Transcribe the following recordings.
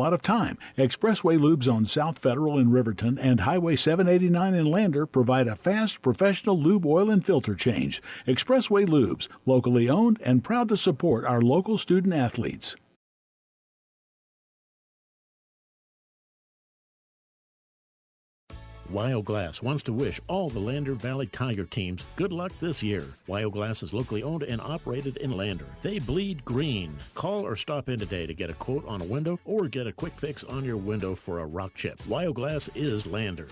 lot of time. Expressway Lubes on South Federal in Riverton and Highway 789 in Lander provide a fast, professional lube, oil, and filter change. Expressway Lubes, locally owned and proud to support our local student athletes. Wyoglass wants to wish all the Lander Valley Tiger teams good luck this year. Wyoglass is locally owned and operated in Lander. They bleed green. Call or stop in today to get a quote on a window or get a quick fix on your window for a rock chip. Wyoglass is Lander.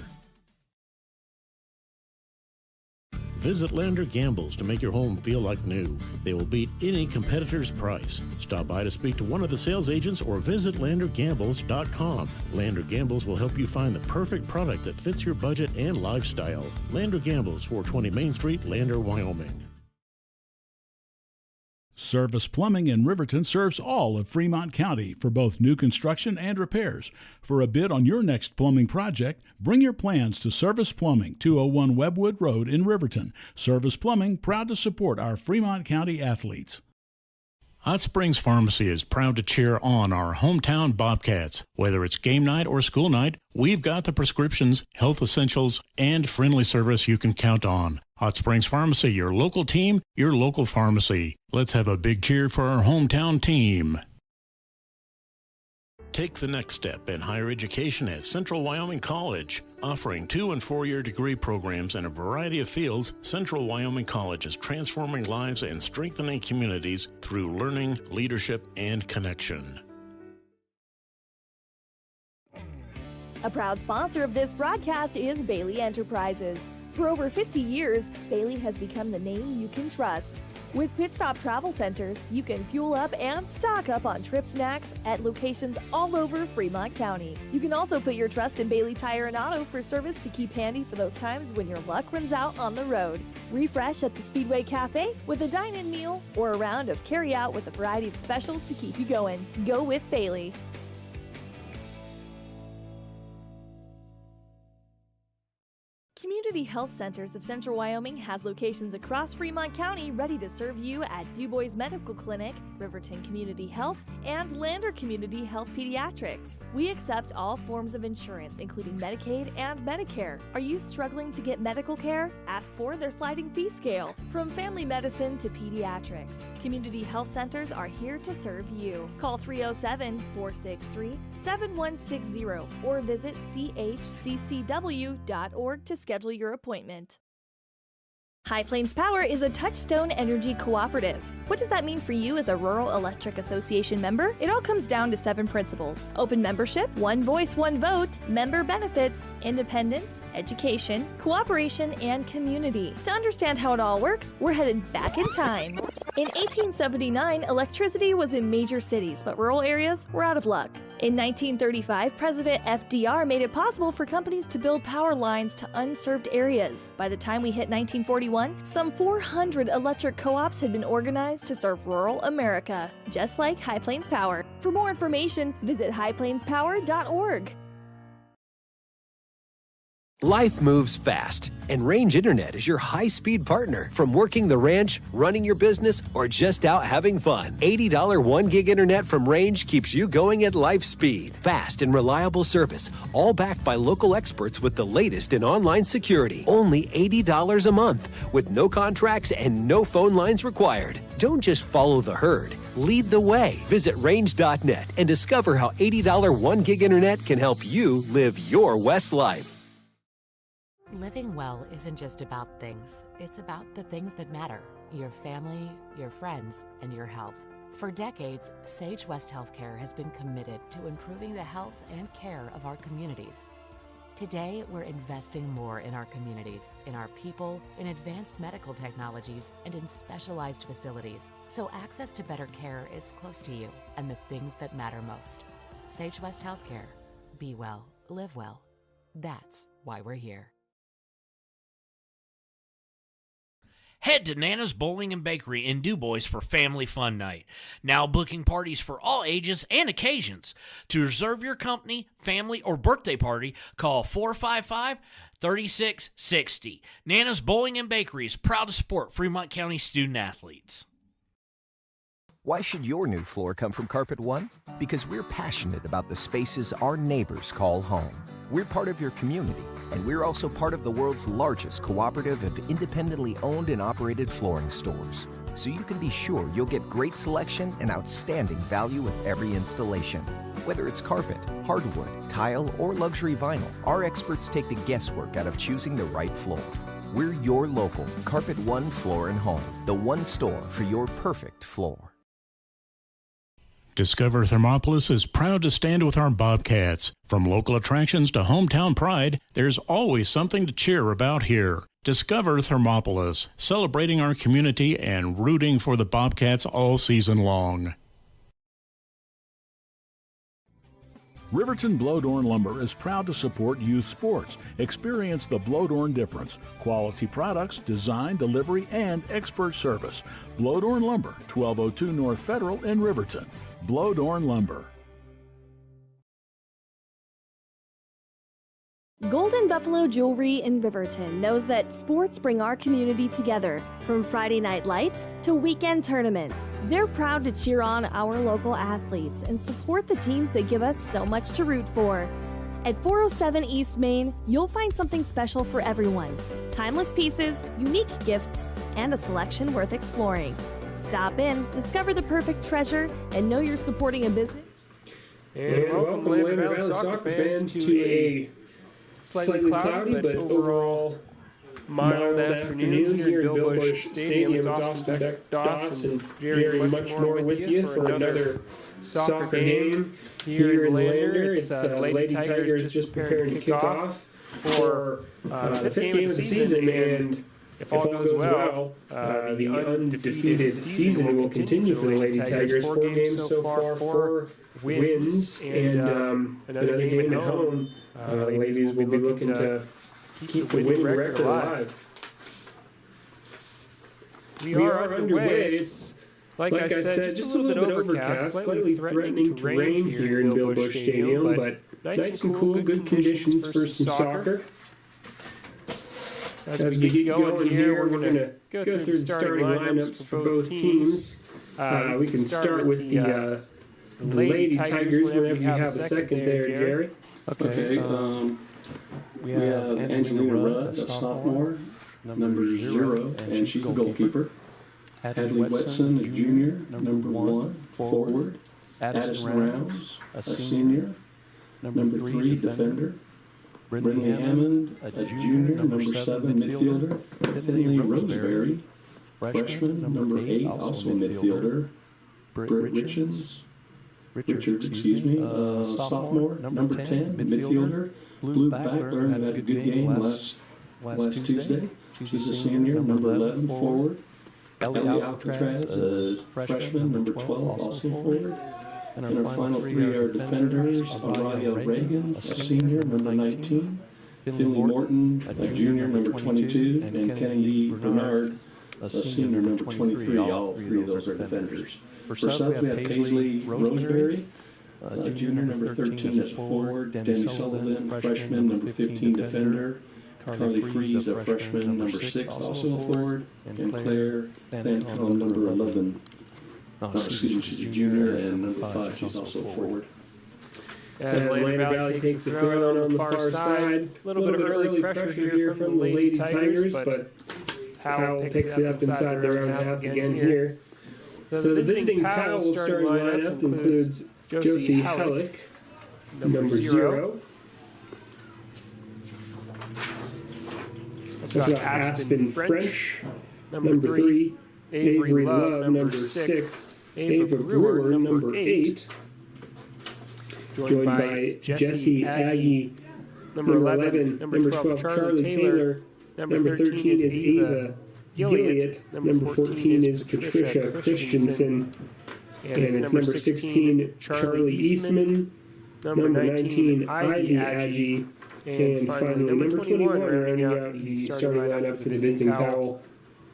Visit Lander Gambles to make your home feel like new. They will beat any competitor's price. Stop by to speak to one of the sales agents or visit LanderGambles.com. Lander Gambles will help you find the perfect product that fits your budget and lifestyle. Lander Gambles, 420 Main Street, Lander, Wyoming. Service Plumbing in Riverton serves all of Fremont County for both new construction and repairs. For a bid on your next plumbing project, bring your plans to Service Plumbing, 201 Webwood Road in Riverton. Service Plumbing, proud to support our Fremont County athletes. Hot Springs Pharmacy is proud to cheer on our hometown Bobcats. Whether it's game night or school night, we've got the prescriptions, health essentials, and friendly service you can count on. Hot Springs Pharmacy, your local team, your local pharmacy. Let's have a big cheer for our hometown team. Take the next step in higher education at Central Wyoming College. Offering 2- and 4-year degree programs in a variety of fields, Central Wyoming College is transforming lives and strengthening communities through learning, leadership, and connection. A proud sponsor of this broadcast is Bailey Enterprises. For over 50 years, Bailey has become the name you can trust. With Pit Stop Travel Centers, you can fuel up and stock up on trip snacks at locations all over Fremont County. You can also put your trust in Bailey Tire and Auto for service to keep handy for those times when your luck runs out on the road. Refresh at the Speedway Cafe with a dine-in meal or a round of carry-out with a variety of specials to keep you going. Go with Bailey. Community Health Centers of Central Wyoming has locations across Fremont County ready to serve you at Du Bois Medical Clinic, Riverton Community Health, and Lander Community Health Pediatrics. We accept all forms of insurance, including Medicaid and Medicare. Are you struggling to get medical care? Ask for their sliding fee scale. From family medicine to pediatrics, Community Health Centers are here to serve you. Call 307-463-7160 or visit chccw.org to schedule your appointment. High Plains Power is a Touchstone Energy Cooperative. What does that mean for you as a Rural Electric Association member? It all comes down to 7 principles: open membership, one voice, one vote, member benefits, independence, education, cooperation, and community. To understand how it all works, we're headed back in time. In 1879, electricity was in major cities, but rural areas were out of luck. In 1935, President FDR made it possible for companies to build power lines to unserved areas. By the time we hit 1941, some 400 electric co-ops had been organized to serve rural America, just like High Plains Power. For more information, visit highplainspower.org. Life moves fast, and Range Internet is your high-speed partner. From working the ranch, running your business, or just out having fun, $80 1-gig internet from Range keeps you going at life speed. Fast and reliable service, all backed by local experts with the latest in online security. Only $80 a month, with no contracts and no phone lines required. Don't just follow the herd. Lead the way. Visit range.net and discover how $80 1-gig internet can help you live your West life. Living well isn't just about things. It's about the things that matter. Your family, your friends, and your health. For decades, Sage West Healthcare has been committed to improving the health and care of our communities. Today, we're investing more in our communities, in our people, in advanced medical technologies, and in specialized facilities, so access to better care is close to you and the things that matter most. Sage West Healthcare. Be well, live well. That's why we're here. Head to Nana's Bowling and Bakery in Du Bois for Family Fun Night. Now booking parties for all ages and occasions. To reserve your company, family, or birthday party, call 455-3660. Nana's Bowling and Bakery is proud to support Fremont County student athletes. Why should your new floor come from Carpet One? Because we're passionate about the spaces our neighbors call home. We're part of your community, and we're also part of the world's largest cooperative of independently owned and operated flooring stores. So you can be sure you'll get great selection and outstanding value with every installation. Whether it's carpet, hardwood, tile, or luxury vinyl, our experts take the guesswork out of choosing the right floor. We're your local Carpet One Floor and Home, the one store for your perfect floor. Discover Thermopolis is proud to stand with our Bobcats. From local attractions to hometown pride, there's always something to cheer about here. Discover Thermopolis, celebrating our community and rooting for the Bobcats all season long. Riverton Blodorn Lumber is proud to support youth sports. Experience the Blodorn difference. Quality products, design, delivery, and expert service. Blodorn Lumber, 1202 North Federal in Riverton. Blodorn Lumber. Golden Buffalo Jewelry in Riverton knows that sports bring our community together. From Friday night lights to weekend tournaments, they're proud to cheer on our local athletes and support the teams that give us so much to root for. At 407 East Main, you'll find something special for everyone. Timeless pieces, unique gifts, and a selection worth exploring. Stop in, discover the perfect treasure, and know you're supporting a business. And welcome Lander Valley soccer fans to a slightly cloudy but overall mild afternoon here in Bill Bush Stadium. It's Austin Doss and Jerry much more with you for another soccer game here in Lander. It's the Lady Tigers just preparing to kick off for the fifth game of the season, and if all goes well, the undefeated season will continue for the Lady Tigers. 4 games so far, 4 wins, and another game at home. The ladies will be looking to keep the winning record alive. We are underway. It's, like I said, just a little bit overcast, slightly threatening to rain here in Bill Bush Stadium, but nice and cool, good conditions for some soccer. As we get going here, we're going to go through the starting lineups for both teams. We can start with the Lady Tigers whenever you have a second there, Jerry. Okay. We have Angelina Rudd, a sophomore, number 0, and she's the goalkeeper. Hadley Wetson, a junior, number 1, forward. Addison Rounds, a senior, number 3, defender. Brittany Hammond, a junior, number 7, midfielder. Finley Roseberry, freshman, number 8, also midfielder. Britt Richards, sophomore, number 10, midfielder. Blue Blackburn had a good game last Tuesday. She's a senior, number 11, forward. Ellie Alcatraz, a freshman, number 12, also forward. And our final 3 are defenders: Aradia Reagan, a senior, number 19. Finley Morton, a junior, number 22. And Kennedy Bernard, a senior, number 23. All 3 of those are defenders. For subs, we have Paisley Roseberry, junior, number 13 as forward. Danny Sullivan, freshman, number 15 defender. Carly Freeze, a freshman, number 6, also forward. And Claire Fancombe, number 11. She's a junior, and number 5, she's also forward. As Lander Valley takes a throw on the far side. A little bit of early pressure here from the Lady Tigers, but Powell picks it up inside their own half again here. So the visiting Powell starting lineup includes Josie Hellick, number 0. That's got Aspen French, number 3. Avery Love, number 6. Ava Brewer, number 8. Joined by Jesse Aggie, number 11. Number 12, Charlie Taylor. Number 13 is Ava Gilliott. Number 14 is Patricia Christensen. And it's number 16, Charlie Eastman. Number 19, Ivy Aggie. And finally, number 21, rounding out the starting lineup for the visiting Powell,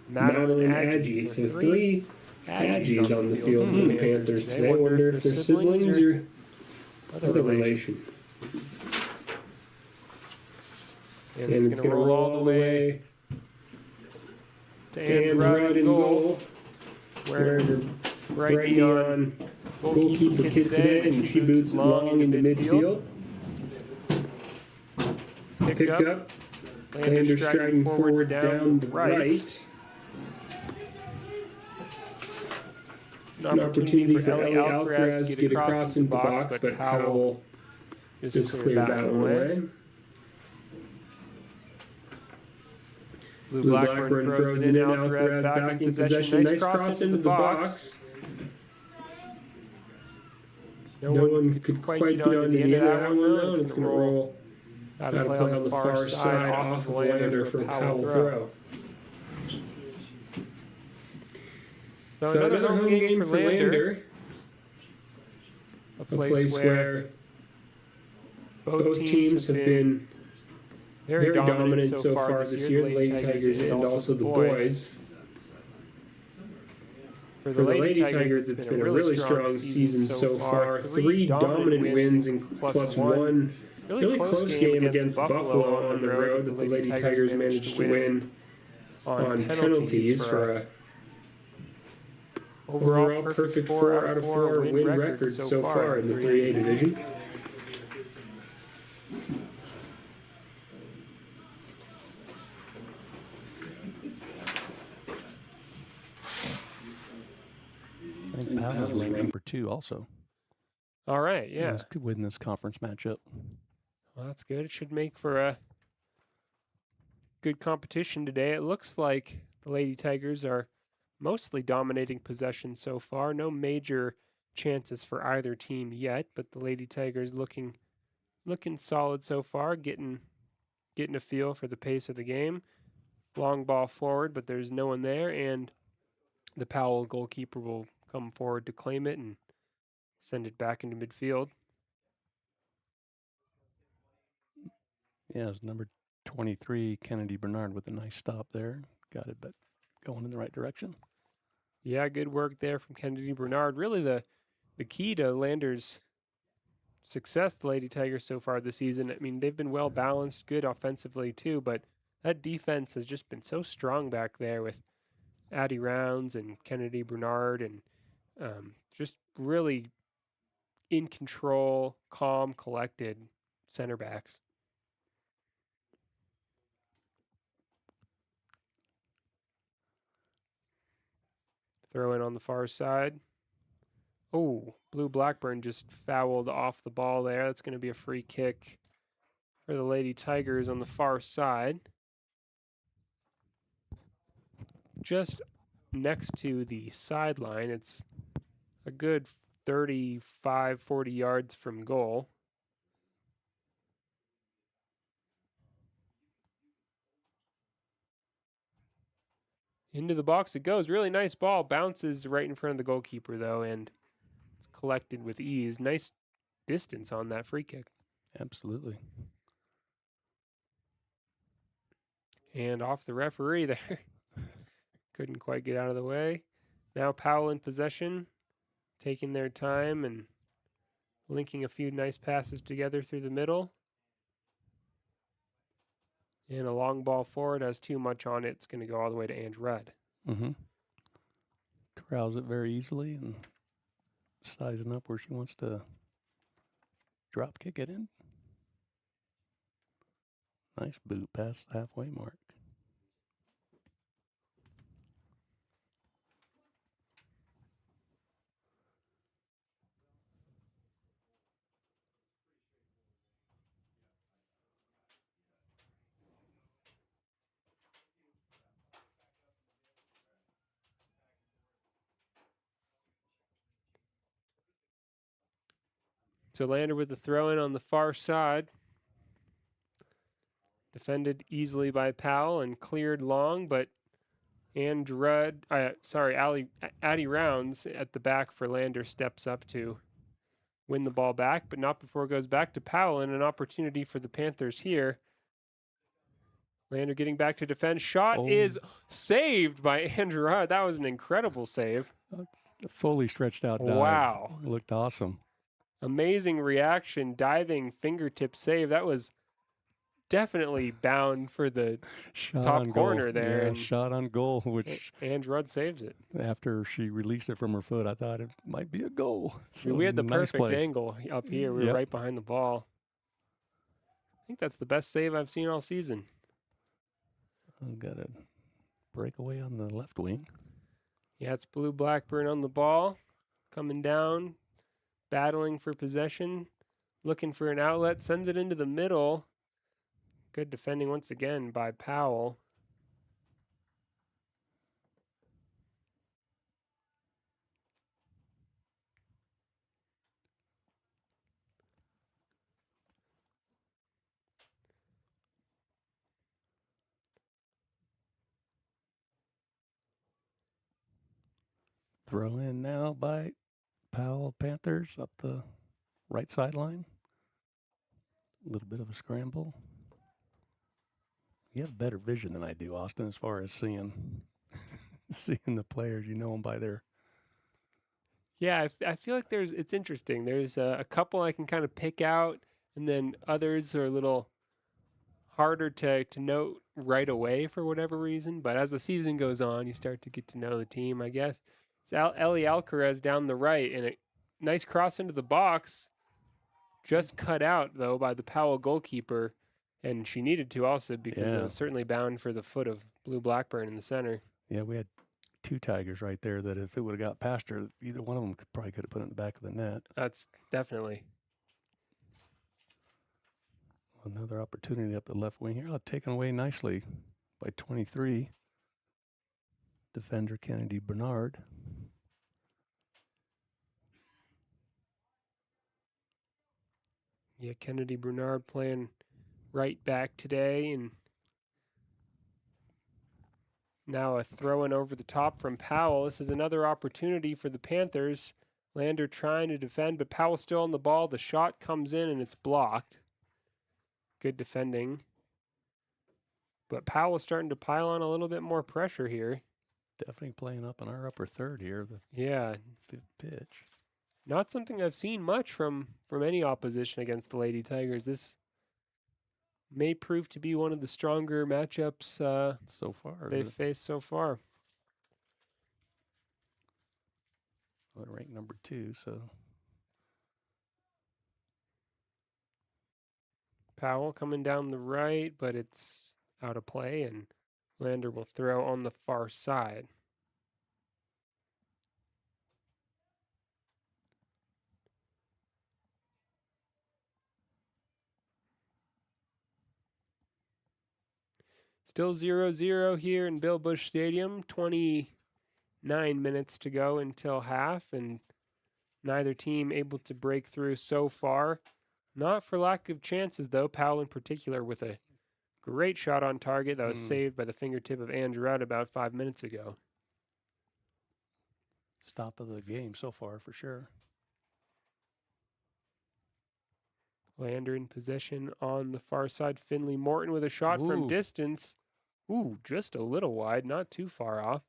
Madeline Aggie. So 3 Aggies on the field for the Panthers today. I wonder if they're siblings or other relation. And it's going to roll all the way to Andrew Road in goal, where Right knee on goalkeeper kid today, and she boots it long into midfield. Picked up. Lander striding forward down the right. An opportunity for Ellie Alcaraz to get across into the box, but Powell just cleared that one away. Blue Blackburn throws it in. Alcaraz back in possession. Nice cross into the box. No one could quite get on the end of that one, though. It's going to roll out of play on the far side off of Lander for a Powell throw. So another home game for Lander. A place where both teams have been very dominant so far this year, the Lady Tigers and also the boys. For the Lady Tigers, it's been a really strong season so far. 3 dominant wins and plus one really close game against Buffalo on the road that the Lady Tigers managed to win on penalties for a overall perfect 4 out of 4 win record so far in the 3A division. I think Powell's ranked number 2 also. All right, yeah. Could win this conference matchup. Well, that's good. It should make for a good competition today. It looks like the Lady Tigers are mostly dominating possession so far. No major chances for either team yet, but the Lady Tigers looking solid so far, getting a feel for the pace of the game. Long ball forward, but there's no one there, and the Powell goalkeeper will come forward to claim it and send it back into midfield. Yeah, it's number 23, Kennedy Bernard, with a nice stop there. Got it, but going in the right direction. Yeah, good work there from Kennedy Bernard. Really the key to Lander's success, the Lady Tigers, so far this season. I mean, they've been well balanced, good offensively too, but that defense has just been so strong back there with Addie Rounds and Kennedy Bernard, and just really in control, calm, collected center backs. Throw in on the far side. Oh, Blue Blackburn just fouled off the ball there. That's going to be a free kick for the Lady Tigers on the far side. Just next to the sideline. It's a good 35, 40 yards from goal. Into the box it goes. Really nice ball. Bounces right in front of the goalkeeper, though, and it's collected with ease. Nice distance on that free kick. Absolutely. And off the referee there. Couldn't quite get out of the way. Now Powell in possession, taking their time and linking a few nice passes together through the middle. And a long ball forward has too much on it. It's going to go all the way to Ange Rudd. Mm-hmm. Corrals it very easily and sizing up where she wants to drop kick it in. Nice boot past the halfway mark. So Lander with the throw-in on the far side. Defended easily by Powell and cleared long, but Addie Rounds at the back for Lander steps up to win the ball back, but not before it goes back to Powell, and an opportunity for the Panthers here. Lander getting back to defend. Shot is saved by Andrew Rudd. That was an incredible save. That's a fully stretched out dive. Wow. It looked awesome. Amazing reaction, diving fingertip save. That was definitely bound for the top corner there. Yeah, and shot on goal, which Ange Rudd saves it. after she released it from her foot, I thought it might be a goal. So We had the nice perfect play. angle up here. We were right behind the ball. I think that's the best save I've seen all season. I've got a breakaway on the left wing. Yeah, it's Blue Blackburn on the ball, coming down, battling for possession, looking for an outlet, sends it into the middle. Good defending once again by Powell. Throw in now by Powell Panthers up the right sideline. A little bit of a scramble. You have better vision than I do, Austin, as far as seeing the players. You know them by their. Yeah, I feel like it's interesting. There's a couple I can kind of pick out, and then others are a little harder to note right away for whatever reason. But as the season goes on, you start to get to know the team, I guess. It's Ellie Alcaraz down the right, and a nice cross into the box. Just cut out, though, by the Powell goalkeeper. And she needed to also because it was certainly bound for the foot of Blue Blackburn in the center. Yeah, we had two Tigers right there that if it would have got past her, either one of them probably could have put it in the back of the net. That's definitely. Another opportunity up the left wing here. Taken away nicely by 23. Defender Kennedy Bernard. Yeah, Kennedy Bernard playing right back today, and now a throw in over the top from Powell. This is another opportunity for the Panthers. Lander trying to defend, but Powell still on the ball. The shot comes in and it's blocked. Good defending. But Powell's starting to pile on a little bit more pressure here. Definitely playing up in our upper third here. Yeah. Fifth pitch. Not something I've seen much from any opposition against the Lady Tigers. This may prove to be one of the stronger matchups so far they've faced so far. Well, ranked number 2, so. Powell coming down the right, but it's out of play, and Lander will throw on the far side. Still 0-0 here in Bill Busch Stadium. 29 minutes to go until half, and neither team able to break through so far. Not for lack of chances, though. Powell in particular with a great shot on target that was saved by the fingertip of Ange Rudd about 5 minutes ago. Stop of the game so far, for sure. Lander in possession on the far side. Finley Morton with a shot from distance. Ooh, just a little wide, not too far off.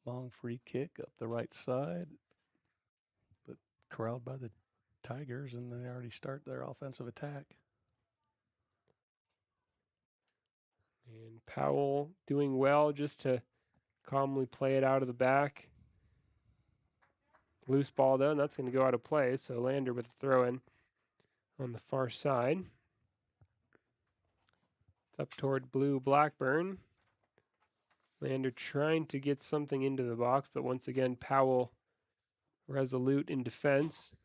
Long free kick up the right side, but corralled by the Tigers, and they already start their offensive attack. And Powell doing well just to calmly play it out of the back. Loose ball, though, and that's going to go out of play. So Lander with the throw-in on the far side. It's up toward Blue Blackburn. Lander trying to get something into the box, but once again, Powell resolute in defense.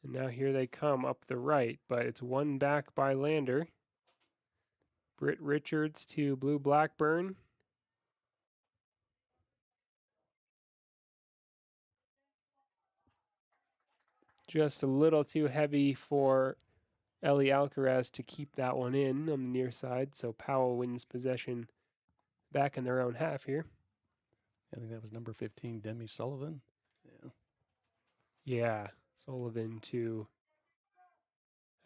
And now here they come up the right, but it's one back by Lander. Britt Richards to Blue Blackburn. Just a little too heavy for Ellie Alcaraz to keep that one in on the near side, so Powell wins possession back in their own half here. I think that was number 15, Demi Sullivan. Yeah, Sullivan to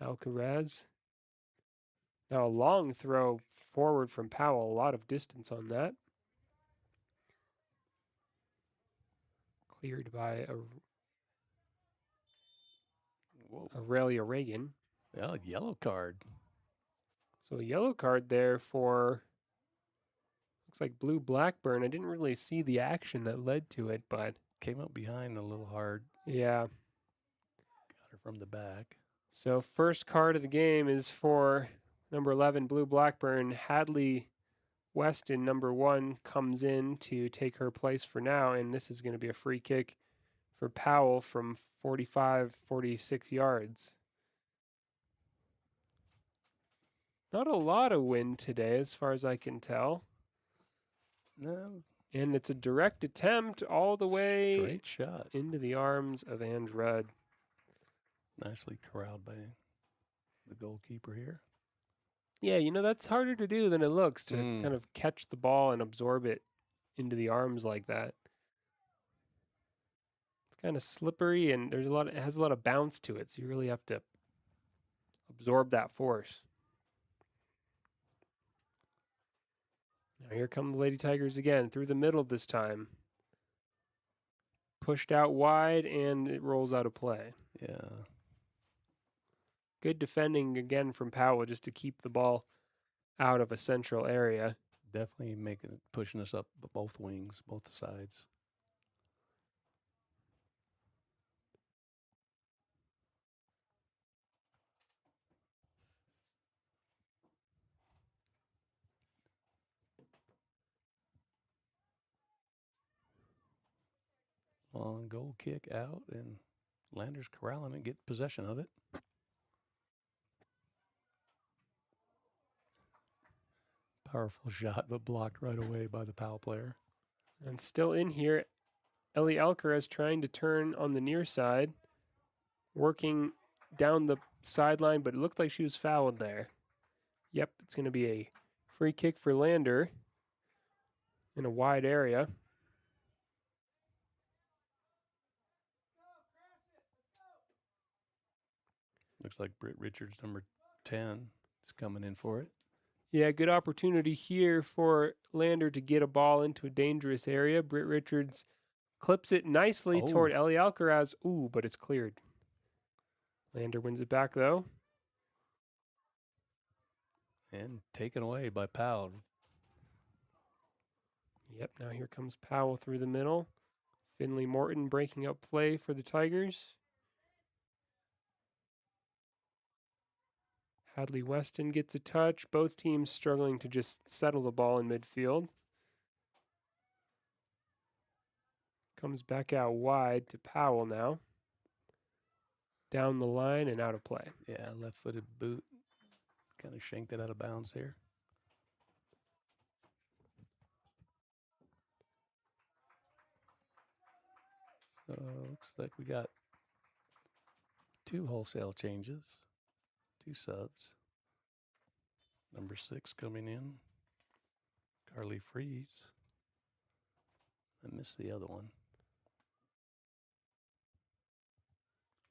Alcaraz. Now a long throw forward from Powell, a lot of distance on that. Cleared by Aurelia Reagan. Yeah, yellow card. So a yellow card there for, looks like Blue Blackburn. I didn't really see the action that led to it, but. Came up behind a little hard. Yeah. Got her from the back. So first card of the game is for number 11, Blue Blackburn. Hadley Weston, number 1, comes in to take her place for now, and this is going to be a free kick for Powell from 46 yards. Not a lot of wind today, as far as I can tell. No. And it's a direct attempt all the way Great shot. into the arms of Ange Rudd. Nicely corralled by the goalkeeper here. Yeah, that's harder to do than it looks, to kind of catch the ball and absorb it into the arms like that. It's kind of slippery, and it has a lot of bounce to it, so you really have to absorb that force. Now here come the Lady Tigers again, through the middle this time. Pushed out wide, and it rolls out of play. Yeah. Good defending again from Powell, just to keep the ball out of a central area. Definitely pushing us up both wings, both sides. Long goal kick out, and Landers corralling it, get possession of it. Powerful shot, but blocked right away by the Powell player. And still in here, Ellie Alcaraz trying to turn on the near side, working down the sideline, but it looked like she was fouled there. Yep, it's going to be a free kick for Lander in a wide area. Looks like Britt Richards, number 10, is coming in for it. Yeah, good opportunity here for Lander to get a ball into a dangerous area. Britt Richards clips it nicely toward Ellie Alcaraz. Ooh, but it's cleared. Lander wins it back, though. And taken away by Powell. Yep, now here comes Powell through the middle. Finley Morton breaking up play for the Tigers. Hadley Weston gets a touch. Both teams struggling to just settle the ball in midfield. Comes back out wide to Powell now. Down the line and out of play. Yeah, left-footed boot. Kind of shanked it out of bounds here. So looks like we got 2 wholesale changes. 2 subs. Number 6 coming in. Carly Freeze. I missed the other one.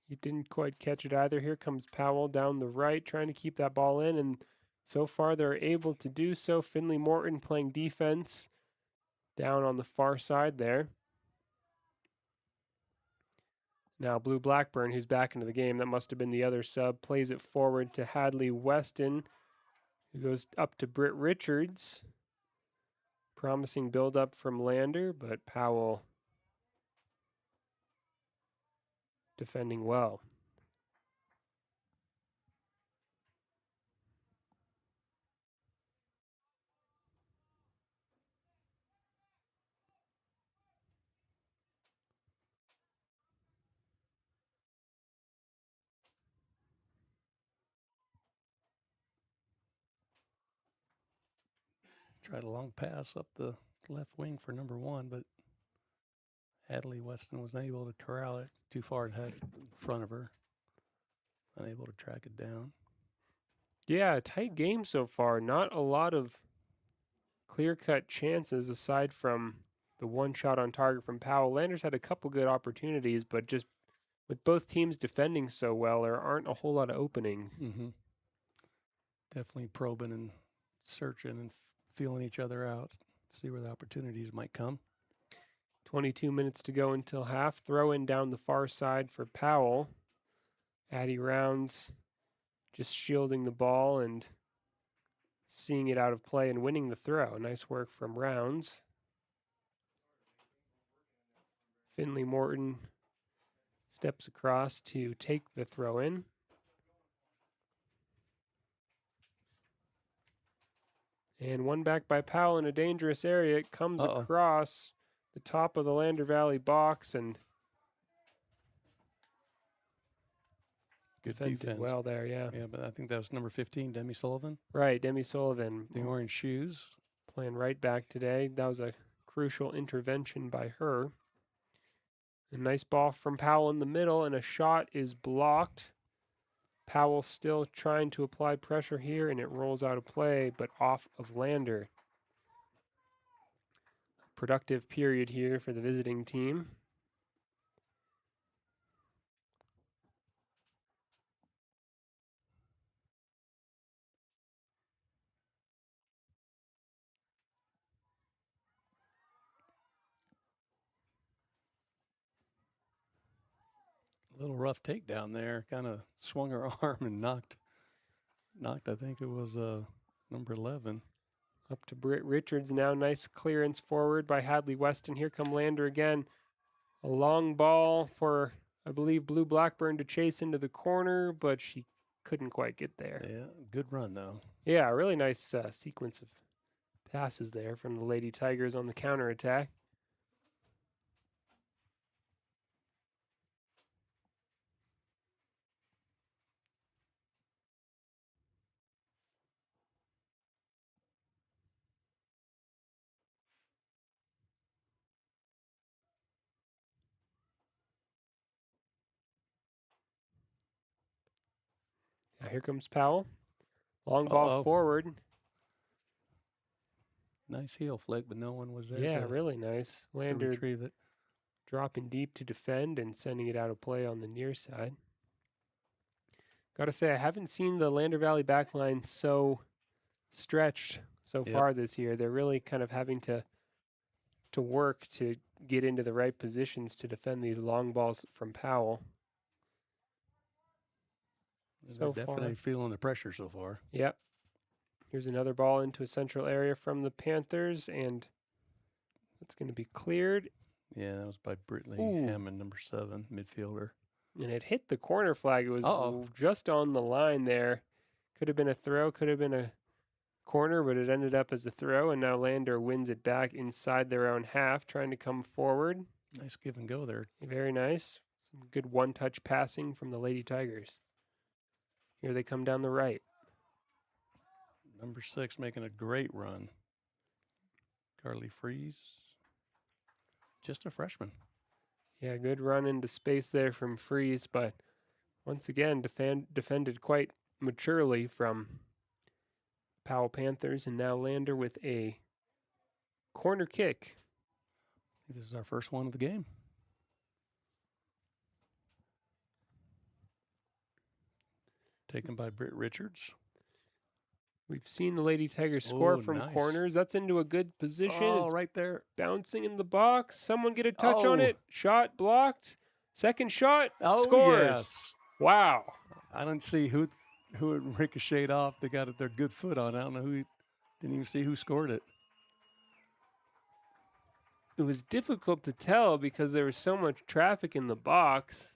He didn't quite catch it either. Here comes Powell down the right, trying to keep that ball in, and so far they're able to do so. Finley Morton playing defense down on the far side there. Now Blue Blackburn, who's back into the game, that must have been the other sub, plays it forward to Hadley Weston, who goes up to Britt Richards. Promising build-up from Lander, but Powell defending well. Tried a long pass up the left wing for number 1, but Hadley Weston was unable to corral it too far ahead in front of her. Unable to track it down. Yeah, tight game so far. Not a lot of clear-cut chances aside from the one shot on target from Powell. Landers had a couple good opportunities, but just with both teams defending so well, there aren't a whole lot of openings. Mm-hmm. Definitely probing and searching and feeling each other out, see where the opportunities might come. 22 minutes to go until half. Throw in down the far side for Powell. Addy Rounds just shielding the ball and seeing it out of play and winning the throw. Nice work from Rounds. Finley Morton steps across to take the throw in. And one back by Powell in a dangerous area. It comes across the top of the Lander Valley box and good defended defense. Well there, yeah. Yeah, but I think that was number 15, Demi Sullivan. Right, Demi Sullivan. The orange shoes. Playing right back today. That was a crucial intervention by her. A nice ball from Powell in the middle, and a shot is blocked. Powell still trying to apply pressure here, and it rolls out of play, but off of Lander. Productive period here for the visiting team. A little rough takedown there. Kind of swung her arm and knocked, I think it was number 11. Up to Britt Richards now. Nice clearance forward by Hadley Weston. Here come Lander again. A long ball for, I believe, Blue Blackburn to chase into the corner, but she couldn't quite get there. Yeah, good run, though. Yeah, a really nice sequence of passes there from the Lady Tigers on the counterattack. Now here comes Powell. Long ball forward. Nice heel flick, but no one was there. Yeah, really nice. Lander retrieve it. Dropping deep to defend and sending it out of play on the near side. Got to say, I haven't seen the Lander Valley backline so stretched so far this year. They're really kind of having to work to get into the right positions to defend these long balls from Powell. They're definitely feeling the pressure so far. Yep. Here's another ball into a central area from the Panthers, and it's going to be cleared. Yeah, that was by Brittany Hammond, number 7, midfielder. And it hit the corner flag. It was just on the line there. Could have been a throw, could have been a corner, but it ended up as a throw, and now Lander wins it back inside their own half, trying to come forward. Nice give and go there. Very nice. Some good one-touch passing from the Lady Tigers. Here they come down the right. Number 6 making a great run. Carly Fries. Just a freshman. Yeah, good run into space there from Fries, but once again defended quite maturely from Powell Panthers, and now Lander with a corner kick. This is our first one of the game. Taken by Britt Richards. We've seen the Lady Tigers score from corners. That's into a good position. Oh, it's right there. Bouncing in the box. Someone get a touch on it. Shot blocked. Second shot. Scores. Yes. Wow. I don't see who it ricocheted off. They got their good foot on. I don't know who. Didn't even see who scored it. It was difficult to tell because there was so much traffic in the box.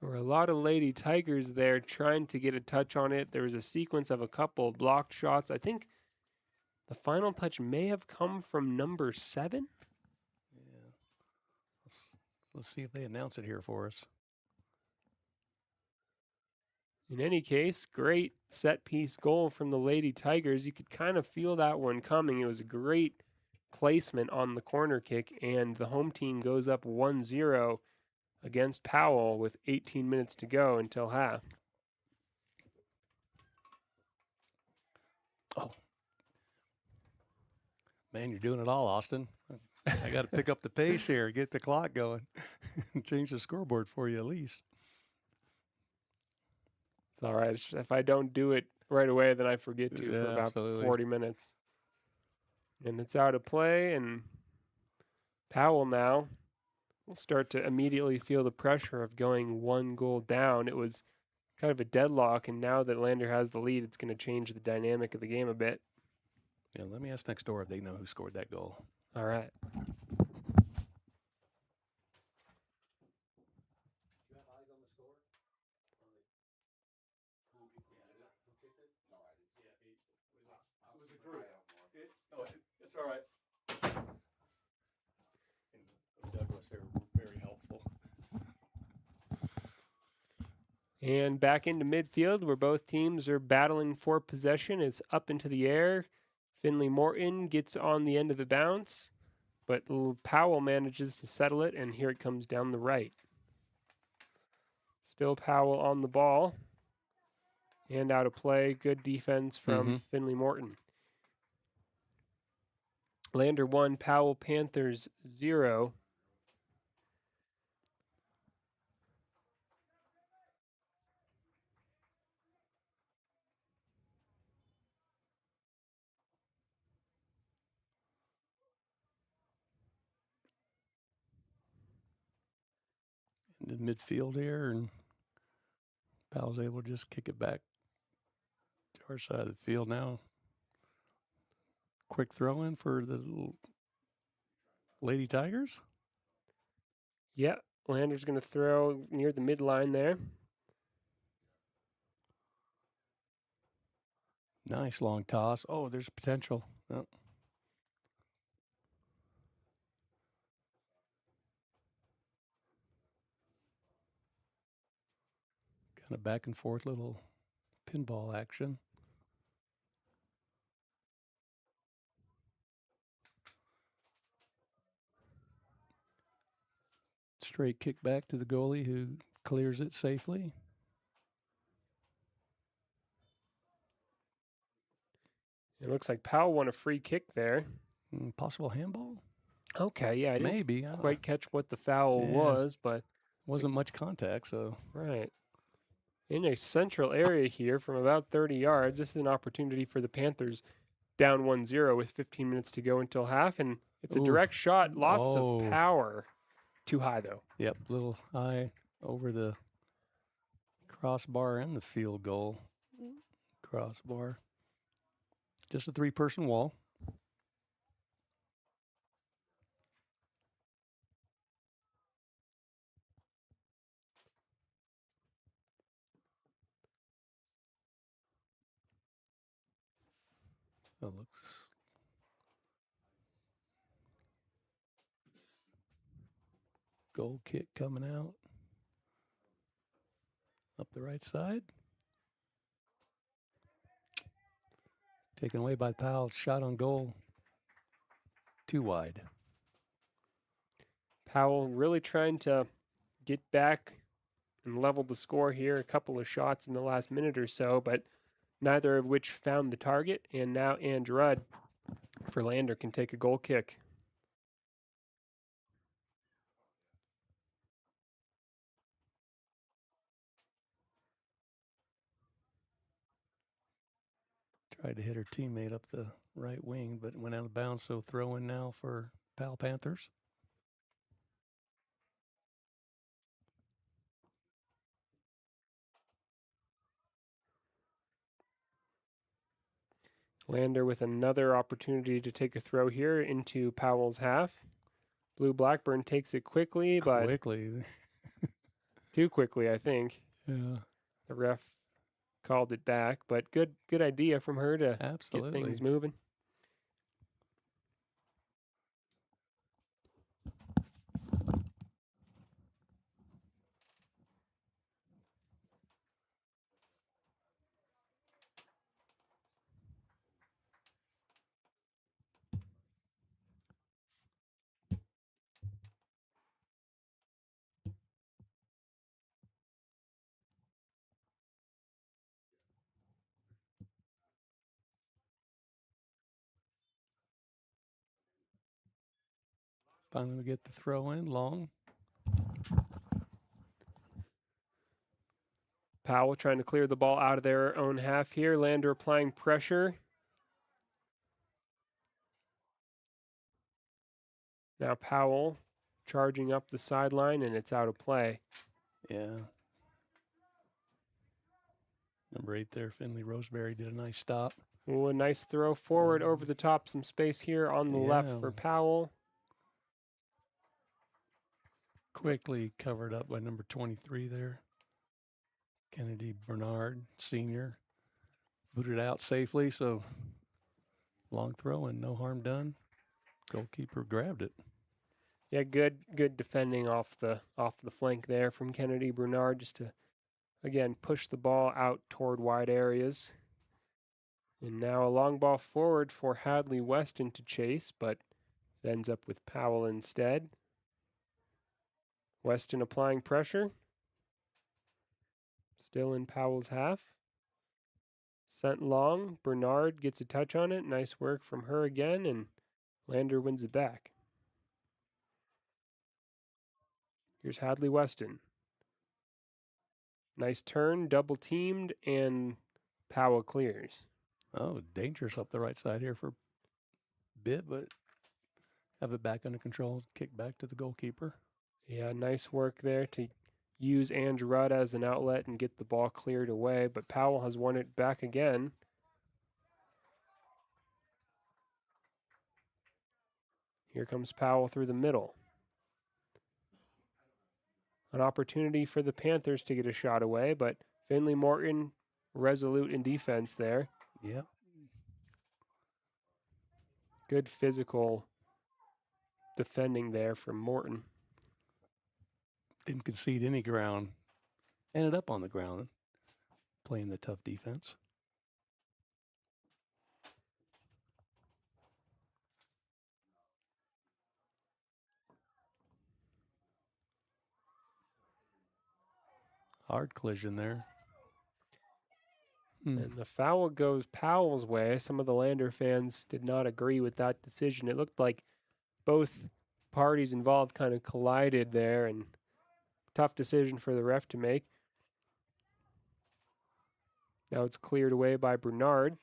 There were a lot of Lady Tigers there trying to get a touch on it. There was a sequence of a couple blocked shots. I think the final touch may have come from number 7. Yeah. Let's see if they announce it here for us. In any case, great set-piece goal from the Lady Tigers. You could kind of feel that one coming. It was a great placement on the corner kick, and the home team goes up 1-0 against Powell with 18 minutes to go until half. Oh. Man, you're doing it all, Austin. I got to pick up the pace here, get the clock going, change the scoreboard for you at least. It's all right. If I don't do it right away, then I forget to for about 40 minutes. And it's out of play, and Powell now will start to immediately feel the pressure of going 1 goal down. It was kind of a deadlock, and now that Lander has the lead, it's going to change the dynamic of the game a bit. Yeah, let me ask next door if they know who scored that goal. All right. It's all right. Douglas, they're very helpful. And back into midfield where both teams are battling for possession. It's up into the air. Finley Morton gets on the end of the bounce, but Powell manages to settle it, and here it comes down the right. Still Powell on the ball. And out of play. Good defense from Finley Morton. Lander 1, Powell Panthers 0. In the midfield here, and Powell's able to just kick it back to our side of the field now. Quick throw in for the Lady Tigers. Yeah, Lander's going to throw near the midline there. Nice long toss. Oh, there's potential. Oh. Kind of back and forth little pinball action. Straight kick back to the goalie who clears it safely. It looks like Powell won a free kick there. Possible handball? Okay, yeah. I didn't quite catch what the foul was, but... Wasn't much contact, so... Right. In a central area here from about 30 yards, this is an opportunity for the Panthers down 1-0 with 15 minutes to go until half, and it's a direct shot, lots of power. Too high, though. Yep, little high over the crossbar and the field goal crossbar. Just a 3-person wall. So it looks goal kick coming out up the right side. Taken away by Powell. Shot on goal. Too wide. Powell really trying to get back and level the score here. A couple of shots in the last minute or so, but neither of which found the target. And now Andrudd for Lander can take a goal kick. Tried to hit her teammate up the right wing, but went out of bounds, so throw in now for Powell Panthers. Lander with another opportunity to take a throw here into Powell's half. Blue Blackburn takes it quickly, but too quickly, I think. Yeah. The ref called it back, but good idea from her to get things moving. Finally, we get the throw in long. Powell trying to clear the ball out of their own half here. Lander applying pressure. Now Powell charging up the sideline, and it's out of play. Yeah. Number 8 there, Finley Roseberry, did a nice stop. Ooh, a nice throw forward over the top. Some space here on the left for Powell. Quickly covered up by number 23 there. Kennedy Bernard, senior. Booted out safely, so long throw and no harm done. Goalkeeper grabbed it. Yeah, good defending off the flank there from Kennedy Bernard, just to, again, push the ball out toward wide areas. And now a long ball forward for Hadley Weston to chase, but it ends up with Powell instead. Weston applying pressure. Still in Powell's half. Sent long. Bernard gets a touch on it. Nice work from her again, and Lander wins it back. Here's Hadley Weston. Nice turn, double teamed, and Powell clears. Oh, dangerous up the right side here for a bit, but have it back under control. Kick back to the goalkeeper. Yeah, nice work there to use Andrew Rudd as an outlet and get the ball cleared away, but Powell has won it back again. Here comes Powell through the middle. An opportunity for the Panthers to get a shot away, but Finley Morton resolute in defense there. Yep. Good physical defending there from Morton. Didn't concede any ground. Ended up on the ground, playing the tough defense. Hard collision there. And the foul goes Powell's way. Some of the Lander fans did not agree with that decision. It looked like both parties involved kind of collided there, and tough decision for the ref to make. Now it's cleared away by Bernard.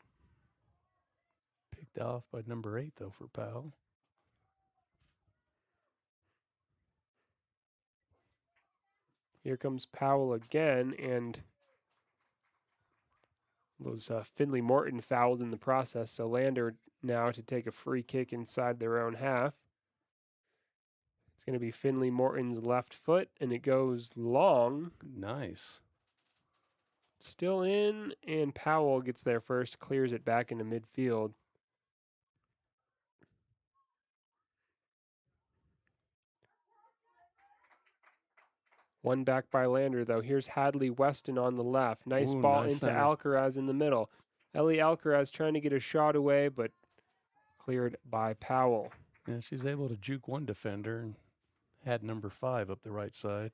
Picked off by number 8, though, for Powell. Here comes Powell again, and those Finley Morton fouled in the process, so Lander now to take a free kick inside their own half. It's going to be Finley Morton's left foot, and it goes long. Nice. Still in, and Powell gets there first, clears it back into midfield. One back by Lander, though. Here's Hadley Weston on the left. Nice ball nice into center. Alcaraz in the middle. Ellie Alcaraz trying to get a shot away, but cleared by Powell. Yeah, she's able to juke one defender and had number 5 up the right side.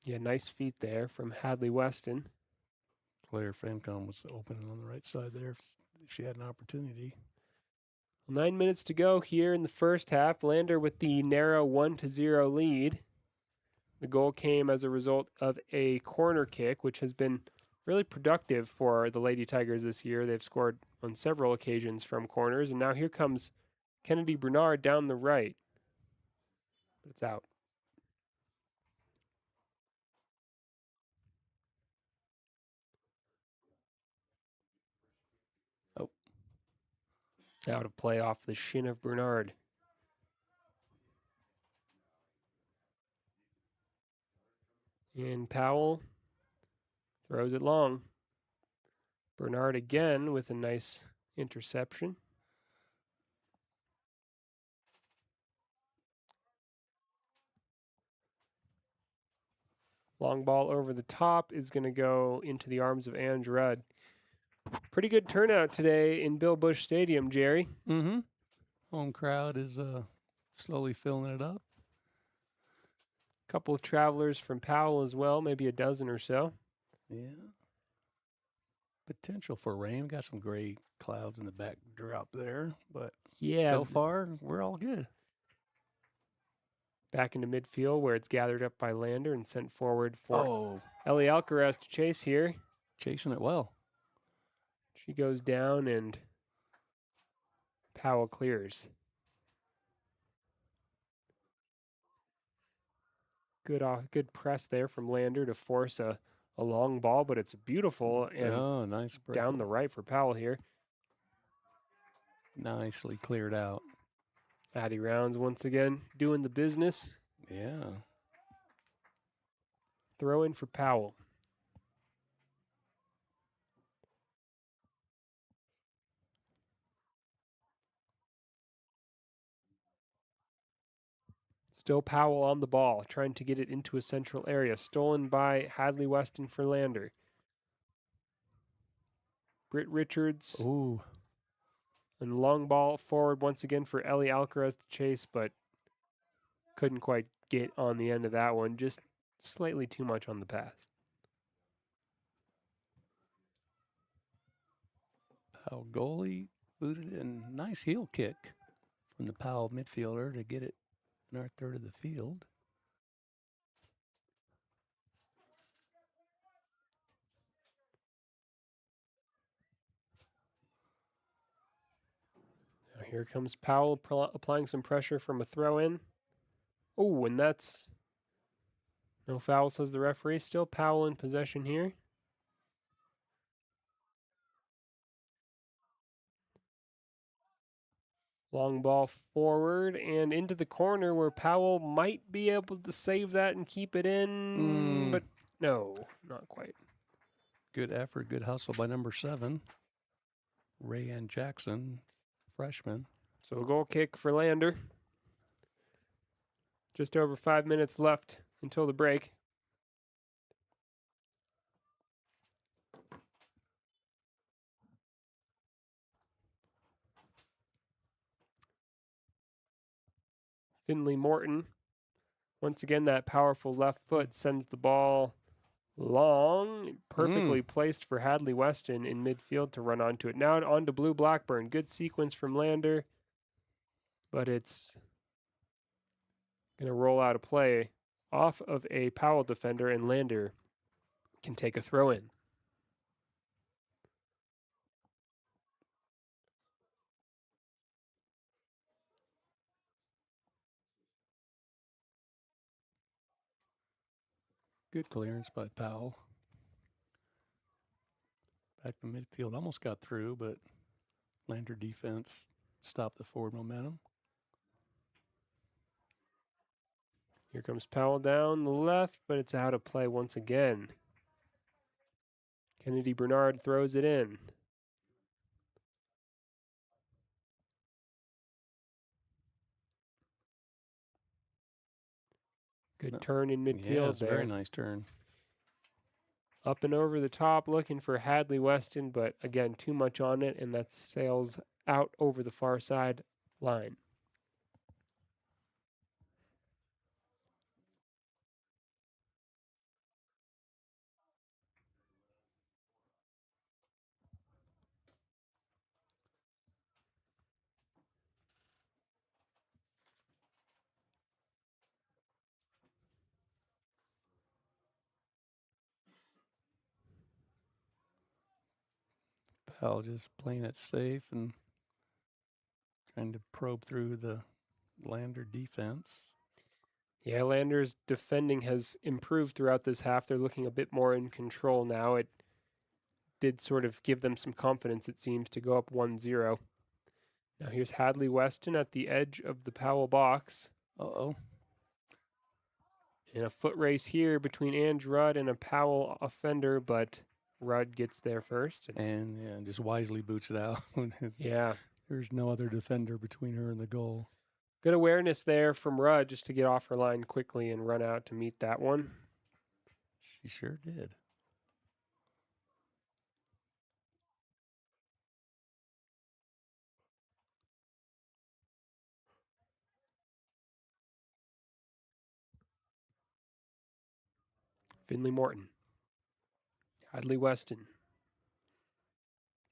Yeah, nice feet there from Hadley Weston. Claire Fancom was open on the right side there if she had an opportunity. 9 minutes to go here in the first half. Lander with the narrow 1-0 lead. The goal came as a result of a corner kick, which has been really productive for the Lady Tigers this year. They've scored on several occasions from corners, and now here comes Kennedy Bernard down the right. But it's out. Oh. Out of play off the shin of Bernard. And Powell throws it long. Bernard again with a nice interception. Long ball over the top is going to go into the arms of Andrew Rudd. Pretty good turnout today in Bill Bush Stadium, Jerry. Mm-hmm. Home crowd is slowly filling it up. Couple of travelers from Powell as well, maybe a dozen or so. Yeah. Potential for rain. Got some gray clouds in the backdrop there, but yeah, so far we're all good. Back into midfield where it's gathered up by Lander and sent forward for Ellie Alcaraz to chase here. Chasing it well. She goes down and Powell clears. Good press there from Lander to force a long ball, but it's beautiful and nice break. Down the right for Powell here. Nicely cleared out. Addie Rounds once again doing the business. Yeah. Throw in for Powell. Still Powell on the ball, trying to get it into a central area. Stolen by Hadley Weston for Lander. Britt Richards. Ooh. And long ball forward once again for Ellie Alcaraz to chase, but couldn't quite get on the end of that one. Just slightly too much on the pass. Powell goalie booted in. Nice heel kick from the Powell midfielder to get it in our third of the field. Now here comes Powell applying some pressure from a throw in. Oh, and that's no foul, says the referee. Still Powell in possession here. Long ball forward and into the corner where Powell might be able to save that and keep it in, but no, not quite. Good effort, good hustle by number 7, Rayanne Jackson, freshman. So a goal kick for Lander. Just over 5 minutes left until the break. Finley Morton. Once again, that powerful left foot sends the ball long, perfectly placed for Hadley Weston in midfield to run onto it. Now on to Blue Blackburn. Good sequence from Lander, but it's going to roll out of play off of a Powell defender, and Lander can take a throw in. Good clearance by Powell. Back to midfield. Almost got through, but Lander defense stopped the forward momentum. Here comes Powell down the left, but it's out of play once again. Kennedy Bernard throws it in. Good turn in midfield yeah, it's there. Very nice turn. Up and over the top, looking for Hadley Weston, but again, too much on it, and that sails out over the far side line. Powell just playing it safe and trying to probe through the Lander defense. Yeah, Lander's defending has improved throughout this half. They're looking a bit more in control now. It did sort of give them some confidence, it seems, to go up 1-0. Now here's Hadley Weston at the edge of the Powell box. Uh-oh. In a foot race here between Ange Rudd and a Powell offender, but Rudd gets there first. And yeah, just wisely boots it out. Yeah. There's no other defender between her and the goal. Good awareness there from Rudd just to get off her line quickly and run out to meet that one. She sure did. Finley Morton. Hadley Weston.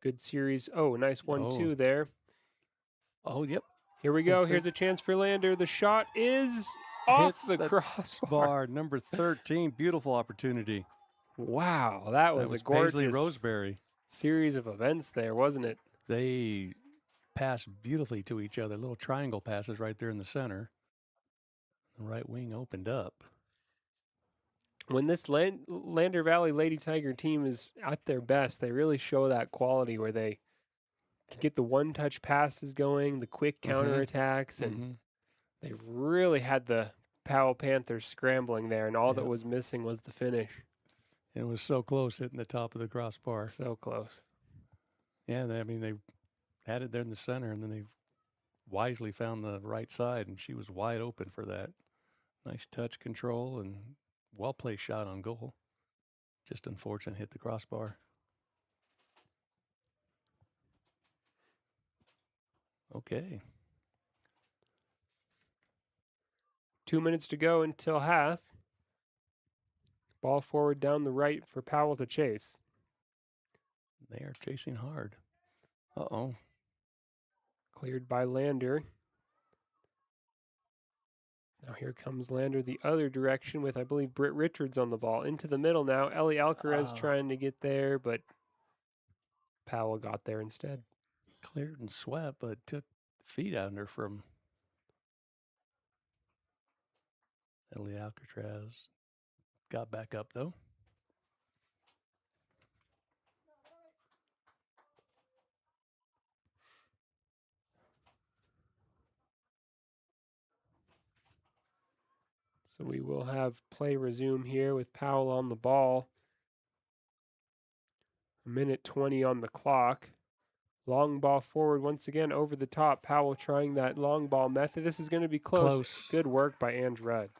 Good series. Oh, nice 1-2 there. Oh, yep. Here we go. Here's a chance for Lander. The shot is off Hits the crossbar. bar, number 13. Beautiful opportunity. Wow, that was a Paisley gorgeous Roseberry. series of events there, wasn't it? They passed beautifully to each other. Little triangle passes right there in the center. The right wing opened up. When this Lander Valley Lady Tiger team is at their best, they really show that quality where they can get the one-touch passes going, the quick counterattacks, and they really had the Powell Panthers scrambling there, and all that was missing was the finish. It was so close hitting the top of the crossbar. So close. Yeah, they had it there in the center, and then they wisely found the right side, and she was wide open for that. Nice touch control and well-placed shot on goal. Just unfortunate, hit the crossbar. Okay. 2 minutes to go until half. Ball forward down the right for Powell to chase. They are chasing hard. Uh-oh. Cleared by Lander. Now here comes Lander the other direction with, I believe, Britt Richards on the ball. Into the middle now. Ellie Alcaraz trying to get there, but Powell got there instead. Cleared and swept, but took feet under from Ellie Alcatraz. Got back up, though. So we will have play resume here with Powell on the ball. 1:20 on the clock. Long ball forward once again over the top. Powell trying that long ball method. This is going to be close. Good work by Ange Rudd.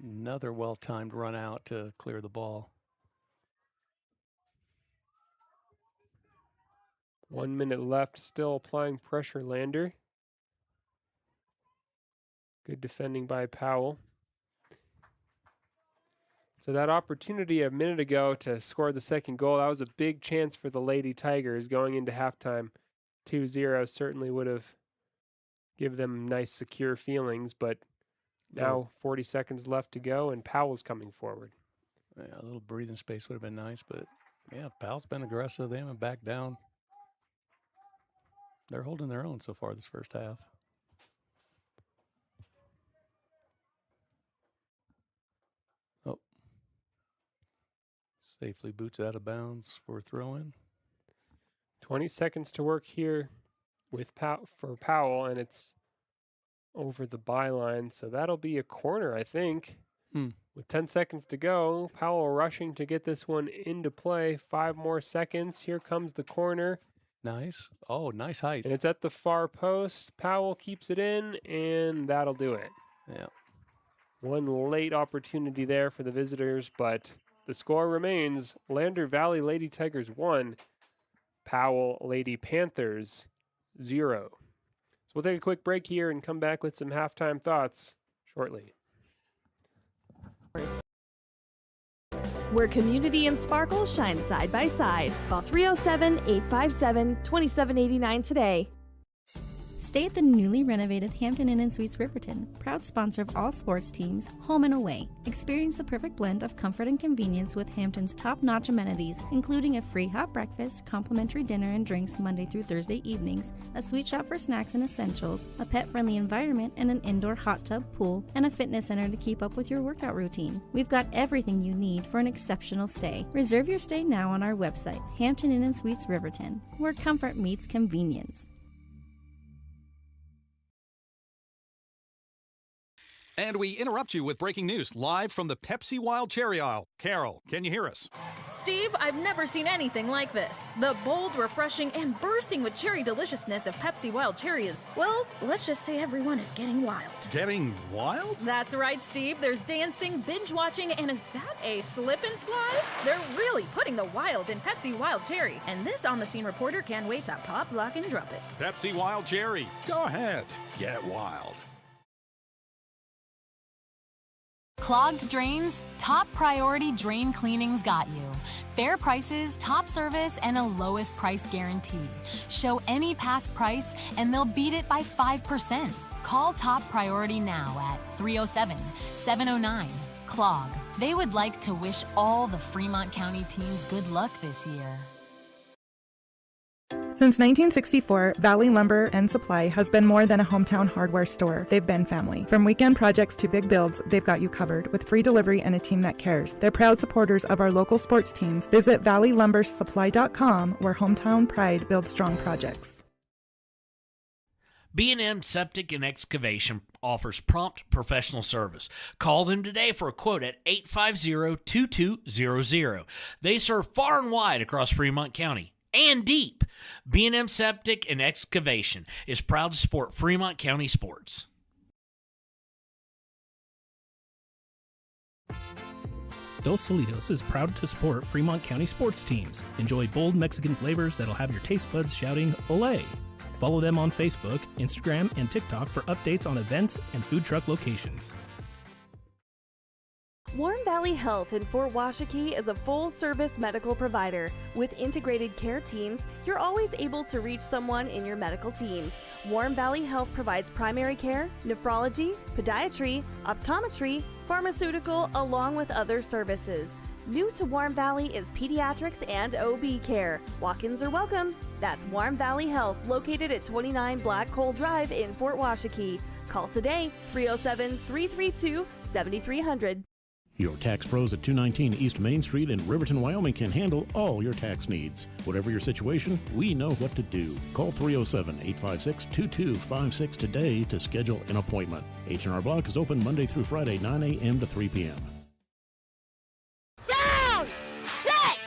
Another well-timed run out to clear the ball. 1 minute left. Still applying pressure, Lander. Good defending by Powell. So that opportunity a minute ago to score the second goal, that was a big chance for the Lady Tigers going into halftime. 2-0 certainly would have given them nice, secure feelings, but now 40 seconds left to go, and Powell's coming forward. Yeah, a little breathing space would have been nice, but yeah, Powell's been aggressive. They haven't backed down. They're holding their own so far this first half. Oh. Safely boots out of bounds for a throw-in. 20 seconds to work here with for Powell, and it's over the byline, so that'll be a corner, I think. With 10 seconds to go, Powell rushing to get this one into play. 5 more seconds. Here comes the corner. Nice. Oh, nice height. And it's at the far post. Powell keeps it in, and that'll do it. Yeah. One late opportunity there for the visitors, but the score remains Lander Valley Lady Tigers 1, Powell Lady Panthers 0. So we'll take a quick break here and come back with some halftime thoughts shortly. Where community and sparkle shine side by side. Call 307-857-2789 today. Stay at the newly renovated Hampton Inn & Suites Riverton, proud sponsor of all sports teams, home and away. Experience the perfect blend of comfort and convenience with Hampton's top-notch amenities, including a free hot breakfast, complimentary dinner and drinks Monday through Thursday evenings, a sweet shop for snacks and essentials, a pet-friendly environment and an indoor hot tub pool, and a fitness center to keep up with your workout routine. We've got everything you need for an exceptional stay. Reserve your stay now on our website, Hampton Inn & Suites Riverton, where comfort meets convenience. And we interrupt you with breaking news live from the Pepsi Wild Cherry aisle. Carol, can you hear us? Steve, I've never seen anything like this. The bold, refreshing, and bursting with cherry deliciousness of Pepsi Wild Cherry is, well, let's just say everyone is getting wild. Getting wild? That's right, Steve. There's dancing, binge-watching, and is that a slip and slide? They're really putting the wild in Pepsi Wild Cherry, and this on-the-scene reporter can't wait to pop, lock, and drop it. Pepsi Wild Cherry. Go ahead. Get wild. Clogged drains? Top Priority Drain Cleaning's got you. Fair prices, top service, and a lowest price guarantee. Show any past price, and they'll beat it by 5%. Call Top Priority now at 307-709-CLOG. They would like to wish all the Fremont County teams good luck this year. Since 1964, Valley Lumber and Supply has been more than a hometown hardware store. They've been family. From weekend projects to big builds, they've got you covered with free delivery and a team that cares. They're proud supporters of our local sports teams. Visit valleylumbersupply.com, where hometown pride builds strong projects. B&M Septic and Excavation offers prompt professional service. Call them today for a quote at 850-2200. They serve far and wide across Fremont County and deep. B&M Septic and Excavation is proud to support Fremont County sports. Dos Solitos is proud to support Fremont County sports teams. Enjoy bold Mexican flavors that'll have your taste buds shouting, "Olé!" Follow them on Facebook, Instagram, and TikTok for updates on events and food truck locations. Warm Valley Health in Fort Washakie is a full-service medical provider. With integrated care teams, you're always able to reach someone in your medical team. Warm Valley Health provides primary care, nephrology, podiatry, optometry, pharmaceutical, along with other services. New to Warm Valley is pediatrics and OB care. Walk-ins are welcome. That's Warm Valley Health, located at 29 Black Coal Drive in Fort Washakie. Call today, 307-332-7300. Your tax pros at 219 East Main Street in Riverton, Wyoming can handle all your tax needs. Whatever your situation, we know what to do. Call 307-856-2256 today to schedule an appointment. H&R Block is open Monday through Friday, 9 a.m. to 3 p.m. Down! Set!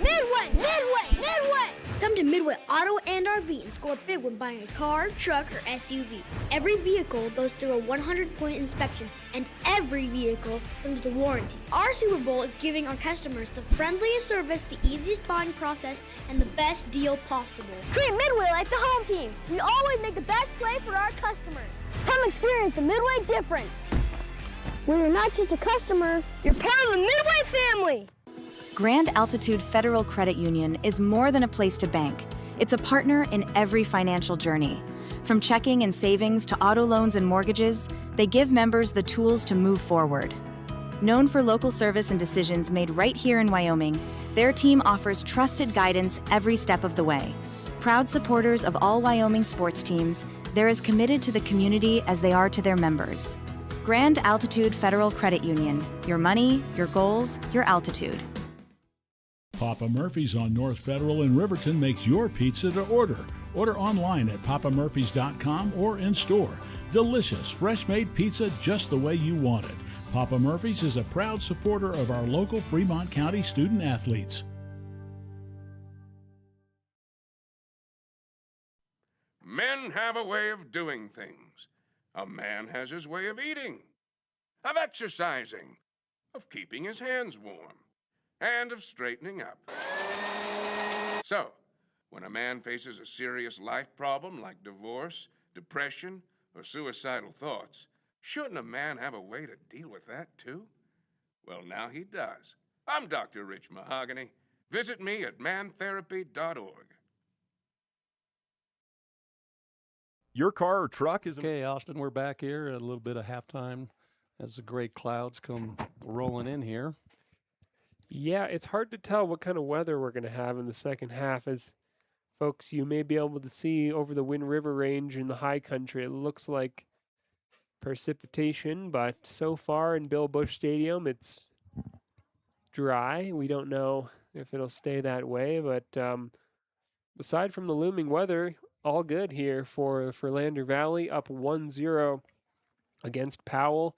Midway! Midway! Midway! Come to Midway Auto and RV and score big when buying a car, truck, or SUV. Every vehicle goes through a 100-point inspection, and every vehicle comes with a warranty. Our Super Bowl is giving our customers the friendliest service, the easiest buying process, and the best deal possible. Treat Midway like the home team. We always make the best play for our customers. Come experience the Midway difference. When you're not just a customer, you're part of the Midway family. Grand Altitude Federal Credit Union is more than a place to bank. It's a partner in every financial journey. From checking and savings to auto loans and mortgages, they give members the tools to move forward. Known for local service and decisions made right here in Wyoming, their team offers trusted guidance every step of the way. Proud supporters of all Wyoming sports teams, they're as committed to the community as they are to their members. Grand Altitude Federal Credit Union. Your money, your goals, your altitude. Papa Murphy's on North Federal in Riverton makes your pizza to order. Order online at papamurphys.com or in store. Delicious, fresh-made pizza just the way you want it. Papa Murphy's is a proud supporter of our local Fremont County student athletes. Men have a way of doing things. A man has his way of eating, of exercising, of keeping his hands warm, and of straightening up. So, when a man faces a serious life problem like divorce, depression, or suicidal thoughts, shouldn't a man have a way to deal with that too? Well, now he does. I'm Dr. Rich Mahogany. Visit me at mantherapy.org. Your car or truck is... Okay, Austin, we're back here at a little bit of halftime as the gray clouds come rolling in here. Yeah, it's hard to tell what kind of weather we're going to have in the second half. As folks, you may be able to see over the Wind River Range in the high country, it looks like precipitation, but so far in Bill Bush Stadium, it's dry. We don't know if it'll stay that way, but aside from the looming weather, all good here for Lander Valley, up 1-0 against Powell.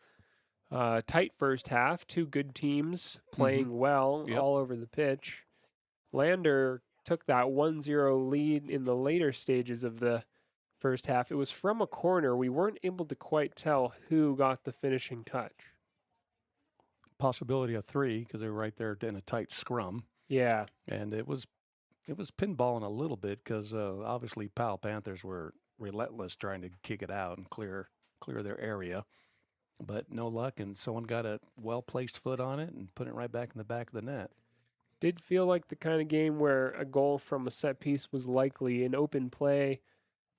Tight first half, two good teams playing well all over the pitch. Lander took that 1-0 lead in the later stages of the first half. It was from a corner. We weren't able to quite tell who got the finishing touch. Possibility of 3 because they were right there in a tight scrum. Yeah. And it was pinballing a little bit because obviously Powell Panthers were relentless trying to kick it out and clear their area. But no luck, and someone got a well-placed foot on it and put it right back in the back of the net. Did feel like the kind of game where a goal from a set piece was likely. An open play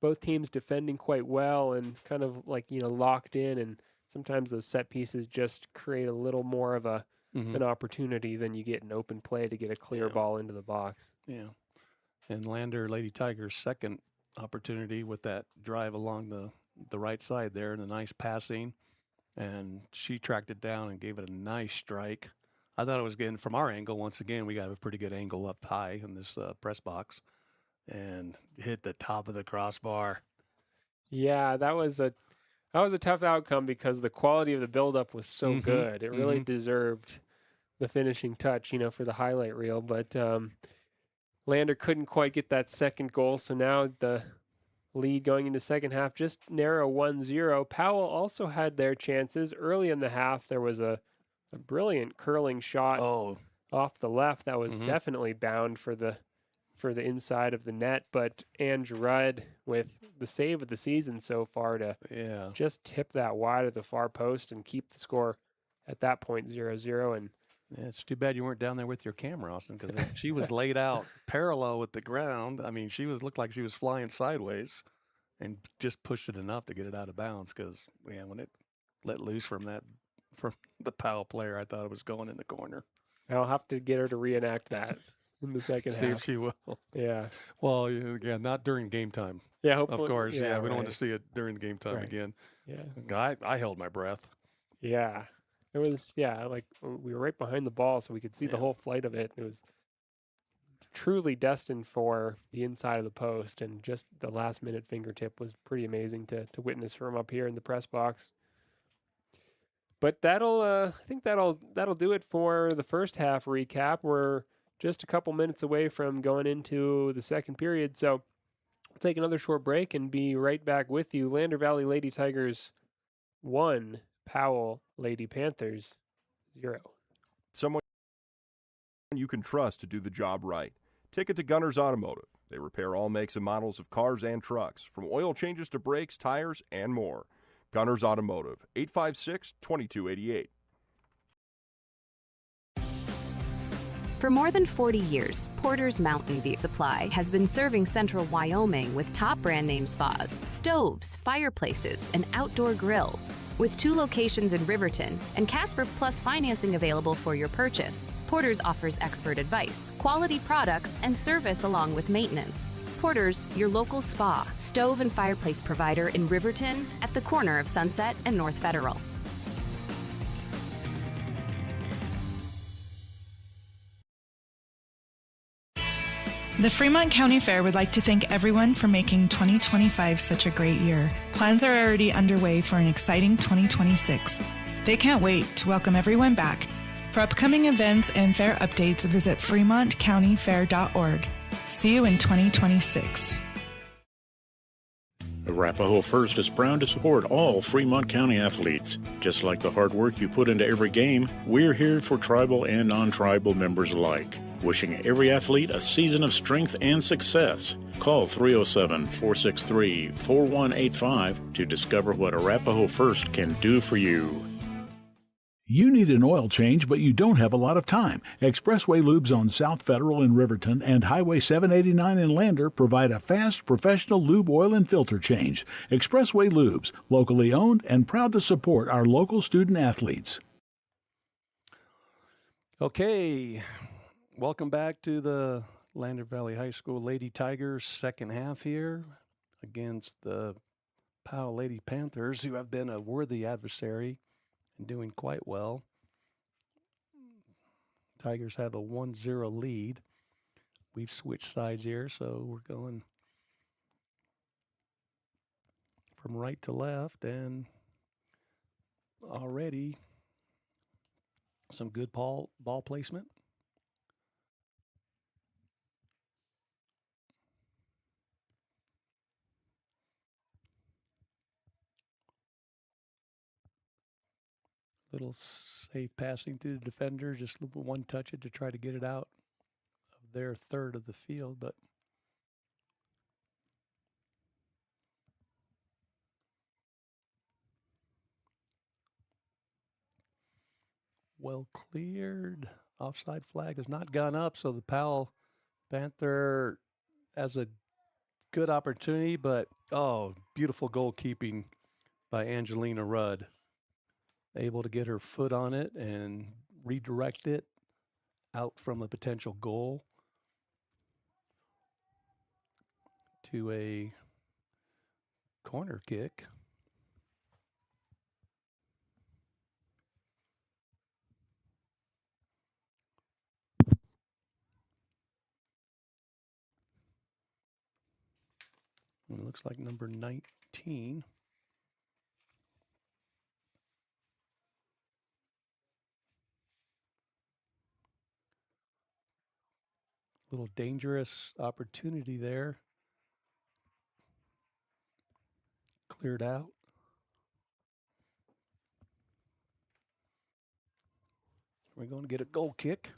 both teams defending quite well and kind of like, locked in, and sometimes those set pieces just create a little more of an opportunity than you get in open play to get a clear ball into the box. Yeah. And Lander, Lady Tigers' second opportunity with that drive along the right side there and a nice passing. And she tracked it down and gave it a nice strike. I thought it was getting from our angle. Once again, we got a pretty good angle up high in this press box and hit the top of the crossbar. Yeah, that was a tough outcome because the quality of the buildup was so good. It really deserved the finishing touch, for the highlight reel. But Lander couldn't quite get that second goal, so now the lead going into second half just narrow 1-0. Powell also had their chances. Early in the half, there was a brilliant curling shot off the left that was definitely bound for the inside of the net, but Ange Rudd with the save of the season so far to just tip that wide of the far post and keep the score at that point 0-0. And it's too bad you weren't down there with your camera, Austin, because she was laid out parallel with the ground. I mean, looked like she was flying sideways and just pushed it enough to get it out of bounds because, when it let loose from the Powell player, I thought it was going in the corner. I'll have to get her to reenact that in the second half. See if she will. Yeah. Well, not during game time. Yeah, hopefully. Of course. Yeah, we don't want right. to see it during game time again. Yeah. I held my breath. Yeah. It was, like we were right behind the ball, so we could see the whole flight of it. It was truly destined for the inside of the post, and just the last minute fingertip was pretty amazing to witness from up here in the press box. But I think that'll do it for the first half recap. We're just a couple minutes away from going into the second period, so we'll take another short break and be right back with you. Lander Valley Lady Tigers 1, Powell Lady Panthers 0. Someone you can trust to do the job right. Take it to Gunners Automotive. They repair all makes and models of cars and trucks, from oil changes to brakes, tires, and more. Gunners Automotive, 856-2288. For more than 40 years, Porter's Mountain View Supply has been serving central Wyoming with top brand name spas, stoves, fireplaces, and outdoor grills. With 2 locations in Riverton and Casper Plus financing available for your purchase, Porter's offers expert advice, quality products, and service along with maintenance. Porter's, your local spa, stove, and fireplace provider in Riverton at the corner of Sunset and North Federal. The Fremont County Fair would like to thank everyone for making 2025 such a great year. Plans are already underway for an exciting 2026. They can't wait to welcome everyone back. For upcoming events and fair updates, visit fremontcountyfair.org. See you in 2026. Arapahoe First is proud to support all Fremont County athletes. Just like the hard work you put into every game, we're here for tribal and non-tribal members alike. Wishing every athlete a season of strength and success. Call 307-463-4185 to discover what Arapahoe First can do for you. You need an oil change, but you don't have a lot of time. Expressway Lubes on South Federal in Riverton and Highway 789 in Lander provide a fast, professional lube, oil, and filter change. Expressway Lubes, locally owned and proud to support our local student athletes. Okay, welcome back to the Lander Valley High School Lady Tigers second half here against the Powell Lady Panthers, who have been a worthy adversary and doing quite well. Tigers have a 1-0 lead. We've switched sides here, so we're going from right to left, and already some good ball placement. Little safe passing through the defender, just one touch it to try to get it out of their third of the field, but well cleared. Offside flag has not gone up, so the Powell Panther has a good opportunity, but beautiful goalkeeping by Angelina Rudd. Able to get her foot on it and redirect it out from a potential goal to a corner kick. It looks like number 19. Little dangerous opportunity there. Cleared out. We're going to get a goal kick.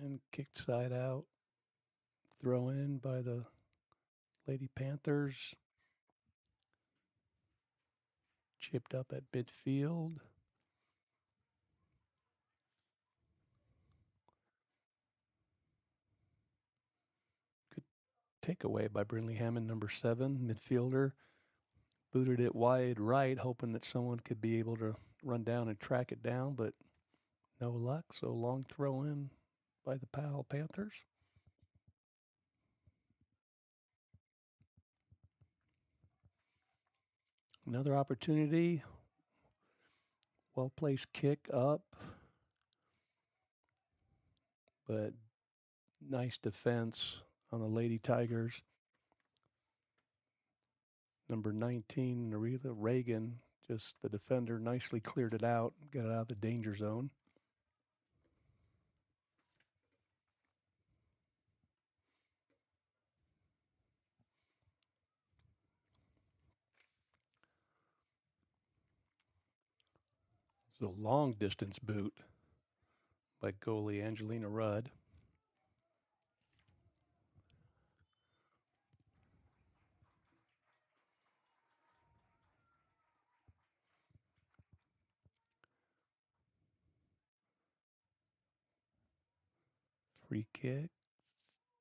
And kicked side out. Throw in by the Lady Panthers. Chipped up at midfield. Good takeaway by Brinley Hammond, number 7, midfielder. Booted it wide right, hoping that someone could be able to run down and track it down, but no luck. So long throw in by the Powell Panthers. Another opportunity. Well-placed kick up. But nice defense on the Lady Tigers. Number 19, Narita Reagan, just the defender, nicely cleared it out, got it out of the danger zone. It's a long distance boot by goalie Angelina Rudd. Free kick,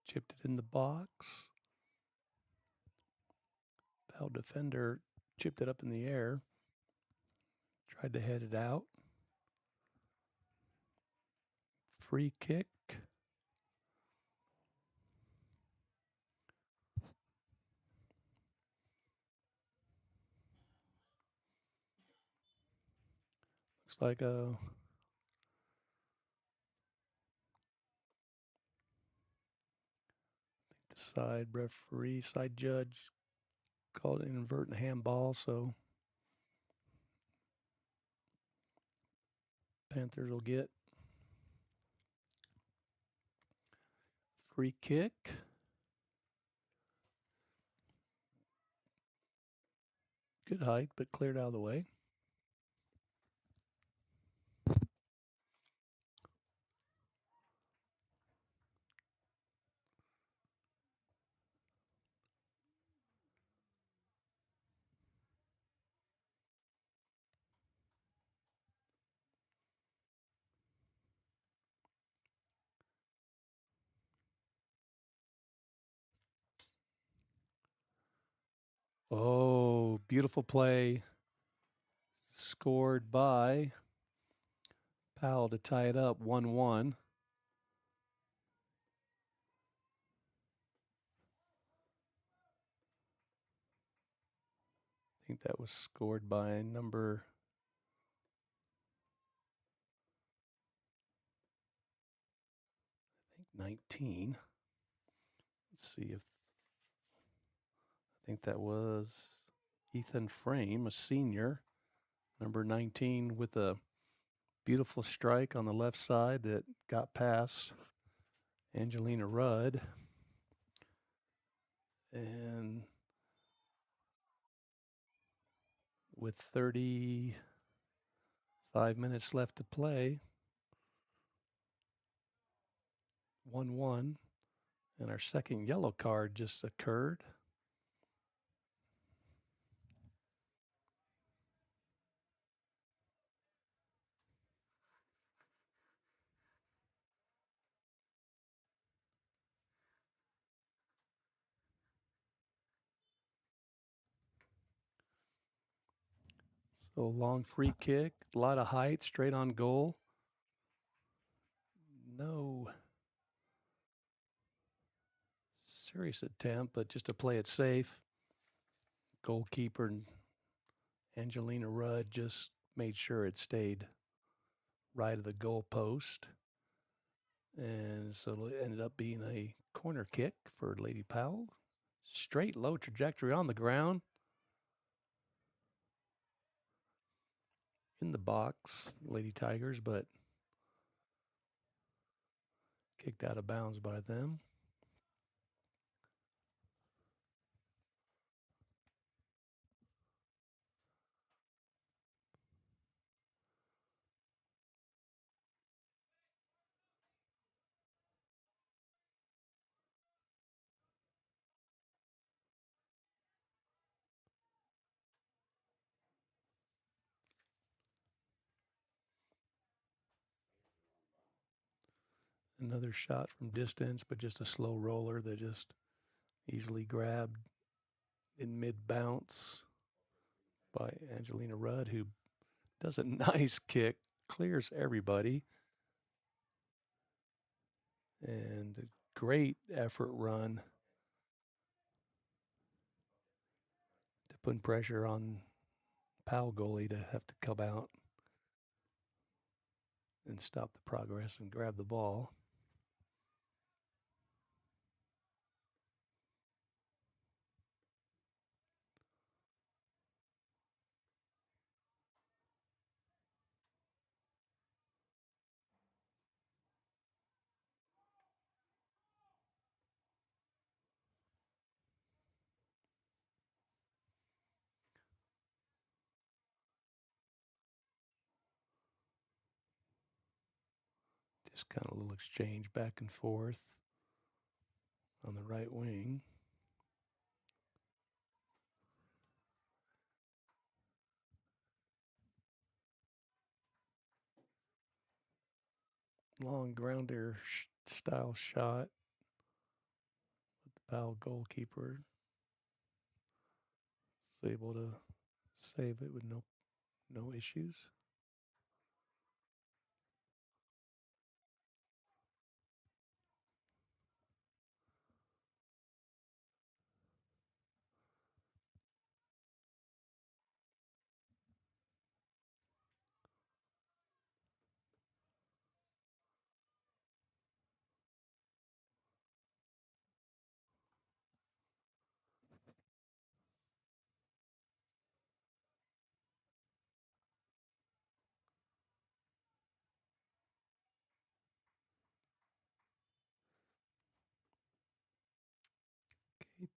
chipped it in the box. Foul defender chipped it up in the air, tried to head it out. Free kick. Looks like the side referee, side judge called it an inadvertent handball, so Panthers will get free kick. Good height, but cleared out of the way. Oh, beautiful play. Scored by Powell to tie it up 1-1. I think that was scored by number 19. Let's see if I think that was Ethan Frame, a senior, number 19, with a beautiful strike on the left side that got past Angelina Rudd. And with 35 minutes left to play. 1-1. And our second yellow card just occurred. So long free kick, a lot of height, straight on goal. No serious attempt, but just to play it safe. Goalkeeper Angelina Rudd just made sure it stayed right of the goal post. And so it ended up being a corner kick for Lady Powell. Straight, low trajectory on the ground. In the box, Lady Tigers, but kicked out of bounds by them. Another shot from distance, but just a slow roller that just easily grabbed in mid-bounce by Angelina Rudd, who does a nice kick, clears everybody. And a great effort run to put pressure on Powell goalie to have to come out and stop the progress and grab the ball. Just kind of a little exchange back and forth on the right wing. Long grounder style shot with the Powell goalkeeper is able to save it with no issues. Okay.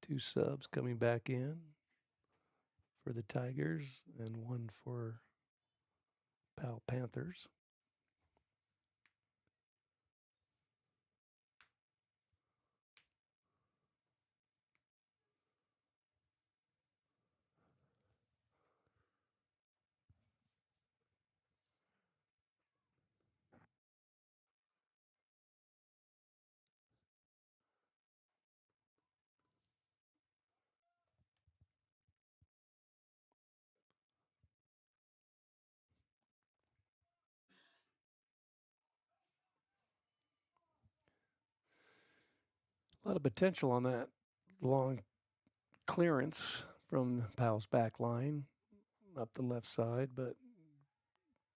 2 subs coming back in for the Tigers and 1 for Powell Panthers. A lot of potential on that long clearance from Powell's back line up the left side, but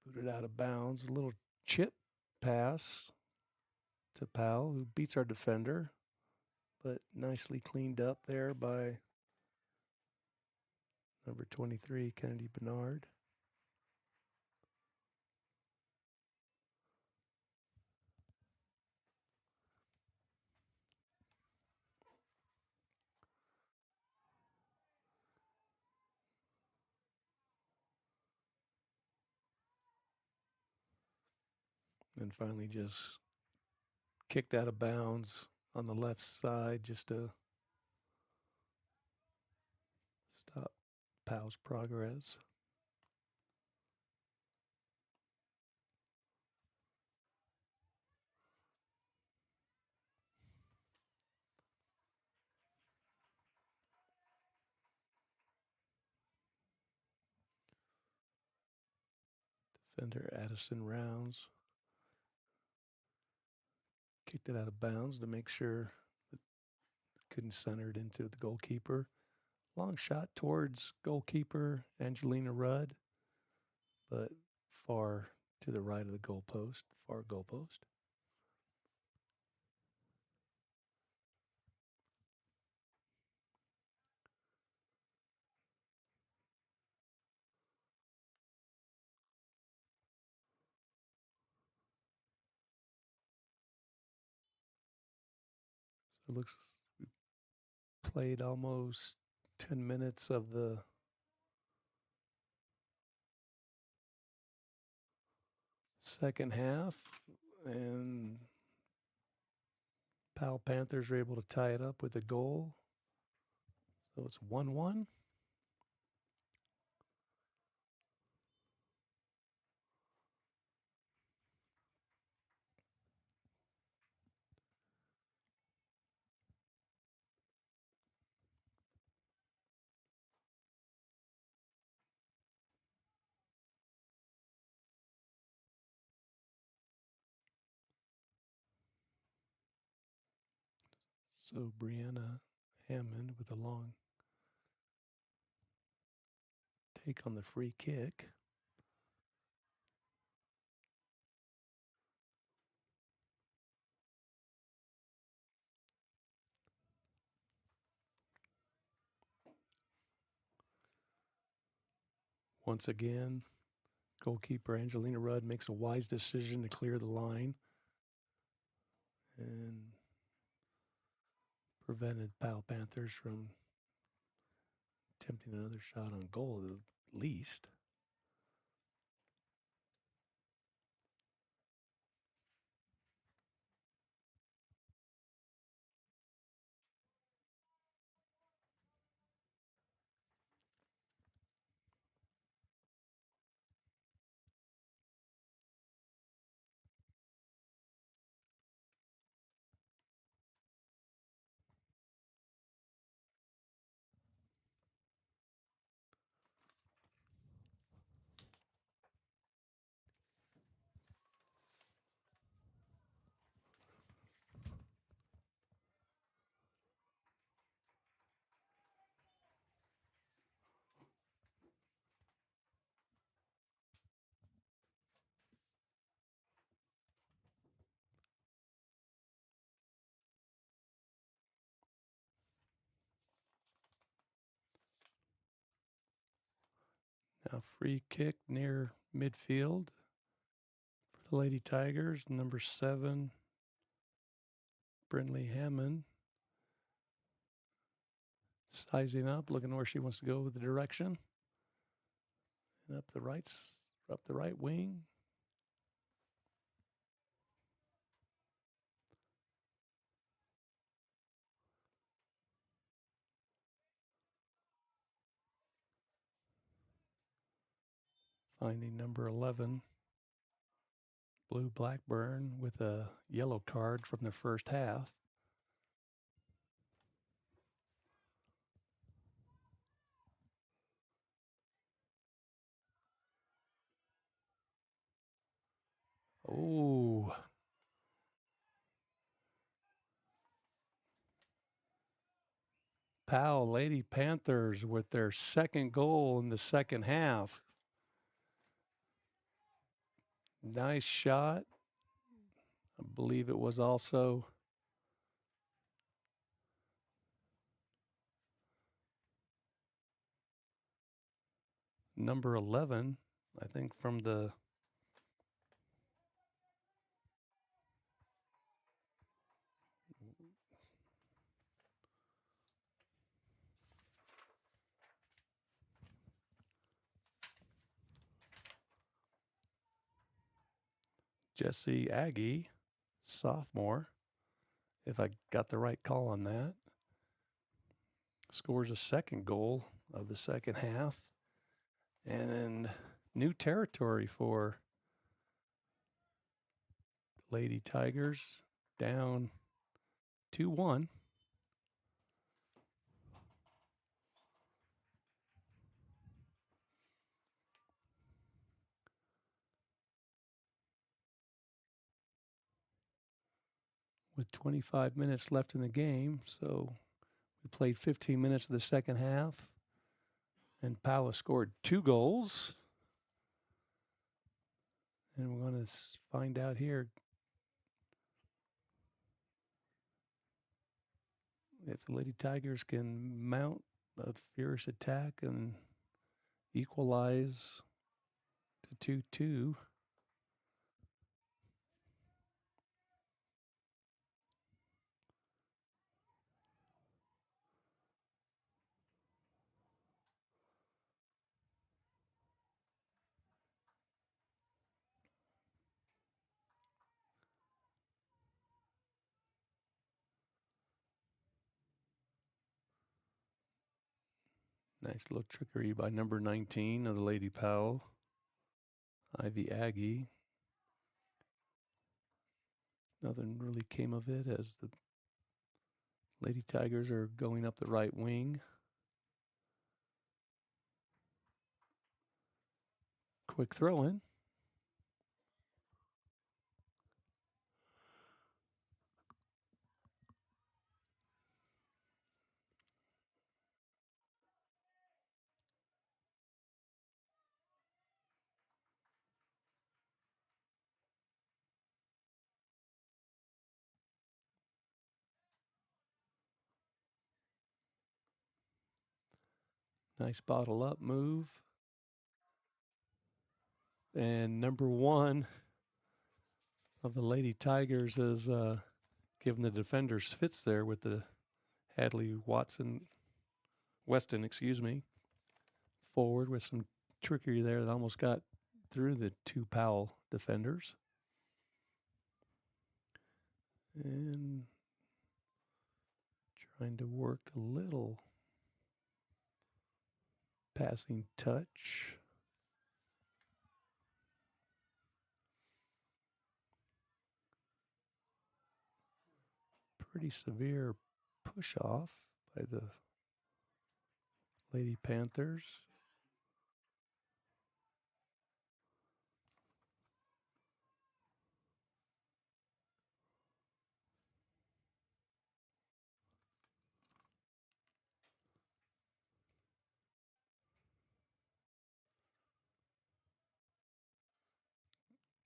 booted out of bounds. A little chip pass to Powell, who beats our defender, but nicely cleaned up there by number 23, Kennedy Bernard. and finally just kicked out of bounds on the left side just to stop Powell's progress. Defender Addison Rounds kicked it out of bounds to make sure it couldn't center it into the goalkeeper. Long shot towards goalkeeper Angelina Rudd, but far to the right of the goalpost, far goalpost. So it looks we played almost 10 minutes of the second half, and Powell Panthers are able to tie it up with a goal. So it's 1-1. So Brianna Hammond with a long take on the free kick. Once again, goalkeeper Angelina Rudd makes a wise decision to clear the line and prevented Powell Panthers from attempting another shot on goal at least. Now free kick near midfield for the Lady Tigers, number 7, Brindley Hammond. Sizing up, looking where she wants to go with the direction. And up the right wing. Finding number 11, Blue Blackburn, with a yellow card from the first half. Oh. Powell Lady Panthers with their second goal in the second half. Nice shot. I believe it was also number 11, I think, from the Jesse Aggie, sophomore, if I got the right call on that, scores a second goal of the second half. And in new territory for the Lady Tigers, down 2-1. With 25 minutes left in the game, so we played 15 minutes of the second half, and Powell scored 2 goals. And we're going to find out here if the Lady Tigers can mount a fierce attack and equalize to 2-2. Nice little trickery by number 19 of the Lady Powell, Ivy Aggie. Nothing really came of it as the Lady Tigers are going up the right wing. Quick throw in. Nice bottle up move. And number 1 of the Lady Tigers is giving the defenders fits there with the Hadley Weston, forward with some trickery there that almost got through the 2 Powell defenders. And trying to work a little passing touch. Pretty severe push off by the Lady Panthers.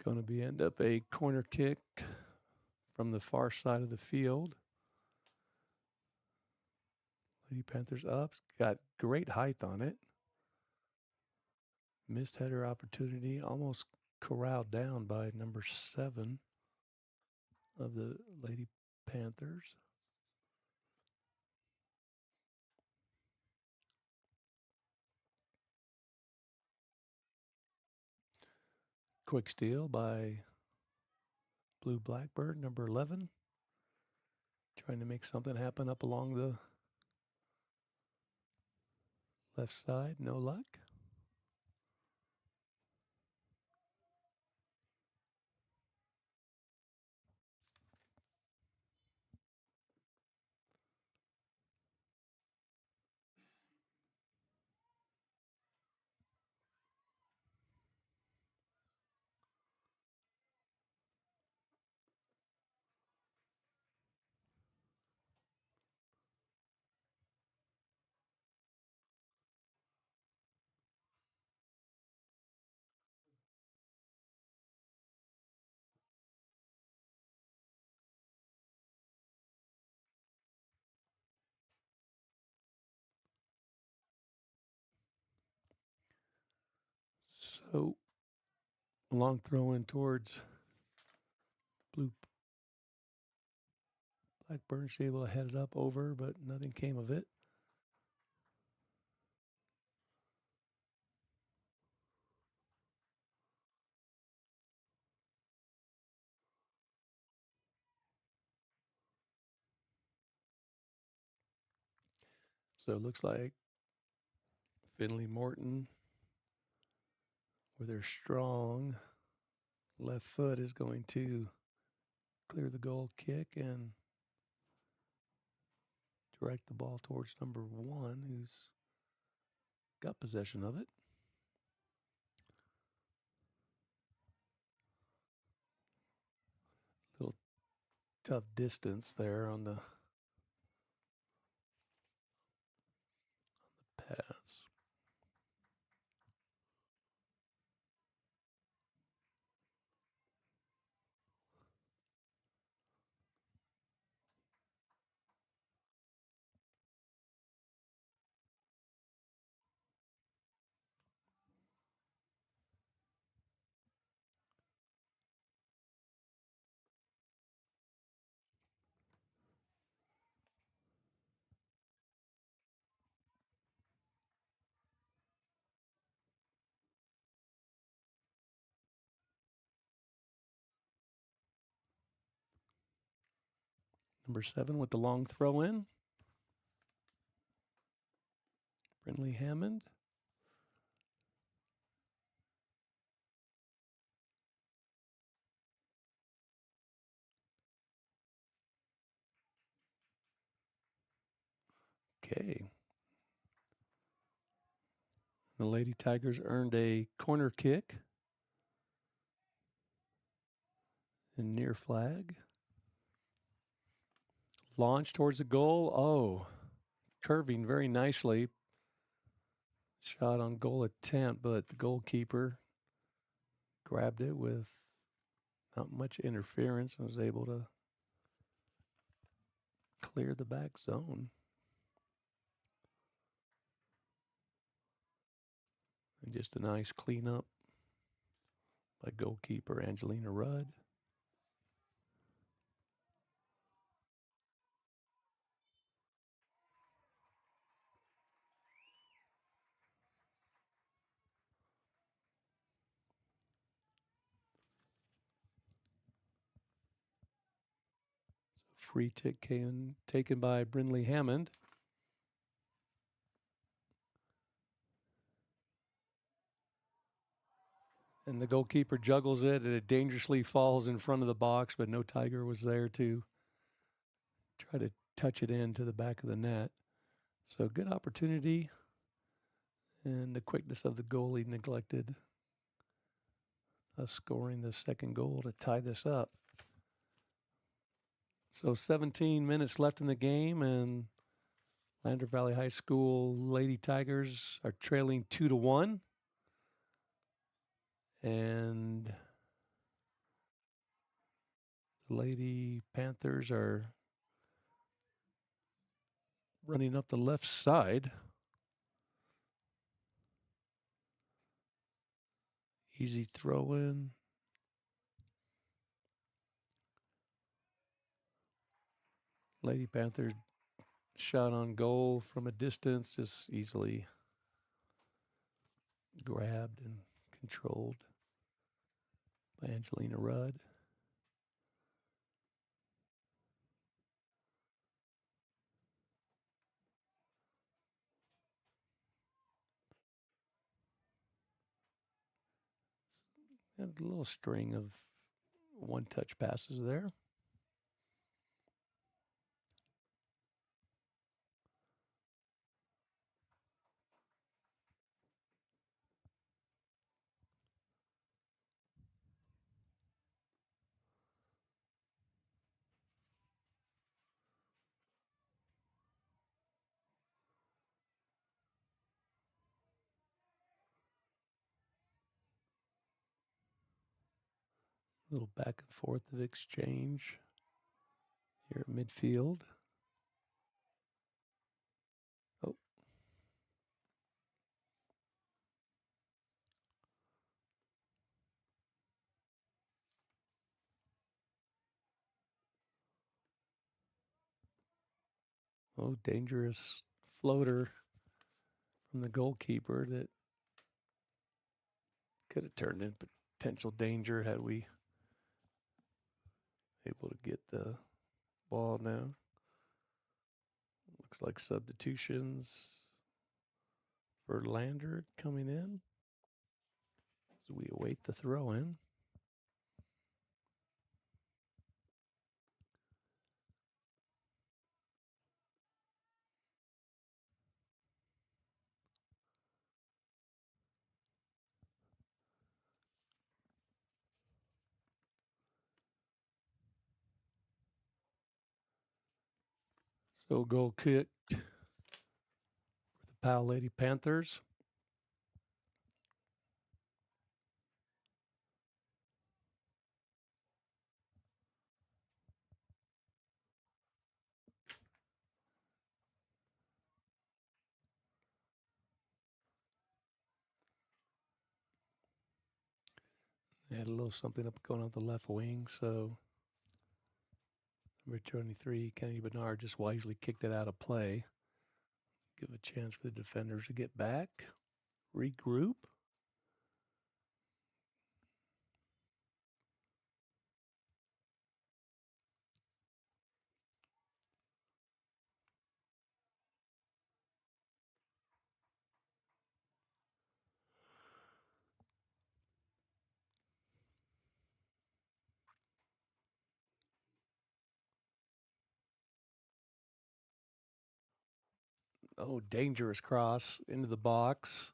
Going to end up a corner kick from the far side of the field. Lady Panthers up, got great height on it. Missed header opportunity, almost corralled down by number 7 of the Lady Panthers. Quick steal by Blue Blackbird, number 11. Trying to make something happen up along the left side. No luck. So, long throw in towards Blue Blackburn. She able to head it up over, but nothing came of it. So it looks like Finley Morton, with her strong left foot, is going to clear the goal kick and direct the ball towards number 1, who's got possession of it. Little tough distance there on the pass. Number 7 with the long throw in. Brindley Hammond. Okay. The Lady Tigers earned a corner kick and near flag. Launch towards the goal. Oh, curving very nicely. Shot on goal attempt, but the goalkeeper grabbed it with not much interference and was able to clear the back zone. And just a nice cleanup by goalkeeper Angelina Rudd. Free kick taken by Brindley Hammond. And the goalkeeper juggles it, and it dangerously falls in front of the box, but no Tiger was there to try to touch it into the back of the net. So good opportunity, and the quickness of the goalie neglected us scoring the second goal to tie this up. So 17 minutes left in the game, and Lander Valley High School Lady Tigers are trailing 2-1. And the Lady Panthers are running up the left side. Easy throw in. Lady Panthers shot on goal from a distance, just easily grabbed and controlled by Angelina Rudd. And a little string of one-touch passes there. A little back and forth of exchange here at midfield. Oh. Oh, dangerous floater from the goalkeeper that could have turned in potential danger had we able to get the ball now. Looks like substitutions for Lander coming in. So we await the throw in. So goal kick for the Powell Lady Panthers. They had a little something up going on the left wing, so number 23, Kennedy Bernard, just wisely kicked it out of play. Give a chance for the defenders to get back, regroup. Oh, dangerous cross into the box.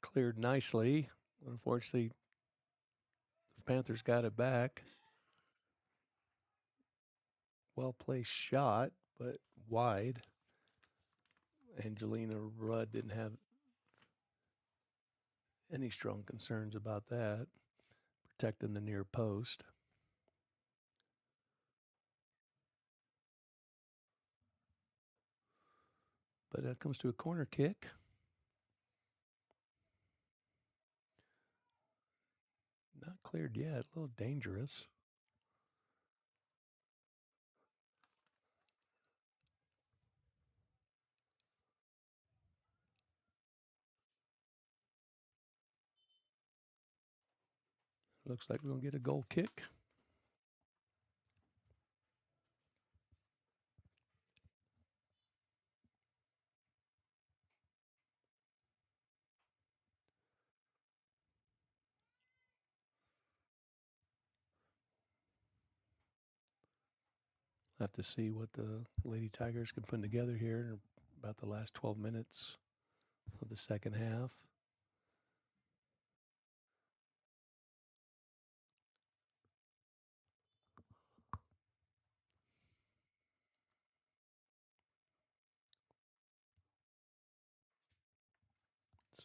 Cleared nicely. Unfortunately, the Panthers got it back. Well-placed shot, but wide. Angelina Rudd didn't have any strong concerns about that. Protecting the near post. But it comes to a corner kick. Not cleared yet. A little dangerous. Looks like we're going to get a goal kick. Have to see what the Lady Tigers can put together here in about the last 12 minutes of the second half.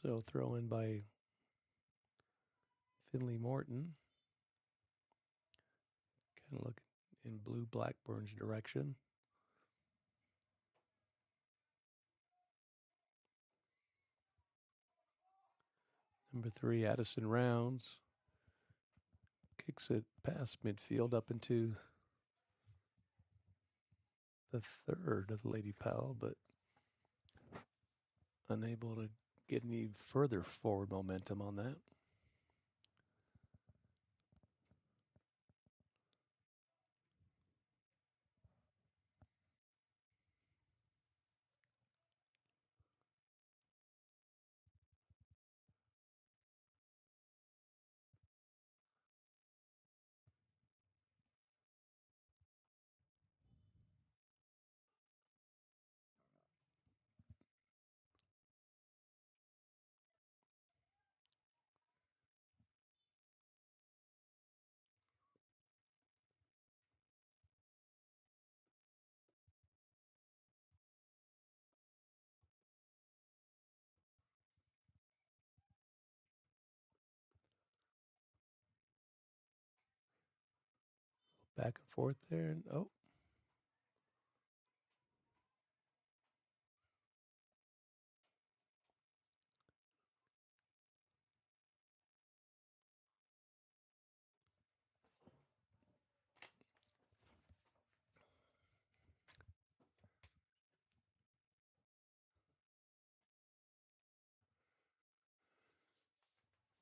So throw in by Finley Morton. Kind of look in Blue Blackburn's direction. Number 3, Addison Rounds. Kicks it past midfield up into the third of Lady Powell, but unable to get any further forward momentum on that. Back and forth there, and oh.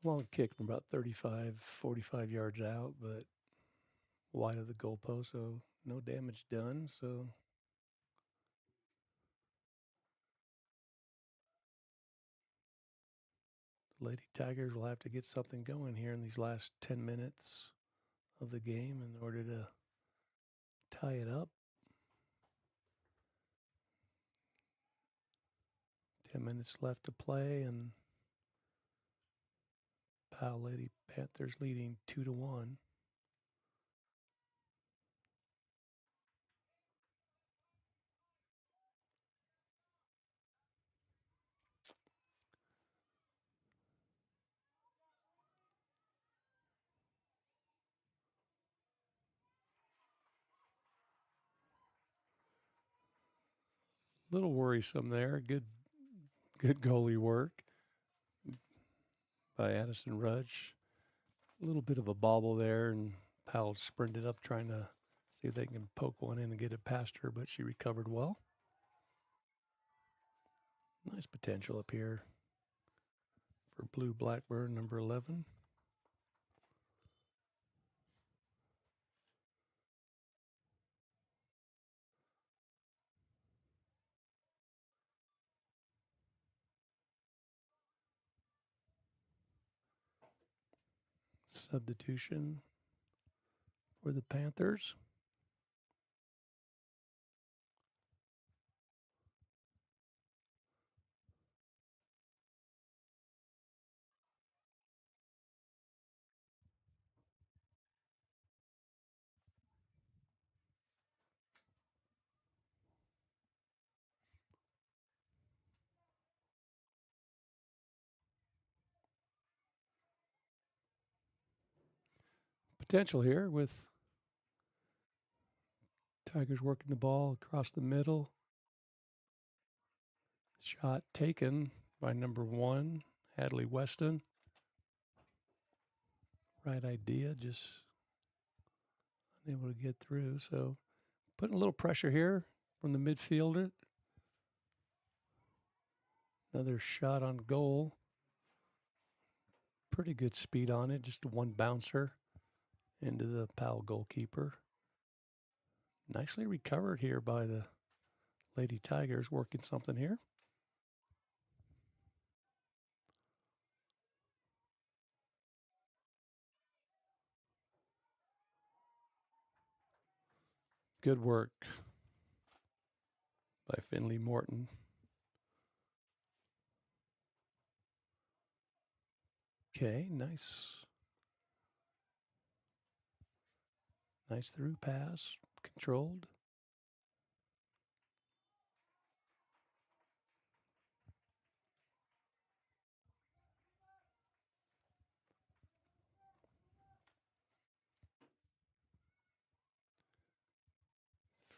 Long kick from about 35, 45 yards out, but wide of the goalpost, so no damage done. So Lady Tigers will have to get something going here in these last 10 minutes of the game in order to tie it up. 10 minutes left to play, and Powell Lady Panthers leading 2-1. Little worrisome there. Good goalie work by Addison Rudge. A little bit of a bobble there, and Powell sprinted up trying to see if they can poke one in and get it past her, but she recovered well. Nice potential up here for Blue Blackburn, number 11. Substitution for the Panthers. Potential here with Tigers working the ball across the middle. Shot taken by number 1, Hadley Weston. Right idea, just unable to get through. So putting a little pressure here from the midfielder. Another shot on goal. Pretty good speed on it, just one bouncer into the Powell goalkeeper. Nicely recovered here by the Lady Tigers, working something here. Good work by Finley Morton. Okay, nice. Nice through pass, controlled.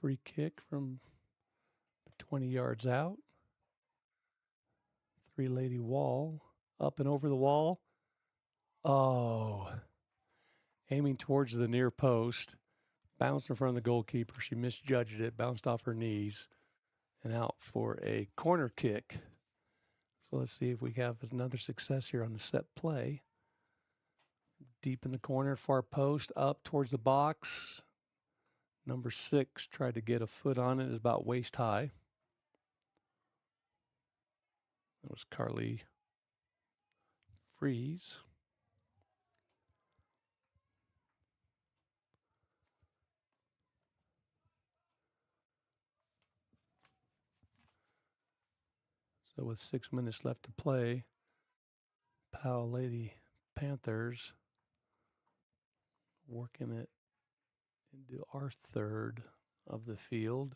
Free kick from 20 yards out. 3-lady wall, up and over the wall. Oh, aiming towards the near post. Bounced in front of the goalkeeper. She misjudged it, bounced off her knees, and out for a corner kick. So let's see if we have another success here on the set play. Deep in the corner, far post, up towards the box. Number 6 tried to get a foot on it. It's about waist high. That was Carly Freeze. So with 6 minutes left to play, Powell Lady Panthers working it into our third of the field.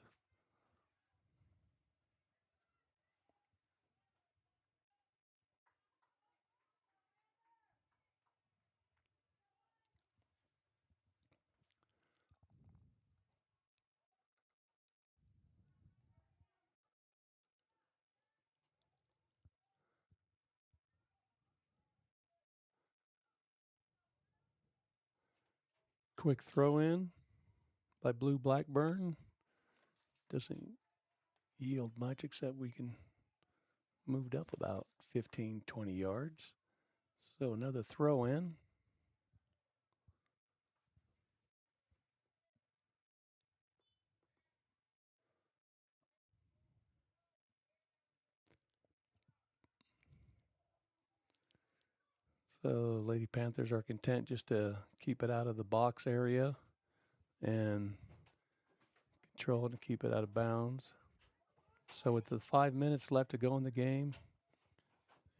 Quick throw in by Blue Blackburn. Doesn't yield much, except we can moved up about 15, 20 yards. So another throw in. So Lady Panthers are content just to keep it out of the box area and control it and keep it out of bounds. So with the 5 minutes left to go in the game,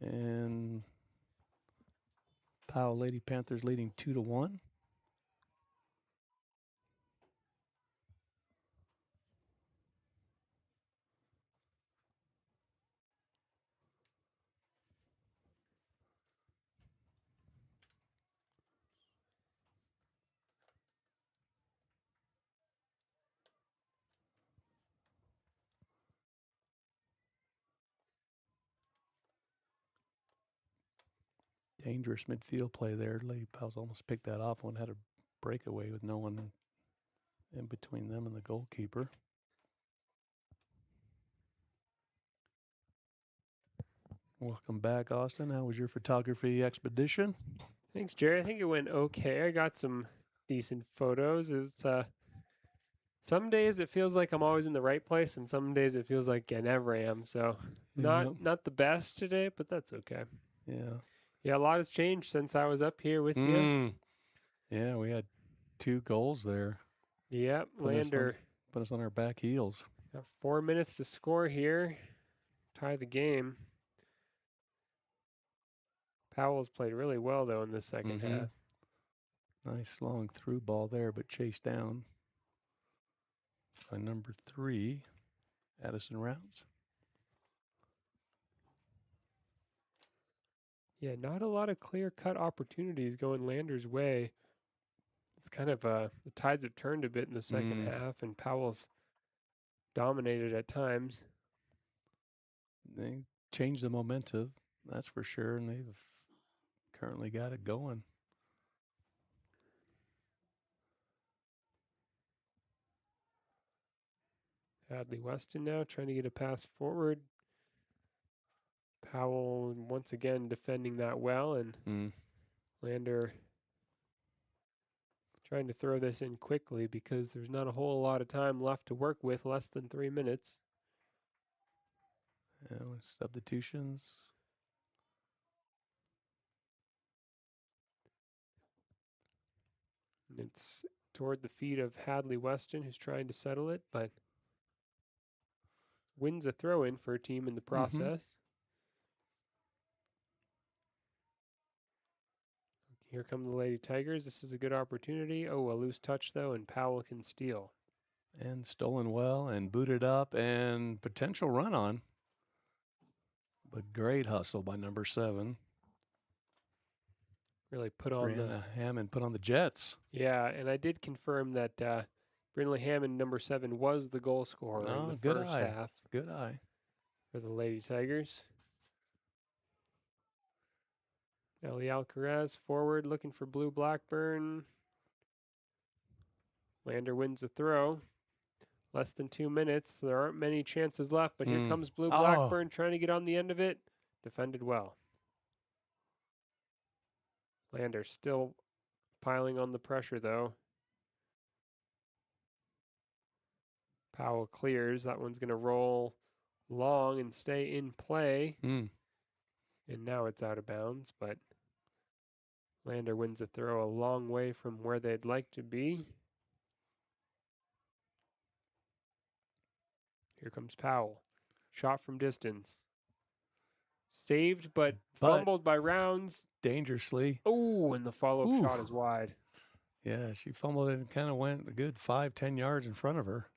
and Powell Lady Panthers leading 2-1. Dangerous midfield play there. Lady Powell's almost picked that off. One had a breakaway with no one in between them and the goalkeeper. Welcome back, Austin. How was your photography expedition? Thanks, Jerry. I think it went okay. I got some decent photos. It's some days it feels like I'm always in the right place, and some days it feels like I never am. So not the best today, but that's okay. Yeah. Yeah, a lot has changed since I was up here with you. Yeah, we had 2 goals there. Yep, Lander put us on our back heels. Got 4 minutes to score here, tie the game. Powell's played really well, though, in the second half. Nice long through ball there, but chased down by number 3, Addison Rounds. Yeah, not a lot of clear-cut opportunities going Lander's way. It's kind of the tides have turned a bit in the second half, and Powell's dominated at times. They changed the momentum, that's for sure, and they've currently got it going. Hadley Weston now trying to get a pass forward. Powell once again defending that well, and Lander trying to throw this in quickly because there's not a whole lot of time left to work with, less than 3 minutes. And substitutions. It's toward the feet of Hadley Weston, who's trying to settle it, but wins a throw-in for a team in the process. Here come the Lady Tigers. This is a good opportunity. Oh, a loose touch, though, and Powell can steal. And stolen well and booted up and potential run on. But great hustle by number 7. Really put on Brianna Hammond put on the Jets. Yeah, and I did confirm that Brinley Hammond, number 7, was the goal scorer in the first half. Good eye. For the Lady Tigers. Ellie Alcaraz forward looking for Blue Blackburn. Lander wins the throw. Less than 2 minutes. There aren't many chances left, but here comes Blue Blackburn trying to get on the end of it. Defended well. Lander still piling on the pressure, though. Powell clears. That one's going to roll long and stay in play. And now it's out of bounds, but Lander wins the throw a long way from where they'd like to be. Here comes Powell. Shot from distance. Saved, but fumbled by Rounds. Dangerously. Oh, and the follow-up shot is wide. Yeah, she fumbled it and kind of went a good 5-10 yards in front of her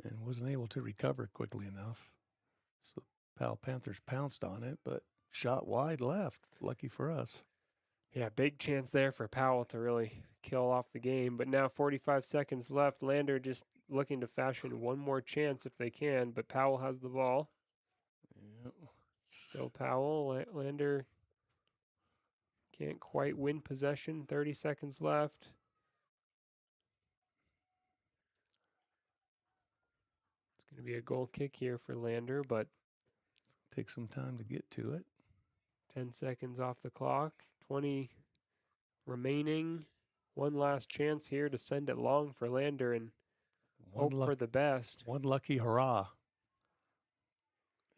and wasn't able to recover quickly enough. So Powell Panthers pounced on it, but shot wide left. Lucky for us. Yeah, big chance there for Powell to really kill off the game. But now 45 seconds left. Lander just looking to fashion one more chance if they can, but Powell has the ball. Yep. Still Powell. Lander can't quite win possession. 30 seconds left. It's going to be a goal kick here for Lander, but take some time to get to it. 10 seconds off the clock. 20 remaining. One last chance here to send it long for Lander and hope for the best. One lucky hurrah.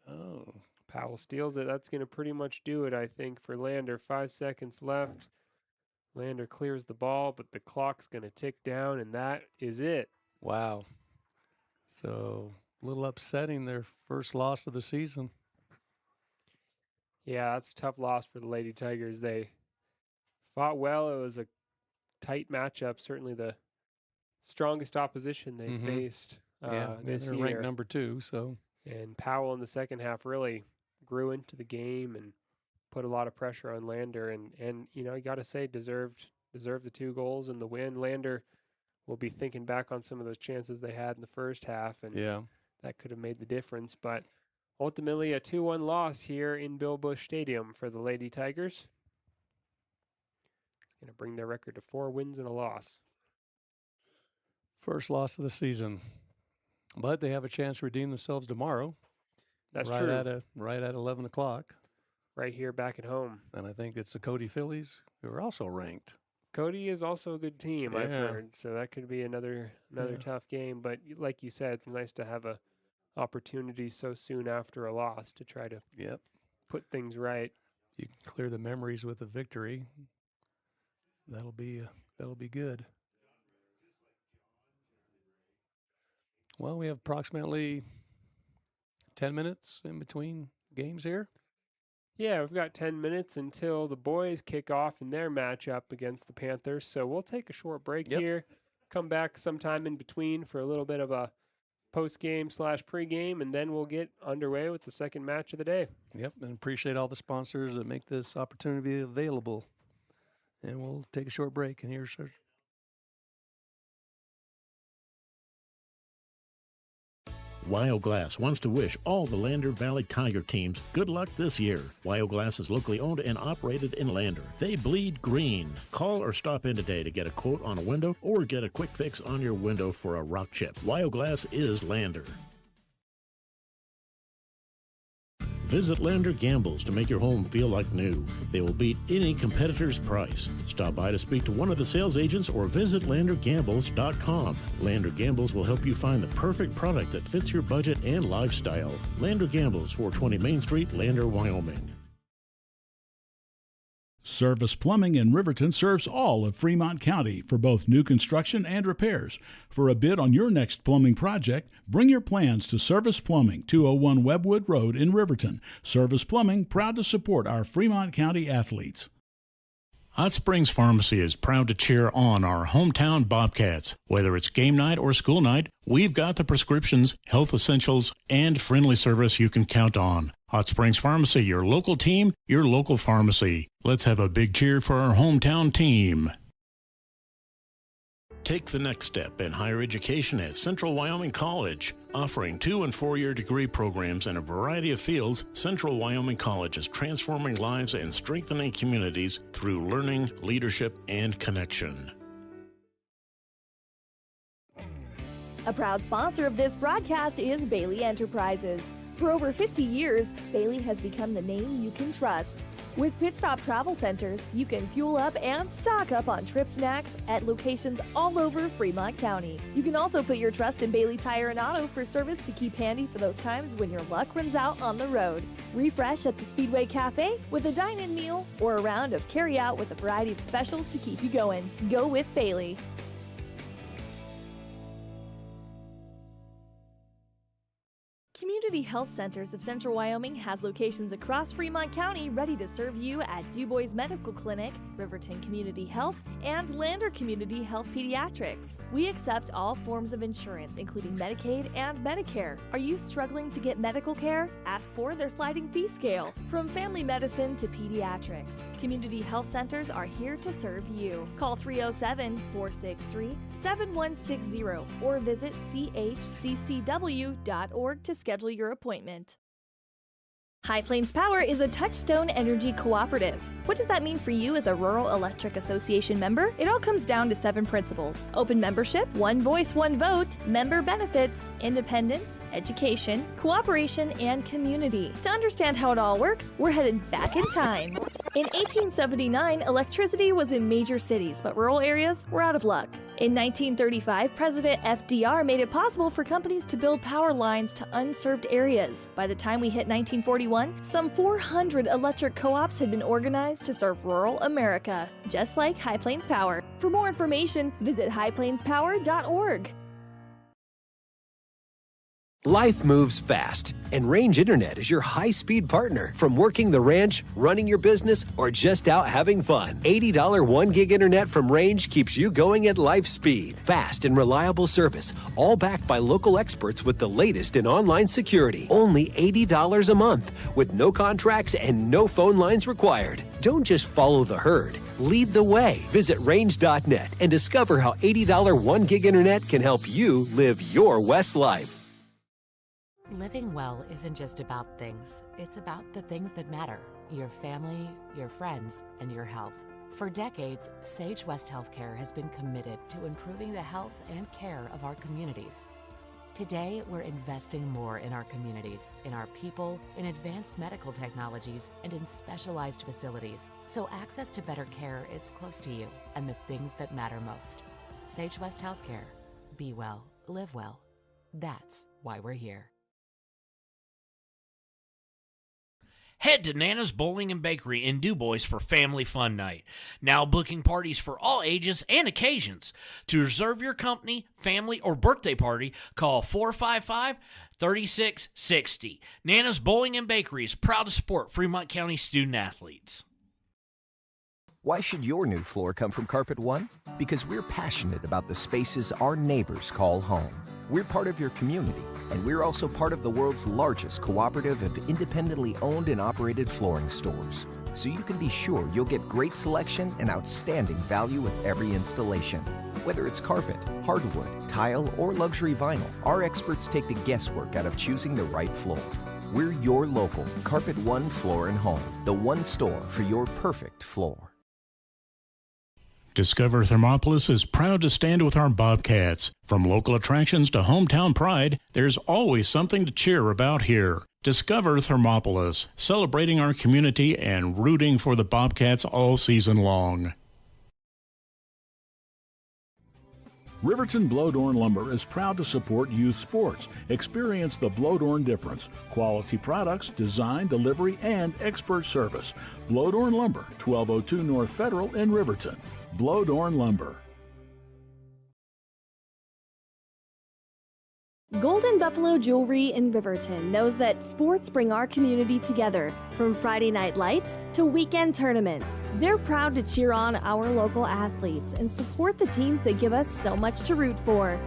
Oh. Powell steals it. That's going to pretty much do it, I think, for Lander. 5 seconds left. Lander clears the ball, but the clock's going to tick down, and that is it. Wow. So a little upsetting, their first loss of the season. Yeah, that's a tough loss for the Lady Tigers. They fought well. It was a tight matchup, certainly the strongest opposition they faced this they're year. ranked number 2, so. And Powell in the second half really grew into the game and put a lot of pressure on Lander. And you know, you got to say, deserved the 2 goals and the win. Lander will be thinking back on some of those chances they had in the first half, and that could have made the difference. But ultimately, a 2-1 loss here in Bill Bush Stadium for the Lady Tigers. Going to bring their record to 4 wins and a loss. First loss of the season. But they have a chance to redeem themselves tomorrow. That's right true. Right at 11 o'clock. Right here back at home. And I think it's the Cody Phillies, who are also ranked. Cody is also a good team, I've heard. So that could be another tough game. But like you said, it's nice to have a opportunity so soon after a loss to try to put things right. You can clear the memories with a victory. That'll be good. Well, we have approximately 10 minutes in between games here. Yeah, we've got 10 minutes until the boys kick off in their matchup against the Panthers. So we'll take a short break here, come back sometime in between for a little bit of a post-game / pre-game, and then we'll get underway with the second match of the day. Yep, and appreciate all the sponsors that make this opportunity available. And we'll take a short break, and here's our Wyoglass wants to wish all the Lander Valley Tiger teams good luck this year. Wyoglass is locally owned and operated in Lander. They bleed green. Call or stop in today to get a quote on a window or get a quick fix on your window for a rock chip. Wyoglass is Lander. Visit Lander Gambles to make your home feel like new. They will beat any competitor's price. Stop by to speak to one of the sales agents or visit LanderGambles.com. Lander Gambles will help you find the perfect product that fits your budget and lifestyle. Lander Gambles, 420 Main Street, Lander, Wyoming. Service Plumbing in Riverton serves all of Fremont County for both new construction and repairs. For a bid on your next plumbing project, bring your plans to Service Plumbing, 201 Webwood Road in Riverton. Service Plumbing, proud to support our Fremont County athletes. Hot Springs Pharmacy is proud to cheer on our hometown Bobcats. Whether it's game night or school night, we've got the prescriptions, health essentials, and friendly service you can count on. Hot Springs Pharmacy, your local team, your local pharmacy. Let's have a big cheer for our hometown team. Take the next step in higher education at Central Wyoming College. Offering 2- and 4-year degree programs in a variety of fields, Central Wyoming College is transforming lives and strengthening communities through learning, leadership, and connection. A proud sponsor of this broadcast is Bailey Enterprises. For over 50 years, Bailey has become the name you can trust. With Pit Stop Travel Centers, you can fuel up and stock up on trip snacks at locations all over Fremont County. You can also put your trust in Bailey Tire and Auto for service to keep handy for those times when your luck runs out on the road. Refresh at the Speedway Cafe with a dine-in meal or a round of carry-out with a variety of specials to keep you going. Go with Bailey. Community Health Centers of Central Wyoming has locations across Fremont County ready to serve you at DuBois Medical Clinic, Riverton Community Health, and Lander Community Health Pediatrics. We accept all forms of insurance, including Medicaid and Medicare. Are you struggling to get medical care? Ask for their sliding fee scale. From family medicine to pediatrics, Community Health Centers are here to serve you. Call 307-463-7160 or visit chccw.org to schedule your appointment. High Plains Power is a Touchstone Energy Cooperative. What does that mean for you as a Rural Electric Association member? It all comes down to 7 principles: open membership, one voice, one vote, member benefits, independence, education, cooperation, and community. To understand how it all works, we're headed back in time. In 1879, electricity was in major cities, but rural areas were out of luck. In 1935, President FDR made it possible for companies to build power lines to unserved areas. By the time we hit 1941, some 400 electric co-ops had been organized to serve rural America, just like High Plains Power. For more information, visit highplainspower.org. Life moves fast, and Range Internet is your high-speed partner. From working the ranch, running your business, or just out having fun. $80 1 gig internet from Range keeps you going at life speed. Fast and reliable service, all backed by local experts with the latest in online security. Only $80 a month, with no contracts and no phone lines required. Don't just follow the herd. Lead the way. Visit range.net and discover how $80 1 gig internet can help you live your West life. Living well isn't just about things. It's about the things that matter. Your family, your friends, and your health. For decades, Sage West Healthcare has been committed to improving the health and care of our communities. Today, we're investing more in our communities, in our people, in advanced medical technologies, and in specialized facilities, so access to better care is close to you and the things that matter most. Sage West Healthcare. Be well, live well. That's why we're here. Head to Nana's Bowling and Bakery in DuBois for Family Fun Night. Now booking parties for all ages and occasions. To reserve your company, family, or birthday party, call 455-3660. Nana's Bowling and Bakery is proud to support Fremont County student athletes. Why should your new floor come from Carpet One? Because we're passionate about the spaces our neighbors call home. We're part of your community, and we're also part of the world's largest cooperative of independently owned and operated flooring stores. So you can be sure you'll get great selection and outstanding value with every installation. Whether it's carpet, hardwood, tile, or luxury vinyl, our experts take the guesswork out of choosing the right floor. We're your local Carpet One Floor and Home, the one store for your perfect floor. Discover Thermopolis is proud to stand with our Bobcats. From local attractions to hometown pride, there's always something to cheer about here. Discover Thermopolis, celebrating our community and rooting for the Bobcats all season long. Riverton Blodorn Lumber is proud to support youth sports. Experience the Blodorn difference. Quality products, design, delivery, and expert service. Blodorn Lumber, 1202 North Federal in Riverton. Blodorn Lumber. Golden Buffalo Jewelry in Riverton knows that sports bring our community together. From Friday night lights to weekend tournaments, they're proud to cheer on our local athletes and support the teams that give us so much to root for.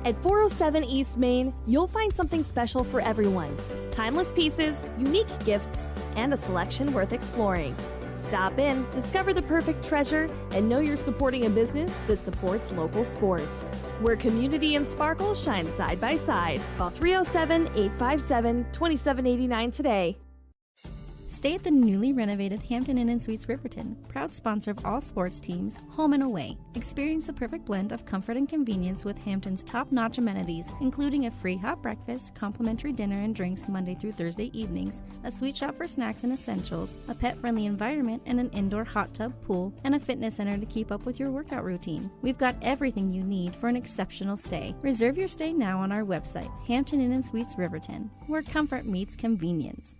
At 407 East Main, you'll find something special for everyone. Timeless pieces, unique gifts, and a selection worth exploring. Stop in, discover the perfect treasure, and know you're supporting a business that supports local sports. Where community and sparkle shine side by side. Call 307-857-2789 today. Stay at the newly renovated Hampton Inn & Suites Riverton, proud sponsor of all sports teams, home and away. Experience the perfect blend of comfort and convenience with Hampton's top-notch amenities, including a free hot breakfast, complimentary dinner and drinks Monday through Thursday evenings, a sweet shop for snacks and essentials, a pet-friendly environment, and an indoor hot tub, pool, and a fitness center to keep up with your workout routine. We've got everything you need for an exceptional stay. Reserve your stay now on our website, Hampton Inn & Suites Riverton, where comfort meets convenience.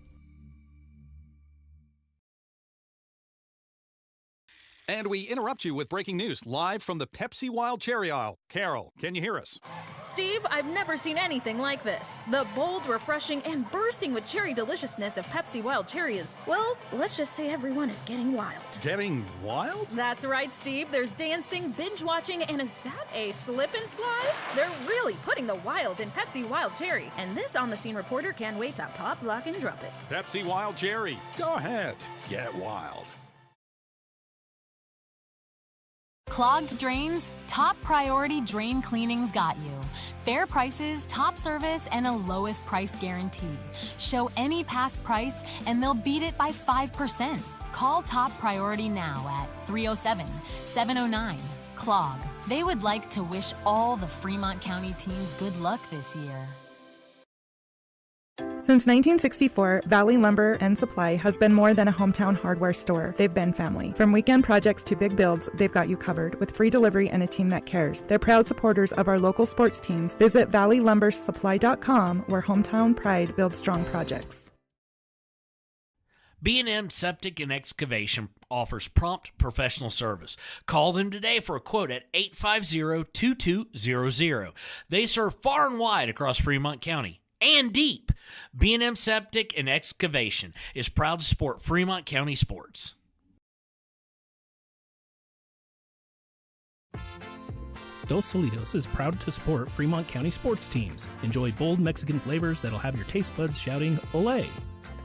And we interrupt you with breaking news live from the Pepsi Wild Cherry aisle. Carol, can you hear us? Steve, I've never seen anything like this. The bold, refreshing, and bursting with cherry deliciousness of Pepsi Wild Cherry is, well, let's just say everyone is getting wild. Getting wild? That's right, Steve. There's dancing, binge-watching, and is that a slip and slide? They're really putting the wild in Pepsi Wild Cherry. And this on-the-scene reporter can't wait to pop, lock, and drop it. Pepsi Wild Cherry. Go ahead. Get wild. Clogged drains? Top Priority Drain Cleaning's got you. Fair prices, top service, and a lowest price guarantee. Show any past price, and they'll beat it by 5%. Call Top Priority now at 307-709-CLOG. They would like to wish all the Fremont County teams good luck this year. Since 1964, Valley Lumber and Supply has been more than a hometown hardware store. They've been family. From weekend projects to big builds, they've got you covered with free delivery and a team that cares. They're proud supporters of our local sports teams. Visit valleylumbersupply.com, where hometown pride builds strong projects. B&M Septic and Excavation offers prompt professional service. Call them today for a quote at 850-2200. They serve far and wide across Fremont County and deep. B&M Septic and Excavation is proud to support Fremont County sports. Dos Solitos is proud to support Fremont County sports teams. Enjoy bold Mexican flavors that'll have your taste buds shouting, "Olé!"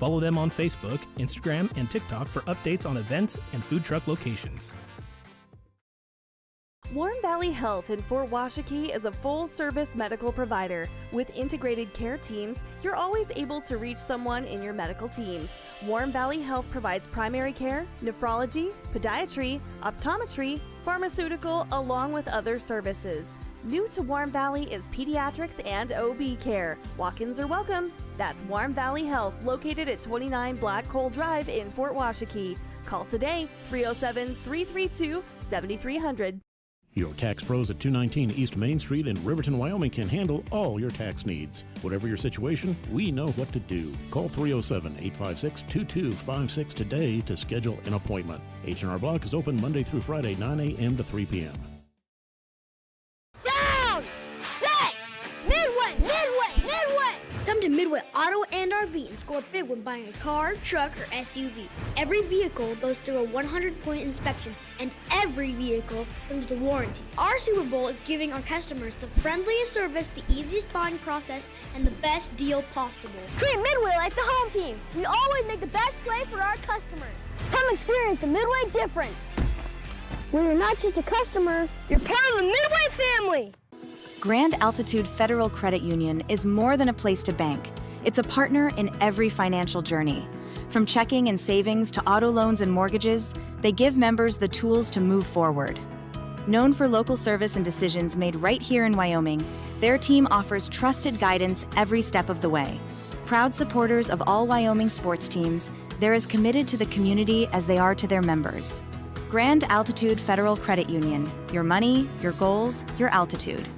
Follow them on Facebook, Instagram, and TikTok for updates on events and food truck locations. Warm Valley Health in Fort Washakie is a full-service medical provider. With integrated care teams, you're always able to reach someone in your medical team. Warm Valley Health provides primary care, nephrology, podiatry, optometry, pharmaceutical, along with other services. New to Warm Valley is pediatrics and OB care. Walk-ins are welcome. That's Warm Valley Health, located at 29 Black Coal Drive in Fort Washakie. Call today, 307-332-7300. Your tax pros at 219 East Main Street in Riverton, Wyoming can handle all your tax needs. Whatever your situation, we know what to do. Call 307-856-2256 today to schedule an appointment. H&R Block is open Monday through Friday, 9 a.m. to 3 p.m. Down! Set! Midway! Midway! Midway! Come to Midway Auto and RV and score big when buying a car, truck, or SUV. Every vehicle goes through a 100-point inspection, and every vehicle comes with a warranty. Our Super Bowl is giving our customers the friendliest service, the easiest buying process, and the best deal possible. Treat Midway like the home team. We always make the best play for our customers. Come experience the Midway difference, where you're not just a customer, you're part of the Midway family. Grand Altitude Federal Credit Union is more than a place to bank. It's a partner in every financial journey. From checking and savings to auto loans and mortgages, they give members the tools to move forward. Known for local service and decisions made right here in Wyoming, their team offers trusted guidance every step of the way. Proud supporters of all Wyoming sports teams, they're as committed to the community as they are to their members. Grand Altitude Federal Credit Union. Your money, your goals, your altitude.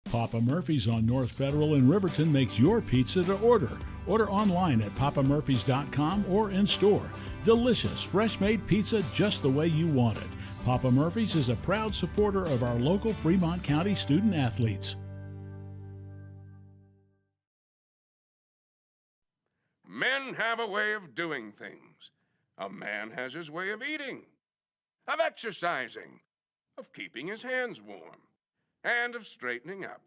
Papa Murphy's on North Federal in Riverton makes your pizza to order. Order online at papamurphys.com or in store. Delicious, fresh-made pizza just the way you want it. Papa Murphy's is a proud supporter of our local Fremont County student athletes. Men have a way of doing things. A man has his way of eating, of exercising, of keeping his hands warm, and of straightening up.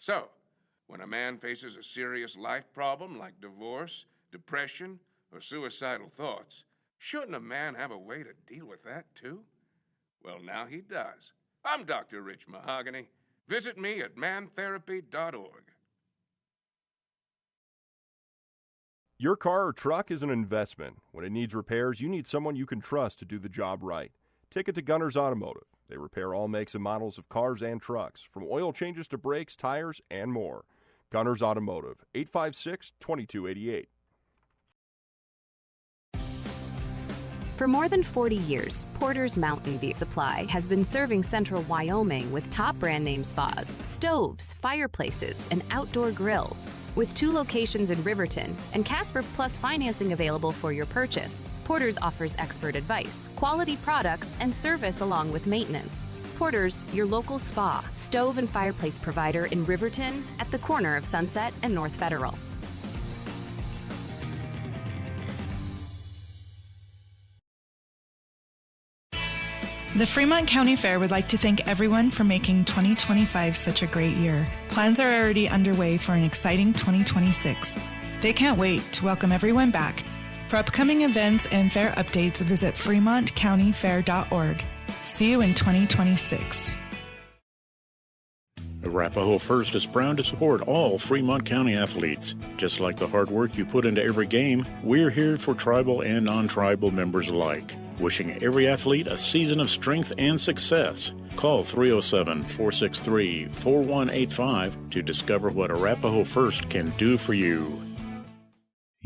So, when a man faces a serious life problem like divorce, depression, or suicidal thoughts, shouldn't a man have a way to deal with that too? Well, now he does. I'm Dr. Rich Mahogany. Visit me at mantherapy.org. Your car or truck is an investment. When it needs repairs, you need someone you can trust to do the job right. Take it to Gunners Automotive. They repair all makes and models of cars and trucks, from oil changes to brakes, tires, and more. Gunners Automotive, 856-2288. For more than 40 years, Porter's Mountain View Supply has been serving central Wyoming with top brand name spas, stoves, fireplaces, and outdoor grills. With 2 locations in Riverton and Casper Plus financing available for your purchase, Porter's offers expert advice, quality products, and service along with maintenance. Porter's, your local spa, stove, and fireplace provider in Riverton at the corner of Sunset and North Federal. The Fremont County Fair would like to thank everyone for making 2025 such a great year. Plans are already underway for an exciting 2026. They can't wait to welcome everyone back. For upcoming events and fair updates, visit fremontcountyfair.org. See you in 2026. Arapahoe First is proud to support all Fremont County athletes. Just like the hard work you put into every game, we're here for tribal and non-tribal members alike. wishing every athlete a season of strength and success. Call 307-463-4185 to discover what Arapahoe First can do for you.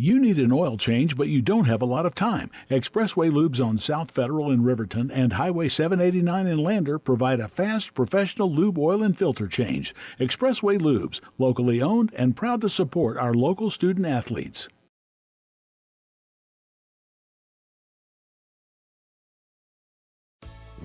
You need an oil change, but you don't have a lot of time. Expressway Lubes on South Federal in Riverton and Highway 789 in Lander provide a fast, professional lube, oil, and filter change. Expressway Lubes, locally owned and proud to support our local student athletes.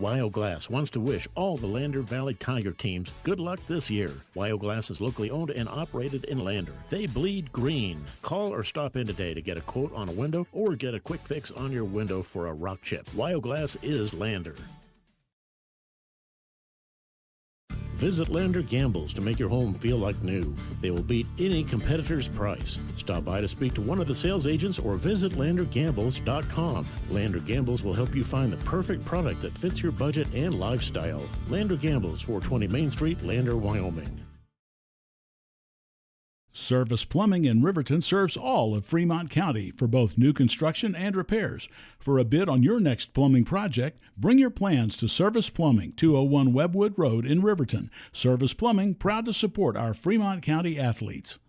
Wyoglass wants to wish all the Lander Valley Tiger teams good luck this year. Wyoglass is locally owned and operated in Lander. They bleed green. Call or stop in today to get a quote on a window or get a quick fix on your window for a rock chip. Wyoglass is Lander. Visit Lander Gambles to make your home feel like new. They will beat any competitor's price. Stop by to speak to one of the sales agents or visit LanderGambles.com. Lander Gambles will help you find the perfect product that fits your budget and lifestyle. Lander Gambles, 420 Main Street, Lander, Wyoming. Service Plumbing in Riverton serves all of Fremont County for both new construction and repairs. For a bid on your next plumbing project, bring your plans to Service Plumbing, 201 Webwood Road in Riverton. Service Plumbing, proud to support our Fremont County athletes.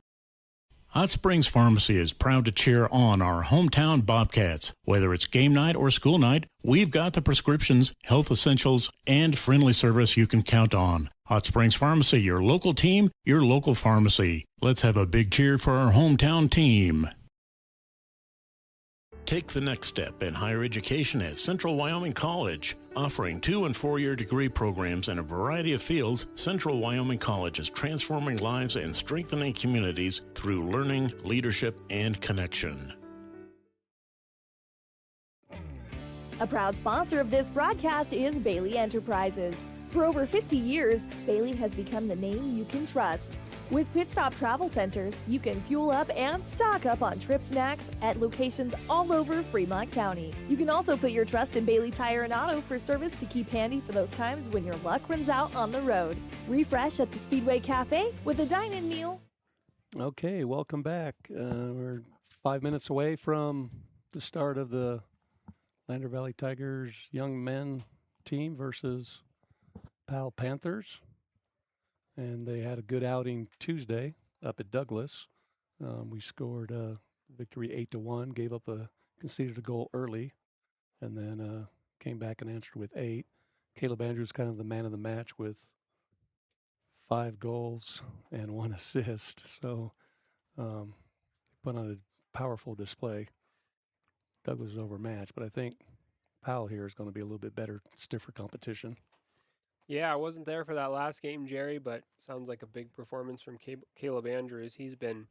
Hot Springs Pharmacy is proud to cheer on our hometown Bobcats. Whether it's game night or school night, we've got the prescriptions, health essentials, and friendly service you can count on. Hot Springs Pharmacy, your local team, your local pharmacy. Let's have a big cheer for our hometown team. Take the next step in higher education at Central Wyoming College. Offering 2- and 4-year degree programs in a variety of fields, Central Wyoming College is transforming lives and strengthening communities through learning, leadership, and connection. A proud sponsor of this broadcast is Bailey Enterprises. For over 50 years, Bailey has become the name you can trust. With Pit Stop Travel Centers, you can fuel up and stock up on trip snacks at locations all over Fremont County. You can also put your trust in Bailey Tire and Auto for service to keep handy for those times when your luck runs out on the road. Refresh at the Speedway Cafe with a dine-in meal. Okay, welcome back. We're 5 minutes away from the start of the Lander Valley Tigers young men team versus Powell Panthers. And they had a good outing Tuesday up at Douglas. We scored a victory 8-1, conceded a goal early, and then came back and answered with 8. Caleb Andrews kind of the man of the match with 5 goals and 1 assist. So put on a powerful display. Douglas was overmatched, but I think Powell here is going to be a little bit better, stiffer competition. Yeah, I wasn't there for that last game, Jerry, but sounds like a big performance from Caleb Andrews. He's been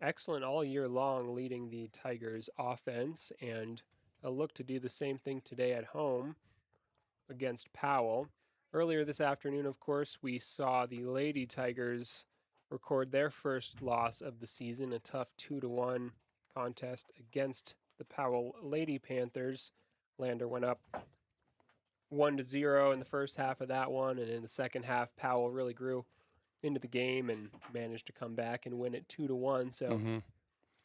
excellent all year long, leading the Tigers' offense, and a look to do the same thing today at home against Powell. Earlier this afternoon, of course, we saw the Lady Tigers record their first loss of the season, a tough 2-1 contest against the Powell Lady Panthers. Lander went up 1-0 in the first half of that one, and in the second half, Powell really grew into the game and managed to come back and win it 2-1. So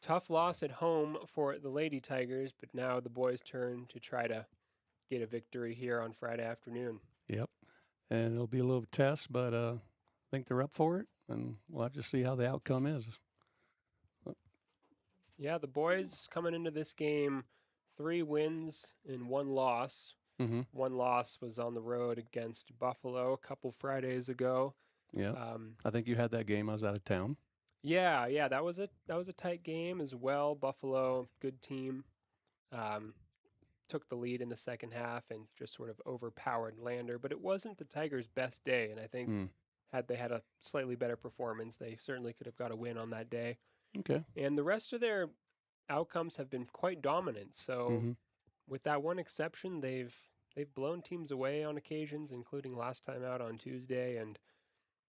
tough loss at home for the Lady Tigers, but now the boys' turn to try to get a victory here on Friday afternoon. Yep, and it'll be a little test, but I think they're up for it, and we'll have to see how the outcome is. Yeah, the boys coming into this game, 3 wins and 1 loss. One loss was on the road against Buffalo a couple Fridays ago. Yeah, I think you had that game. I was out of town. Yeah, that was a tight game as well. Buffalo, good team, took the lead in the second half and just sort of overpowered Lander. But it wasn't the Tigers' best day, and I think had they had a slightly better performance, they certainly could have got a win on that day. Okay. And the rest of their outcomes have been quite dominant. So with that one exception, they've blown teams away on occasions, including last time out on Tuesday, and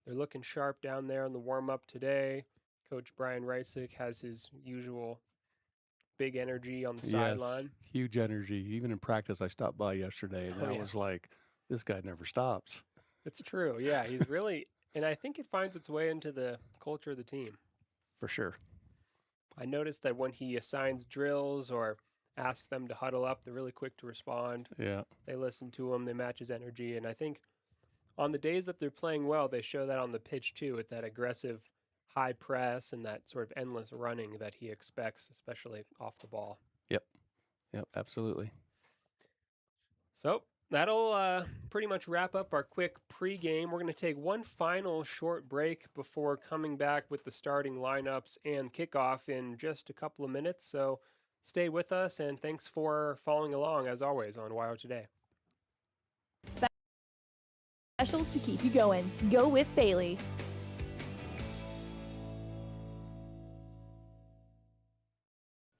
they're looking sharp down there in the warm-up today. Coach Brian Reisick has his usual big energy on the sideline. Huge energy. Even in practice, I stopped by yesterday, and I was like, this guy never stops. It's true, yeah. He's really, and I think it finds its way into the culture of the team. For sure. I noticed that when he assigns drills or asks them to huddle up. They're really quick to respond. Yeah. They listen to him. They match his energy. And I think on the days that they're playing well, they show that on the pitch too, with that aggressive high press and that sort of endless running that he expects, especially off the ball. Yep, absolutely. So that'll pretty much wrap up our quick pregame. We're going to take one final short break before coming back with the starting lineups and kickoff in just a couple of minutes. So stay with us, and thanks for following along, as always, on WYO Today. Specials to keep you going. Go with Bailey.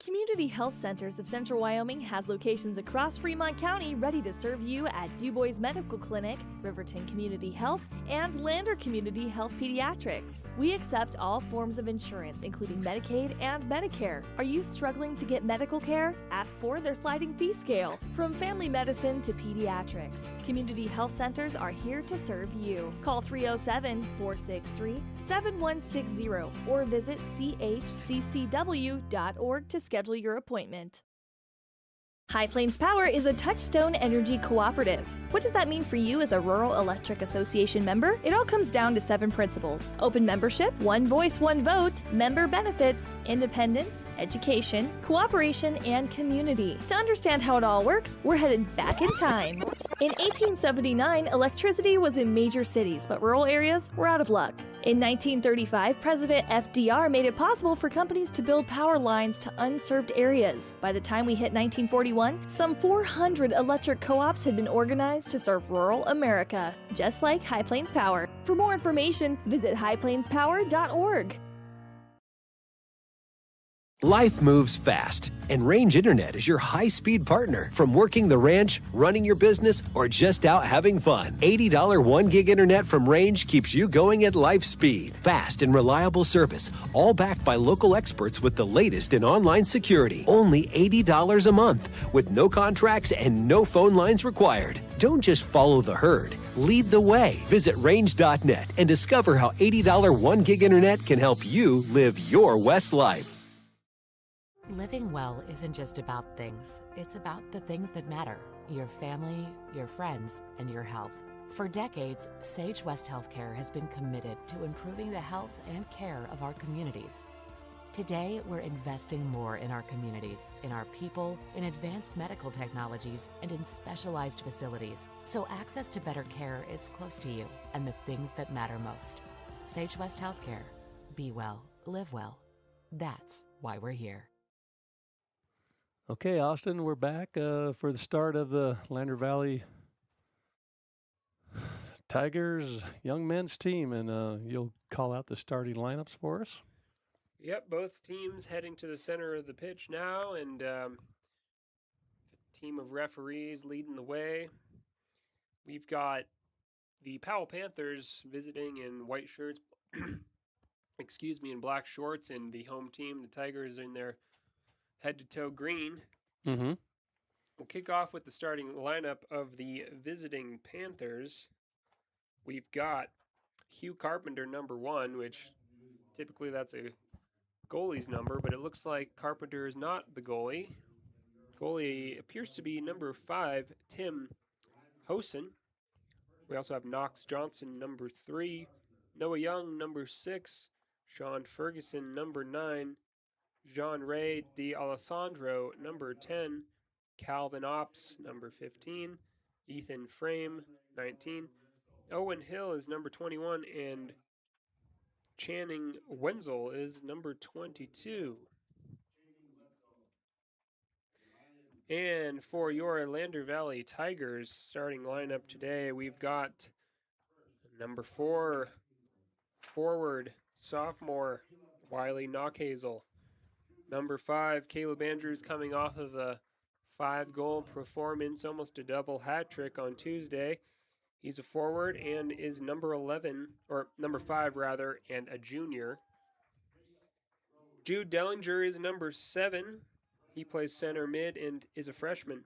Community Health Centers of Central Wyoming has locations across Fremont County ready to serve you at Du Bois Medical Clinic, Riverton Community Health, and Lander Community Health Pediatrics. We accept all forms of insurance, including Medicaid and Medicare. Are you struggling to get medical care? Ask for their sliding fee scale. From family medicine to pediatrics, Community Health Centers are here to serve you. Call 307-463-7160 or visit chccw.org to schedule your appointment. High Plains Power is a Touchstone Energy Cooperative. What does that mean for you as a Rural Electric Association member? It all comes down to 7 principles: open membership, one voice, one vote, member benefits, independence, education, cooperation, and community. To understand how it all works, we're headed back in time. In 1879, electricity was in major cities, but rural areas were out of luck. In 1935, President FDR made it possible for companies to build power lines to unserved areas. By the time we hit 1941, some 400 electric co-ops had been organized to serve rural America, just like High Plains Power. For more information, visit highplainspower.org. Life moves fast, and Range Internet is your high-speed partner. From working the ranch, running your business, or just out having fun, $80 1-gig internet from Range keeps you going at life speed. Fast and reliable service, all backed by local experts with the latest in online security. Only $80 a month, with no contracts and no phone lines required. Don't just follow the herd. Lead the way. Visit range.net and discover how $80 1-gig internet can help you live your West life. Living well isn't just about things. It's about the things that matter. Your family, your friends, and your health. For decades, Sage West Healthcare has been committed to improving the health and care of our communities. Today, we're investing more in our communities, in our people, in advanced medical technologies, and in specialized facilities, so access to better care is close to you and the things that matter most. Sage West Healthcare. Be well, live well. That's why we're here. Okay, Austin, we're back for the start of the Lander Valley Tigers young men's team, and you'll call out the starting lineups for us. Yep, both teams heading to the center of the pitch now, and a team of referees leading the way. We've got the Powell Panthers visiting in white shirts, in black shorts, and the home team, the Tigers, in their head-to-toe green. Mm-hmm. We'll kick off with the starting lineup of the visiting Panthers. We've got Hugh Carpenter, number 1, which typically that's a goalie's number, but it looks like Carpenter is not the goalie. Goalie appears to be number 5, Tim Hosen. We also have Knox Johnson, number 3, Noah Young, number 6, Sean Ferguson, number 9, Jean Ray de Alessandro, number 10, Calvin Ops, number 15, Ethan Frame, 19, Owen Hill is number 21, and Channing Wenzel is number 22. And for your Lander Valley Tigers starting lineup today, we've got number 4, forward, sophomore, Wiley Knockhazel. Number 5, Caleb Andrews, coming off of a 5-goal performance, almost a double hat trick on Tuesday. He's a forward and is number 5 rather, and a junior. Jude Dellinger is number 7. He plays center mid and is a freshman.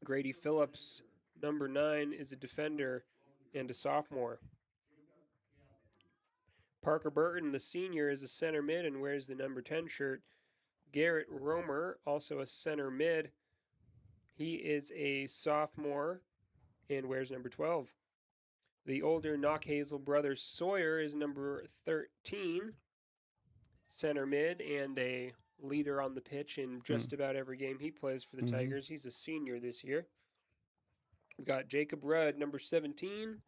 Grady Phillips, number 9, is a defender and a sophomore. Parker Burton, the senior, is a center mid and wears the number 10 shirt. Garrett Romer, also a center mid. He is a sophomore and wears number 12. The older Knockhazel brother Sawyer is number 13, center mid, and a leader on the pitch in just about every game he plays for the Tigers. He's a senior this year. We've got Jacob Rudd, number 17,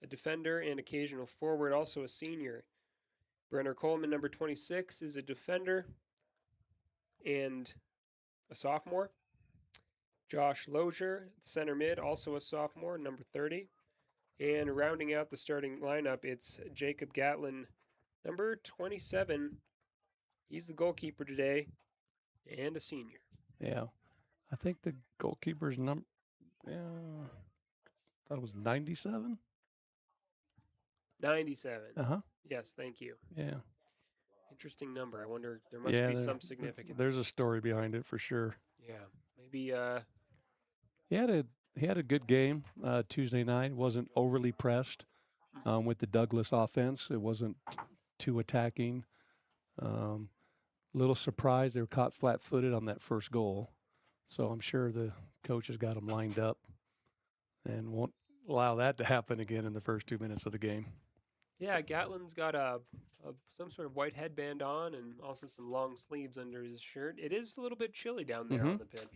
a defender and occasional forward, also a senior. Brenner Coleman, number 26, is a defender and a sophomore. Josh Lozier, center mid, also a sophomore, number 30. And rounding out the starting lineup, it's Jacob Gatlin, number 27. He's the goalkeeper today and a senior. Yeah. I think the goalkeeper's number, I thought it was 97? 97. Uh-huh. Yes, thank you. Yeah. Interesting number. I wonder, there must be some significance. There's a story behind it for sure. Yeah, maybe. He had a good game Tuesday night. Wasn't overly pressed with the Douglas offense. It wasn't too attacking. Little surprised they were caught flat-footed on that first goal. So I'm sure the coaches got them lined up and won't allow that to happen again in the first 2 minutes of the game. Yeah, Gatlin's got some sort of white headband on and also some long sleeves under his shirt. It is a little bit chilly down there on the pitch.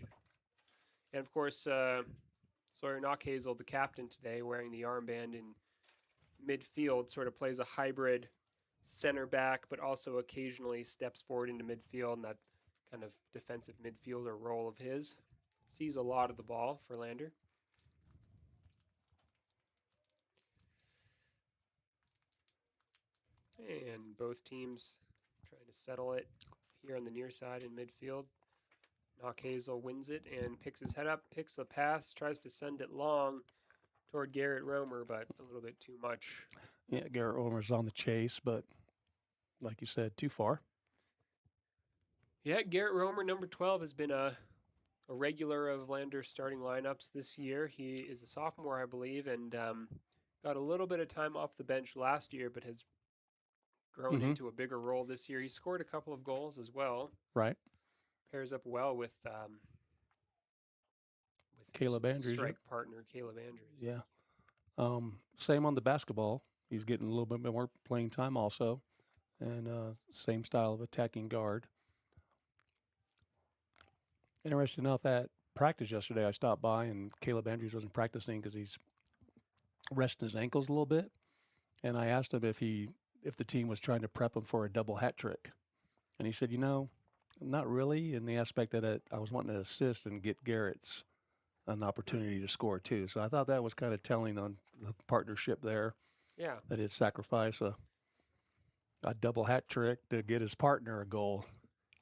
And, of course, Sawyer Knockhazel, the captain today, wearing the armband in midfield, sort of plays a hybrid center back, but also occasionally steps forward into midfield in that kind of defensive midfielder role of his. Sees a lot of the ball for Lander. And both teams trying to settle it here on the near side in midfield. Knockhazel wins it and picks his head up, picks a pass, tries to send it long toward Garrett Romer, but a little bit too much. Yeah, Garrett Romer's on the chase, but like you said, too far. Yeah, Garrett Romer, number 12, has been a regular of Lander's starting lineups this year. He is a sophomore, I believe, and got a little bit of time off the bench last year, but has grown into a bigger role this year. He scored a couple of goals as well. Right. Pairs up well with Caleb Andrews. Strike partner, Caleb Andrews. Yeah. Same on the basketball. He's getting a little bit more playing time also. And same style of attacking guard. Interesting enough, at practice yesterday, I stopped by and Caleb Andrews wasn't practicing because he's resting his ankles a little bit. And I asked him if the team was trying to prep him for a double hat trick. And he said, not really, in the aspect that I was wanting to assist and get Garrett's an opportunity to score too. So I thought that was kind of telling on the partnership there. Yeah. That he'd sacrifice a double hat trick to get his partner a goal.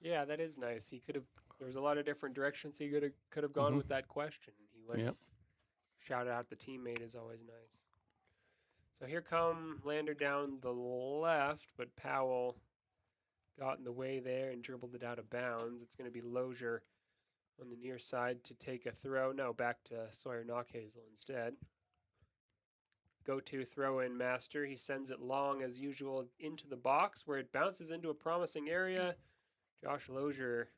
Yeah, that is nice. He could have. There was a lot of different directions he could have gone with that question. He went shouted out the teammate is always nice. So here come Lander down the left, but Powell got in the way there and dribbled it out of bounds. It's going to be Lozier on the near side to take a throw. No, back to Sawyer Knockhazel instead. Go-to throw-in master. He sends it long as usual into the box where it bounces into a promising area. Josh Lozier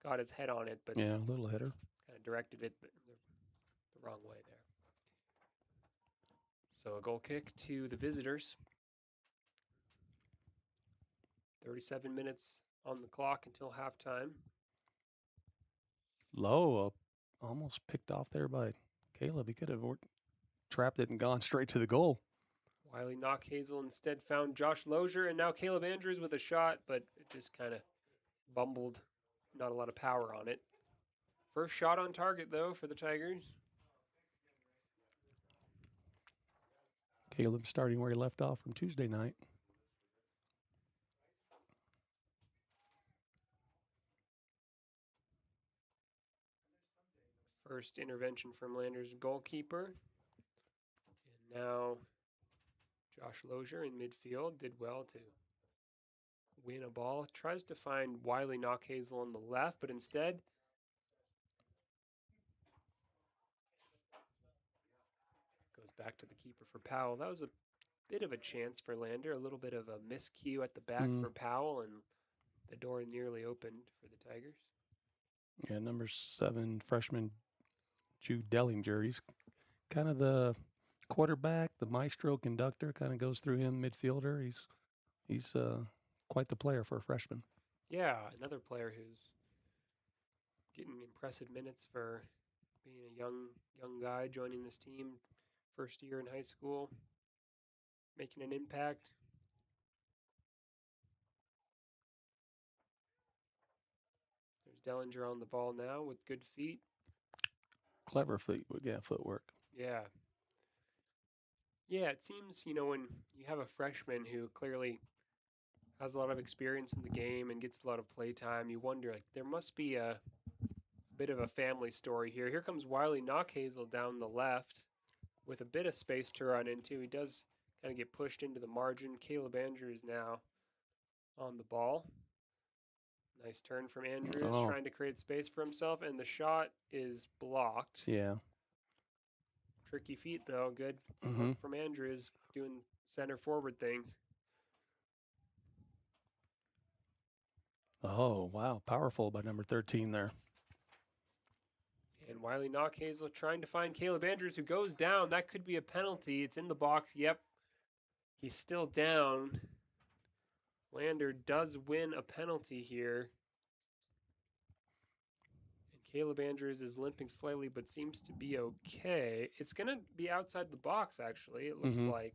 got his head on it, but yeah, a little header. Kind of directed it the wrong way there. So a goal kick to the visitors. 37 minutes on the clock until halftime. Low, almost picked off there by Caleb. He could have trapped it and gone straight to the goal. Wiley Knockhazel instead found Josh Lozier, and now Caleb Andrews with a shot, but it just kind of bumbled. Not a lot of power on it. First shot on target, though, for the Tigers. Caleb starting where he left off from Tuesday night. First intervention from Lander's goalkeeper. And now Josh Lozier in midfield did well to win a ball. Tries to find Wiley Knockhazel on the left, but instead goes back to the keeper for Powell. That was a bit of a chance for Lander, a little bit of a miscue at the back for Powell, and the door nearly opened for the Tigers. Yeah, number 7 freshman Jude Dellinger. He's kind of the quarterback, the maestro conductor. Kind of goes through him, midfielder. He's quite the player for a freshman. Yeah, another player who's getting impressive minutes for being a young guy joining this team, first year in high school, making an impact. There's Dellinger on the ball now with good feet. Clever footwork. Yeah. Yeah, it seems, when you have a freshman who clearly has a lot of experience in the game and gets a lot of play time, you wonder, there must be a bit of a family story here. Here comes Wiley Knockhazel down the left with a bit of space to run into. He does kind of get pushed into the margin. Caleb Andrews now on the ball. Nice turn from Andrews, trying to create space for himself, and the shot is blocked. Yeah. Tricky feet, though. Good work from Andrews, doing center forward things. Oh, wow. Powerful by number 13 there. And Wiley Knockhazel trying to find Caleb Andrews, who goes down. That could be a penalty. It's in the box. Yep. He's still down. Lander does win a penalty here. And Caleb Andrews is limping slightly, but seems to be okay. It's going to be outside the box, actually. It looks like.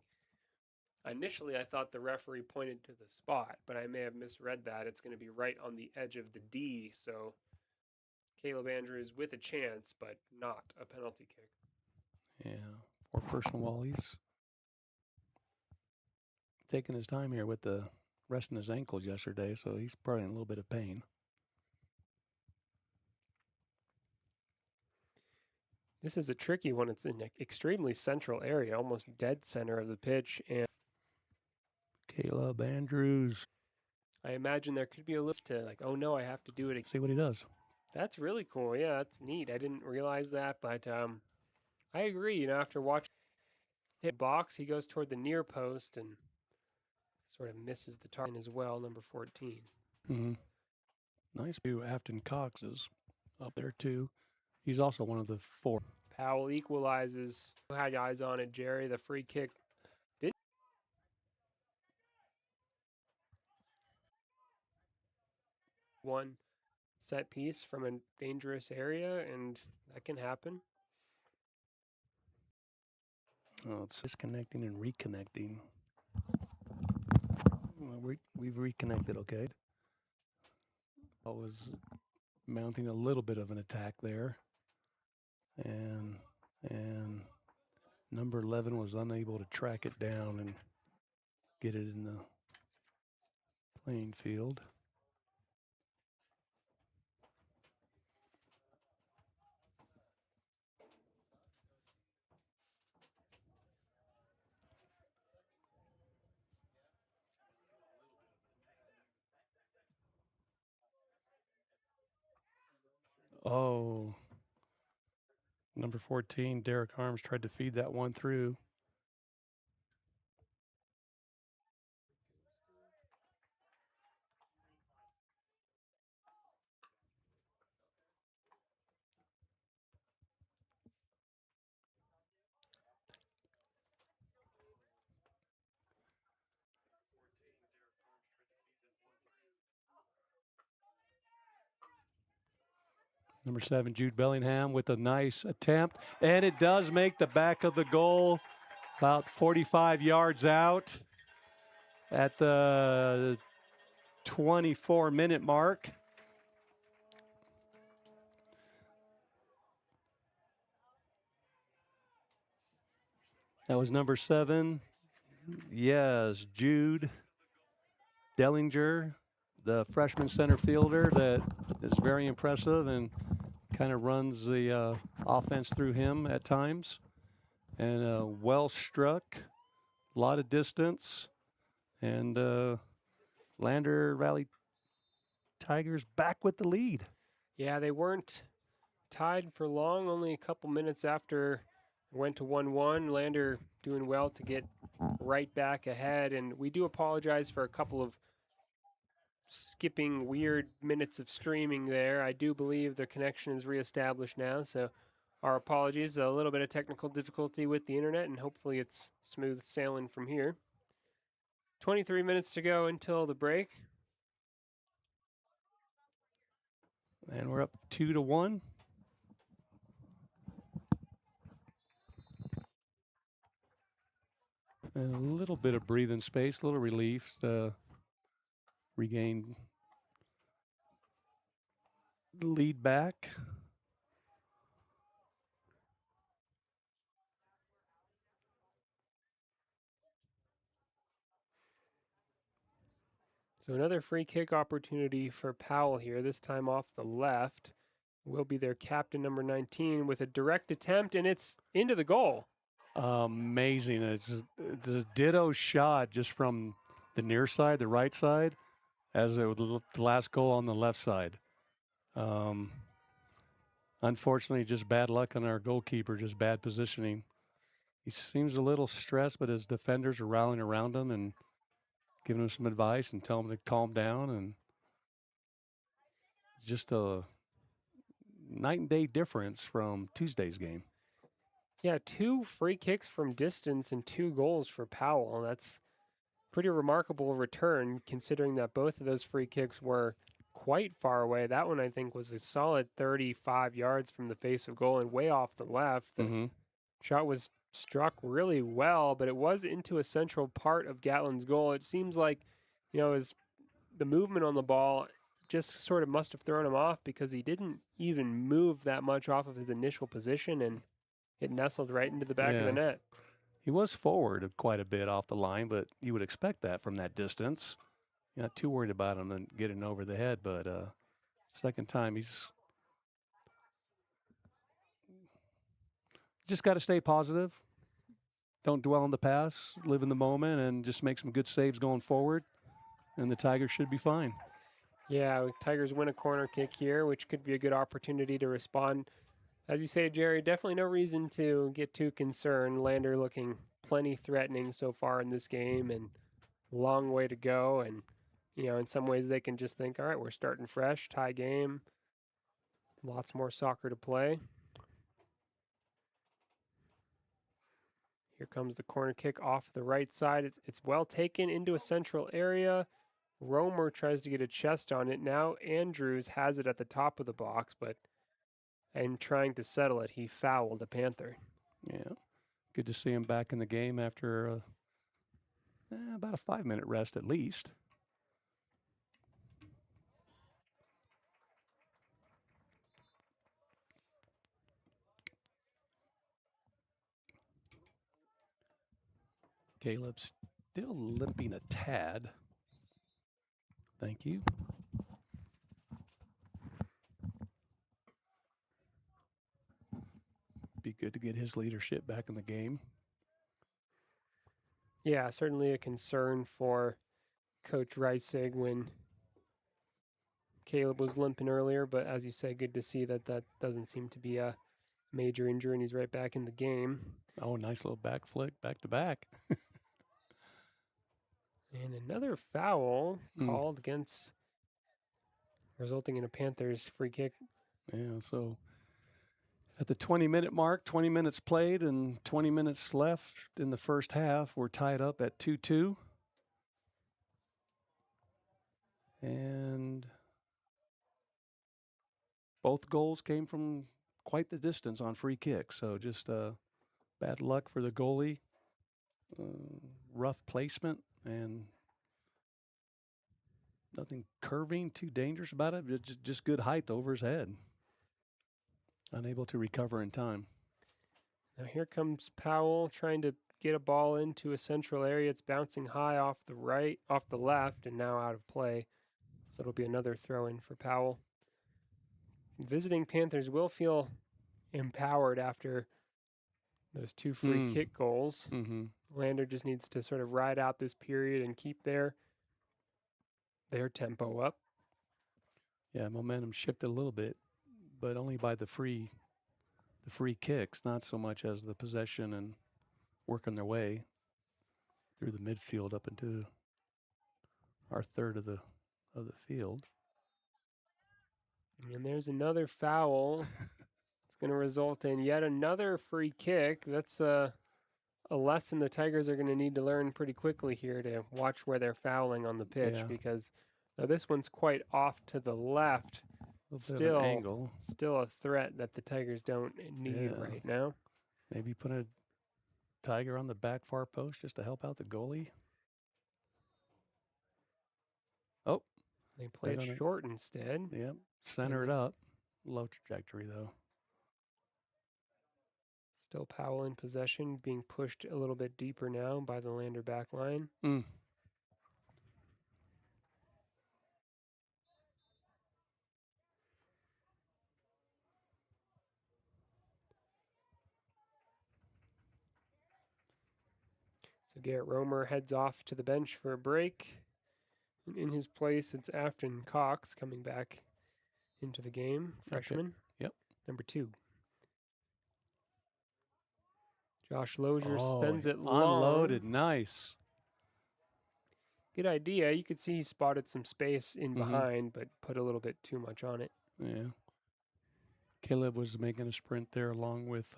Initially, I thought the referee pointed to the spot, but I may have misread that. It's going to be right on the edge of the D, so Caleb Andrews with a chance, but not a penalty kick. Yeah, for personal wall. He's taking his time here with the rest in his ankles yesterday, so he's probably in a little bit of pain. This is a tricky one. It's in an extremely central area, almost dead center of the pitch, and Caleb Andrews. I imagine there could be a list to oh no, I have to do it again. See what he does. That's really cool. Yeah, that's neat. I didn't realize that, but I agree. After watching hit box, he goes toward the near post and sort of misses the target as well, number 14. Nice view. Afton Cox is up there too. He's also one of the 4. Powell equalizes. Who had eyes on it, Jerry? The free kick. One set piece from a dangerous area, and that can happen. Oh, it's disconnecting and reconnecting. Well, we've reconnected, okay. I was mounting a little bit of an attack there, and number 11 was unable to track it down and get it in the playing field. Oh, number 14, Derek Harms tried to feed that one through. Number 7, Jude Bellingham with a nice attempt. And it does make the back of the goal about 45 yards out at the 24-minute mark. That was number 7. Yes, Jude Dellinger, the freshman center fielder that is very impressive and kind of runs the offense through him at times. And well struck, a lot of distance. And Lander Valley Tigers back with the lead. Yeah, they weren't tied for long, only a couple minutes after it went to 1-1. Lander doing well to get right back ahead. And we do apologize for a couple of skipping weird minutes of streaming there. I do believe the connection is reestablished now, so our apologies. A little bit of technical difficulty with the internet, and hopefully it's smooth sailing from here. 23 minutes to go until the break. And we're up 2-1. And a little bit of breathing space, a little relief to regain the lead back. So another free kick opportunity for Powell here, this time off the left. Will be their captain, number 19, with a direct attempt, and it's into the goal. Amazing. It's a ditto shot just from the near side, the right side, as it was the last goal on the left side. Unfortunately, just bad luck on our goalkeeper, just bad positioning. He seems a little stressed, but his defenders are rallying around him and giving him some advice and telling him to calm down. And just a night and day difference from Tuesday's game. Yeah, 2 free kicks from distance and 2 goals for Powell. That's pretty remarkable return, considering that both of those free kicks were quite far away. That one, I think, was a solid 35 yards from the face of goal and way off the left. The shot was struck really well, but it was into a central part of Gatlin's goal. It seems like, as the movement on the ball just sort of must have thrown him off, because he didn't even move that much off of his initial position, and it nestled right into the back of the net. He was forward quite a bit off the line, but you would expect that from that distance. You're not too worried about him and getting over the head, but second time he's just got to stay positive. Don't dwell on the past, live in the moment, and just make some good saves going forward, and the Tigers should be fine. Yeah, Tigers win a corner kick here, which could be a good opportunity to respond. As you say, Jerry, definitely no reason to get too concerned. Lander looking plenty threatening so far in this game, and long way to go. And, in some ways they can just think, all right, we're starting fresh, tie game, lots more soccer to play. Here comes the corner kick off the right side. It's well taken into a central area. Romer tries to get a chest on it. Now Andrews has it at the top of the box, and trying to settle it, he fouled a Panther. Yeah, good to see him back in the game after about a 5-minute rest at least. Caleb's still limping a tad. Thank you. Be good to get his leadership back in the game. Yeah, certainly a concern for Coach Reisig when Caleb was limping earlier, but as you say, good to see that doesn't seem to be a major injury, and he's right back in the game. Oh, nice little back flick, back to back. And another foul called against, resulting in a Panthers free kick. Yeah, so at the 20-minute mark, 20 minutes played and 20 minutes left in the first half, we're tied up at 2-2. And both goals came from quite the distance on free kicks. So just bad luck for the goalie, rough placement, and nothing curving, too dangerous about it. Just good height over his head. Unable to recover in time. Now here comes Powell trying to get a ball into a central area. It's bouncing high off the left, and now out of play. So it'll be another throw in for Powell. Visiting Panthers will feel empowered after those 2 free kick goals. Lander just needs to sort of ride out this period and keep their tempo up. Yeah, momentum shifted a little bit, but only by the free kicks, not so much as the possession and working their way through the midfield up into our third of of the field. And there's another foul. It's going to result in yet another free kick. That's a lesson the Tigers are going to need to learn pretty quickly here to watch where they're fouling on the pitch, because this one's quite off to the left. Still, angle. Still a threat that the Tigers don't need right now. Maybe put a Tiger on the back far post just to help out the goalie. Oh. They play it short instead. Yep. Center it up. Low trajectory, though. Still Powell in possession, being pushed a little bit deeper now by the Lander back line. So Garrett Romer heads off to the bench for a break. And in his place, it's Afton Cox coming back into the game, freshman. Yep. Number 2. Josh Lozier sends it long. Unloaded, nice. Good idea. You could see he spotted some space in behind, but put a little bit too much on it. Yeah. Caleb was making a sprint there along with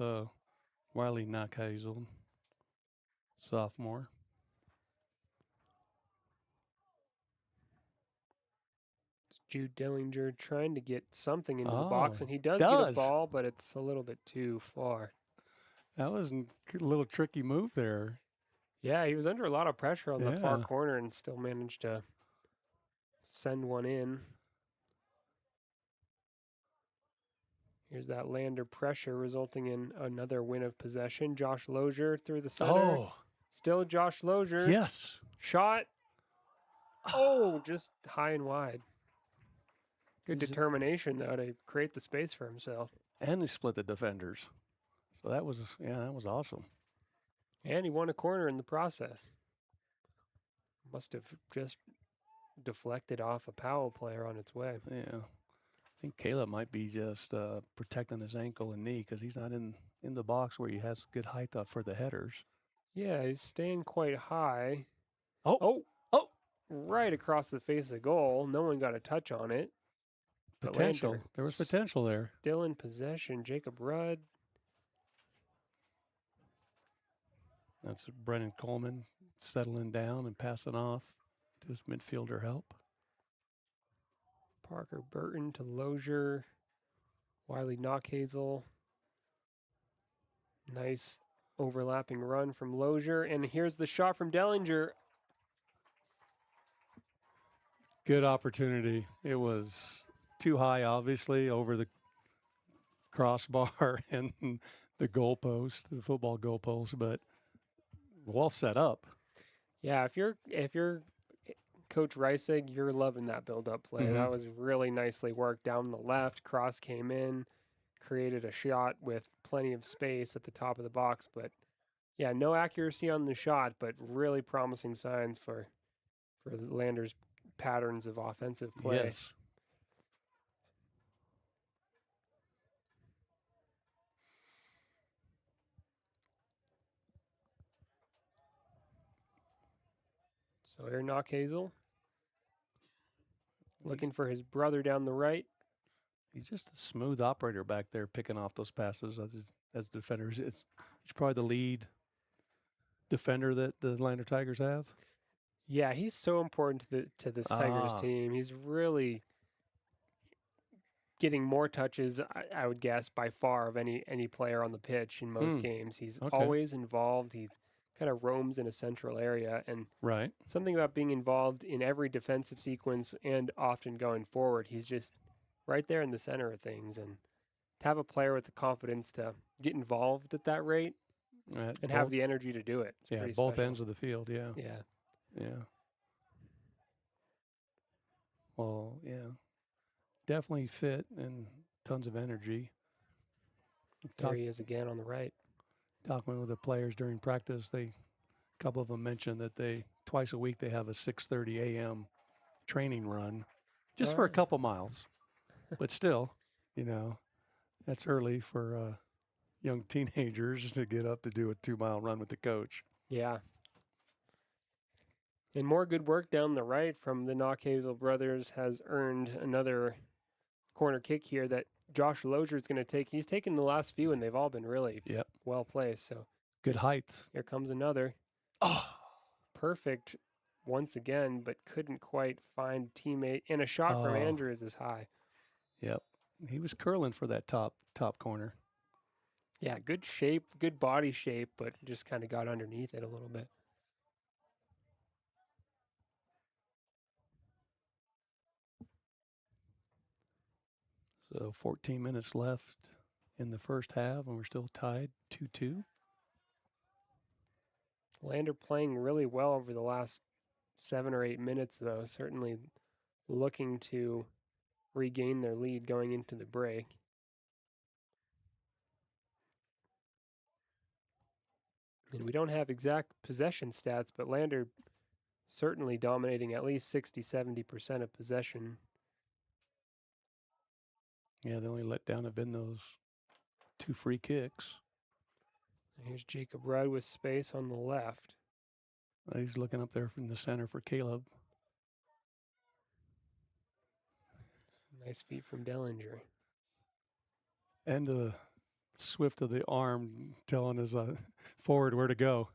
Wiley Knockhazel, sophomore. It's Jude Dillinger trying to get something into the box, and he does get a ball, but it's a little bit too far. That was a little tricky move there. Yeah, he was under a lot of pressure on the far corner and still managed to send one in. Here's that Lander pressure resulting in another win of possession. Josh Lozier through the center. Still Josh Lozier. Yes. Shot. Just high and wide. Good determination, though, to create the space for himself. And he split the defenders. So that was awesome. And he won a corner in the process. Must have just deflected off a Powell player on its way. Yeah. I think Caleb might be just protecting his ankle and knee because he's not in the box where he has good height up for the headers. Yeah, he's staying quite high. Oh! Right across the face of the goal. No one got a touch on it. Potential. There was potential there. Still in possession. Jacob Rudd. That's Brennan Coleman settling down and passing off to his midfielder help. Parker Burton to Lozier. Wiley Knockhazel. Nice overlapping run from Lozier. And here's the shot from Dellinger. Good opportunity. It was too high, obviously, over the crossbar and the goalpost, the football goalpost, but well set up. Yeah, if you're Coach Reisig, you're loving that build-up play. That was really nicely worked down the left. Cross came in, created a shot with plenty of space at the top of the box. But, yeah, no accuracy on the shot, but really promising signs for the Landers' patterns of offensive play. Yes. So here Knockhazel, looking for his brother down the right. He's just a smooth operator back there picking off those passes as defenders. He's probably the lead defender that the Lander Tigers have. Yeah, he's so important to this Tigers team. He's really getting more touches, I would guess, by far of any player on the pitch in most games. He's always involved. He kind of roams in a central area, and something about being involved in every defensive sequence and often going forward. He's just right there in the center of things, and to have a player with the confidence to get involved at that rate and have the energy to do it. It's both special. Ends of the field. Yeah. Well, definitely fit and tons of energy. There he is again on the right. Talking with the players during practice, a couple of them mentioned that twice a week they have a 6:30 a.m. training run, just for a couple miles. But still, that's early for young teenagers to get up to do a 2-mile run with the coach. Yeah. And more good work down the right from the Knockhazel brothers has earned another corner kick here that Josh Lozier is going to take. He's taken the last few, and they've all been really well placed. So good height. Here comes another. Oh, perfect once again, but couldn't quite find teammate. And a shot from Andrews is high. Yep, he was curling for that top corner. Yeah, good shape, good body shape, but just kind of got underneath it a little bit. So 14 minutes left in the first half, and we're still tied 2-2. Lander playing really well over the last 7 or 8 minutes, though. Certainly looking to regain their lead going into the break. And we don't have exact possession stats, but Lander certainly dominating at least 60-70% of possession. Yeah, the only letdown have been those 2 free kicks. Here's Jacob Rudd with space on the left. He's looking up there from the center for Caleb. Nice feet from Dellinger. And a swift of the arm telling his forward where to go.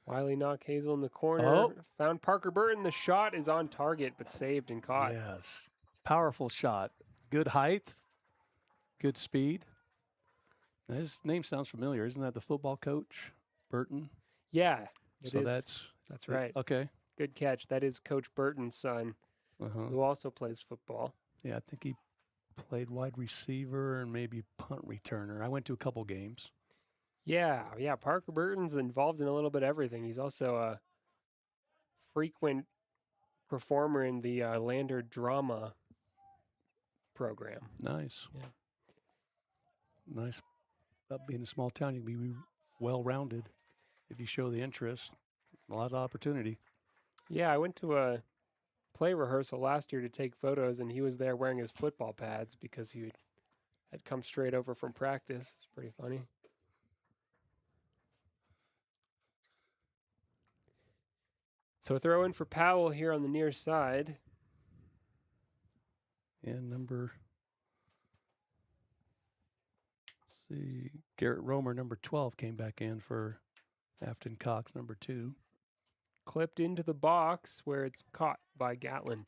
Wiley Knockhazel in the corner. Found Parker Burton. The shot is on target, but saved and caught. Yes. Powerful shot. Good height. Good speed. Now, his name sounds familiar. Isn't that the football coach, Burton? Yeah. So that's right. Okay. Good catch. That is Coach Burton's son, who also plays football. Yeah, I think he played wide receiver and maybe punt returner. I went to a couple games. Yeah. Parker Burton's involved in a little bit of everything. He's also a frequent performer in the Lander drama program. Nice. Yeah. Nice. Up being a small town, you can be well-rounded if you show the interest. A lot of opportunity. Yeah, I went to a play rehearsal last year to take photos, and he was there wearing his football pads because he had come straight over from practice. It's pretty funny. So a throw in for Powell here on the near side. And Garrett Romer, number 12, came back in for Afton Cox, number 2. Clipped into the box where it's caught by Gatlin.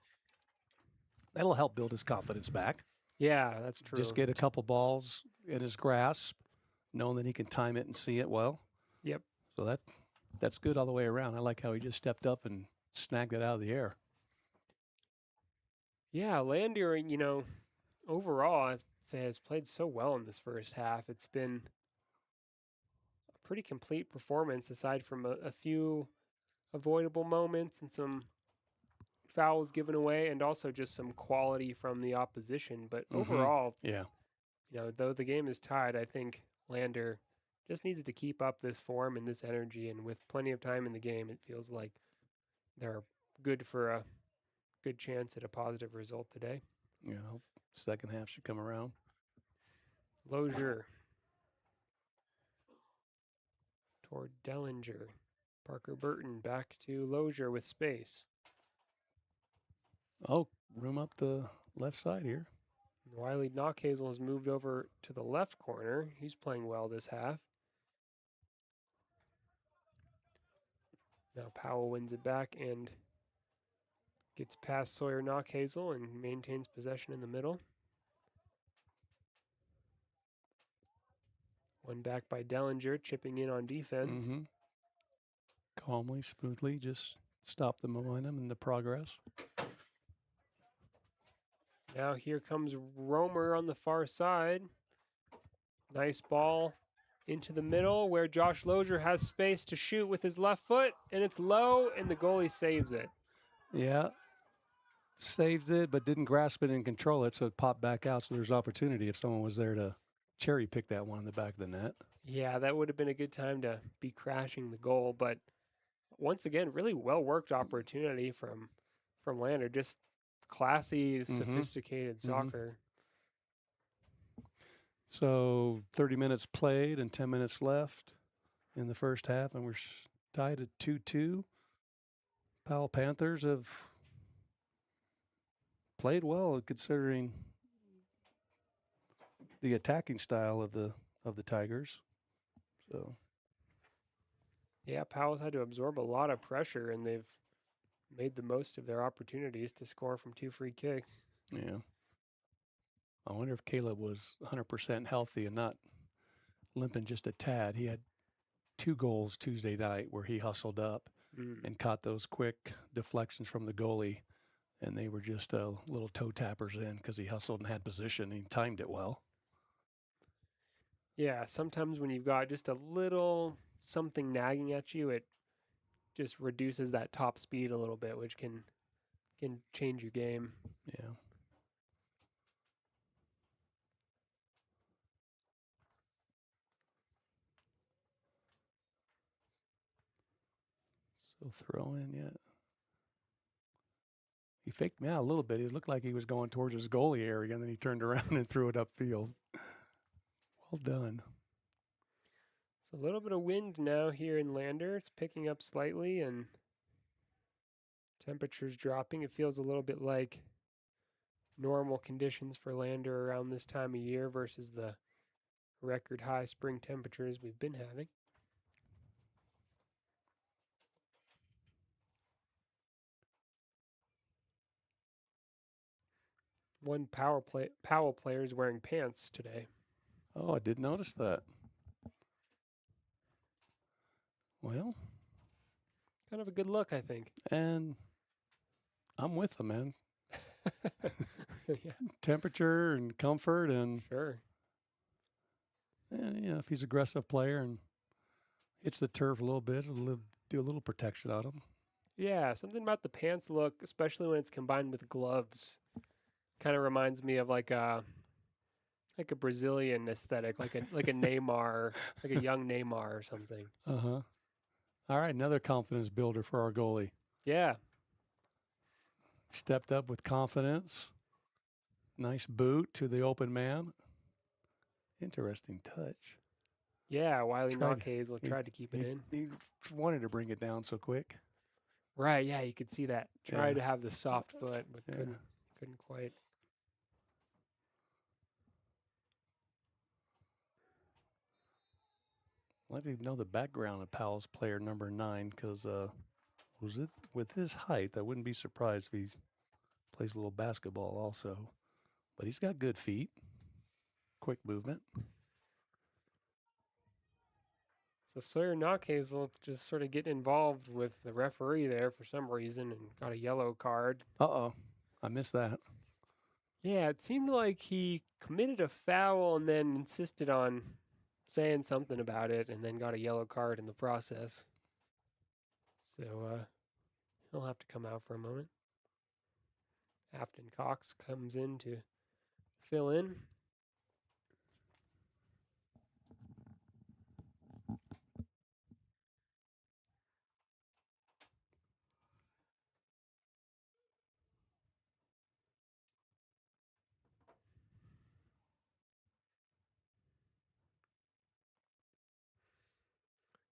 That'll help build his confidence back. Yeah, that's true. Just get a couple balls in his grasp, knowing that he can time it and see it well. Yep. So that's good all the way around. I like how he just stepped up and snagged it out of the air. Yeah, Lander, overall, I'd say has played so well in this first half. It's been a pretty complete performance aside from a few avoidable moments and some fouls given away and also just some quality from the opposition. But overall, though the game is tied, I think Lander just needs to keep up this form and this energy. And with plenty of time in the game, it feels like they're good for a good chance at a positive result today. Second half should come around. Lozier toward Dellinger. Parker Burton back to Lozier with space. Room up the left side here. Wiley Knockhazel has moved over to the left corner. He's playing well this half. Now Powell wins it back and gets past Sawyer Knockhazel and maintains possession in the middle. One back by Dellinger, chipping in on defense. Calmly, smoothly, just stop the momentum and the progress. Now here comes Romer on the far side. Nice ball into the middle where Josh Lozier has space to shoot with his left foot, and it's low, and the goalie saves it. Yeah, saves it, but didn't grasp it and control it, so it popped back out, so there's opportunity if someone was there to cherry pick that one in the back of the net. Yeah, that would have been a good time to be crashing the goal, but once again, really well-worked opportunity from Lander. Just classy, sophisticated soccer. So 30 minutes played and 10 minutes left in the first half, and we're tied at 2-2. Powell Panthers have played well considering the attacking style of the Tigers. So Yeah, Powell's had to absorb a lot of pressure, and they've made the most of their opportunities to score from 2 free kicks. yeah. I wonder if Caleb was 100% healthy and not limping just a tad. He had 2 goals Tuesday night where he hustled up and caught those quick deflections from the goalie, and they were just little toe tappers in because he hustled and had position and he timed it well. Yeah, sometimes when you've got just a little something nagging at you, it just reduces that top speed a little bit, which can change your game. Yeah. So throw in yet. He faked me out a little bit. It looked like he was going towards his goalie area, and then he turned around and threw it upfield. Well done. So a little bit of wind now here in Lander. It's picking up slightly, and temperatures dropping. It feels a little bit like normal conditions for Lander around this time of year versus the record high spring temperatures we've been having. One Powell player is wearing pants today. Oh, I did notice that. Well, kind of a good look, I think. And I'm with them, man. Yeah. Temperature and comfort and sure. And if he's an aggressive player and hits the turf a little bit, it'll do a little protection on him. Yeah, something about the pants look, especially when it's combined with gloves, kind of reminds me of like a Brazilian aesthetic, like a Neymar, like a young Neymar or something. Uh-huh. All right, another confidence builder for our goalie. Yeah. Stepped up with confidence. Nice boot to the open man. Interesting touch. Yeah, Wiley Knockhazel tried to keep it in. He wanted to bring it down so quick. Right, yeah, you could see that. Tried to have the soft foot, but couldn't quite. I'd like to know the background of Powell's player number 9 because was it with his height? I wouldn't be surprised if he plays a little basketball also. But he's got good feet, quick movement. So Sawyer Knockhazel just sort of getting involved with the referee there for some reason and got a yellow card. Uh-oh, I missed that. Yeah, it seemed like he committed a foul and then insisted on saying something about it and then got a yellow card in the process. So he'll have to come out for a moment. Afton Cox comes in to fill in.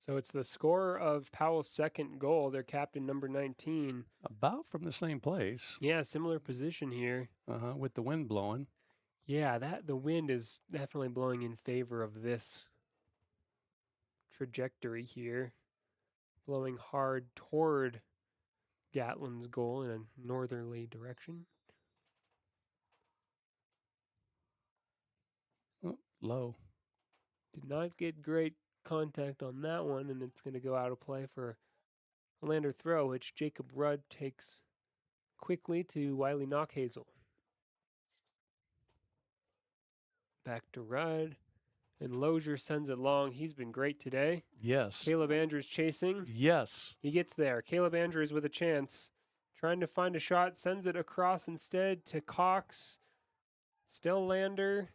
So it's the scorer of Powell's second goal, their captain, number 19. About from the same place. Yeah, similar position here. With the wind blowing. Yeah, the wind is definitely blowing in favor of this trajectory here. Blowing hard toward Gatlin's goal in a northerly direction. Oh, low. Did not get great contact on that one, and it's going to go out of play for a Lander throw, which Jacob Rudd takes quickly to Wiley Knockhazel. Back to Rudd, and Lozier sends it long. He's been great today. Yes. Caleb Andrews chasing. Yes. He gets there. Caleb Andrews with a chance. Trying to find a shot, sends it across instead to Cox. Still Lander.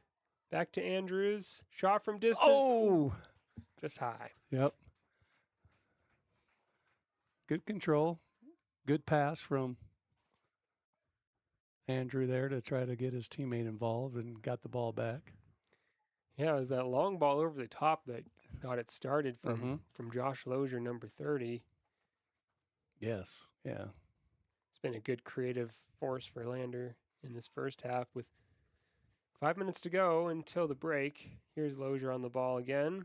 Back to Andrews. Shot from distance. Oh! Just high. Yep. Good control. Good pass from Andrew there to try to get his teammate involved and got the ball back. Yeah, it was that long ball over the top that got it started from Josh Lozier, number 30. Yes, yeah. It's been a good creative force for Lander in this first half with 5 minutes to go until the break. Here's Lozier on the ball again.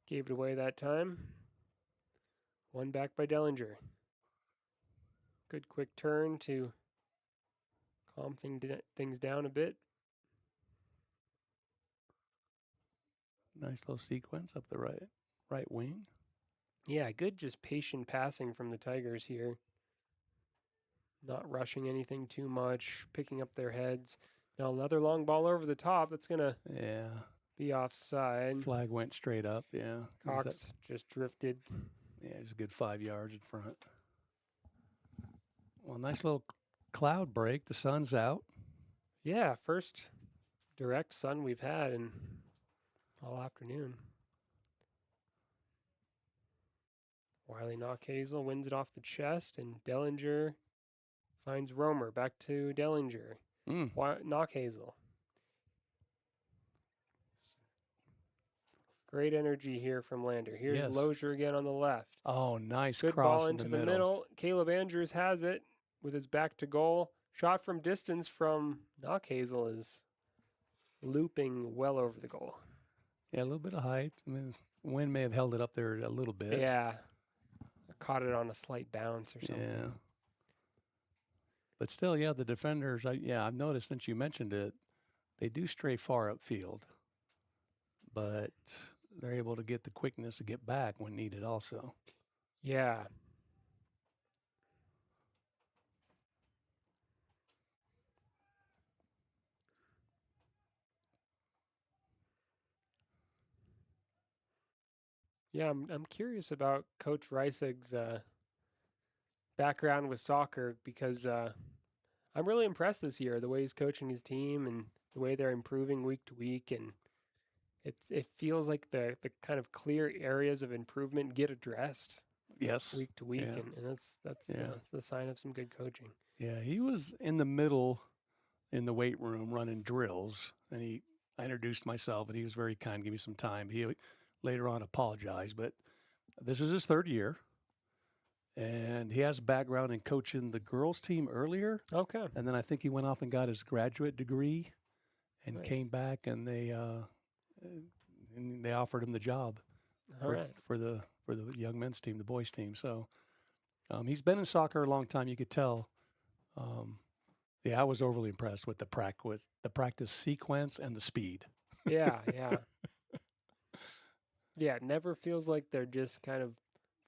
Gave it away that time. One back by Dellinger. Good quick turn to calm things down a bit. Nice little sequence up the right wing. Yeah, good just patient passing from the Tigers here. Not rushing anything too much, picking up their heads. Now another long ball over the top. That's going to be offside. Flag went straight up, yeah. Cox just drifted. Yeah, he's a good 5 yards in front. Well, nice little cloud break. The sun's out. Yeah, first direct sun we've had in all afternoon. Wiley Knockhazel wins it off the chest, and Dellinger finds Romer. Back to Dellinger. Knockhazel. Great energy here from Lander. Here's Lozier again on the left. Oh, nice Good cross ball in into the the middle. Caleb Andrews has it with his back to goal. Shot from distance from Knockhazel is looping well over the goal. Yeah, a little bit of height. I mean, wind may have held it up there a little bit. Yeah. Caught it on a slight bounce or something. Yeah. But still, yeah, the defenders, I've noticed since you mentioned it, they do stray far upfield. But they're able to get the quickness to get back when needed also. Yeah. Yeah, I'm curious about Coach Reisig's background with soccer because I'm really impressed this year, the way he's coaching his team and the way they're improving week to week, and it feels like the kind of clear areas of improvement get addressed. Yes. Week to week, Yeah. and that's the sign of some good coaching. Yeah, he was in the middle in the weight room running drills, and I introduced myself, and he was very kind, gave me some time. He later on apologized, but this is his third year, and he has a background in coaching the girls' team earlier. Okay. And then I think he went off and got his graduate degree and Nice. came back, and they offered him the job for the young men's team, the boys' team. So he's been in soccer a long time, you could tell. I was overly impressed with the practice sequence and the speed. Yeah. Yeah, it never feels like they're just kind of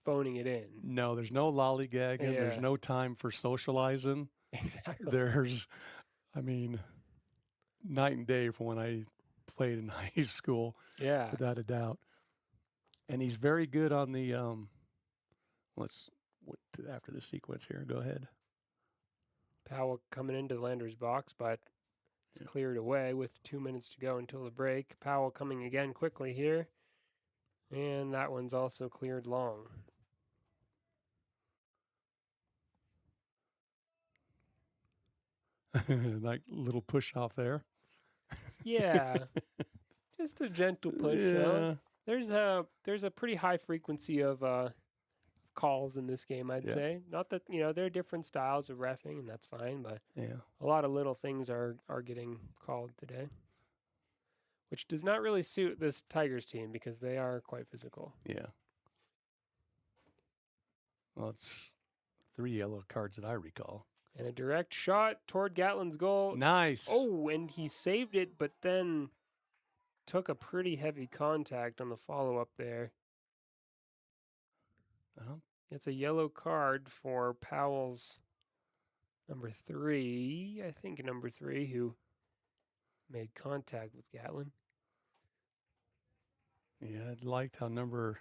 phoning it in. No, there's no lollygagging. Yeah. There's no time for socializing. Exactly. There's, night and day from when I played in high school. Yeah. Without a doubt. And he's very good on the, after the sequence here, go ahead. Powell coming into Lander's box, but it's cleared away with 2 minutes to go until the break. Powell coming again quickly here. And that one's also cleared long. Like little push off there. Yeah. Just a gentle push. Yeah. There's a pretty high frequency of calls in this game, I'd say. Not that, there are different styles of reffing, and that's fine, but a lot of little things are getting called today, which does not really suit this Tigers team because they are quite physical. Yeah. Well, it's 3 yellow cards that I recall. And a direct shot toward Gatlin's goal. Nice. Oh, and he saved it, but then took a pretty heavy contact on the follow-up there. It's a yellow card for Powell's number 3, I think number 3, who made contact with Gatlin. Yeah, I liked how number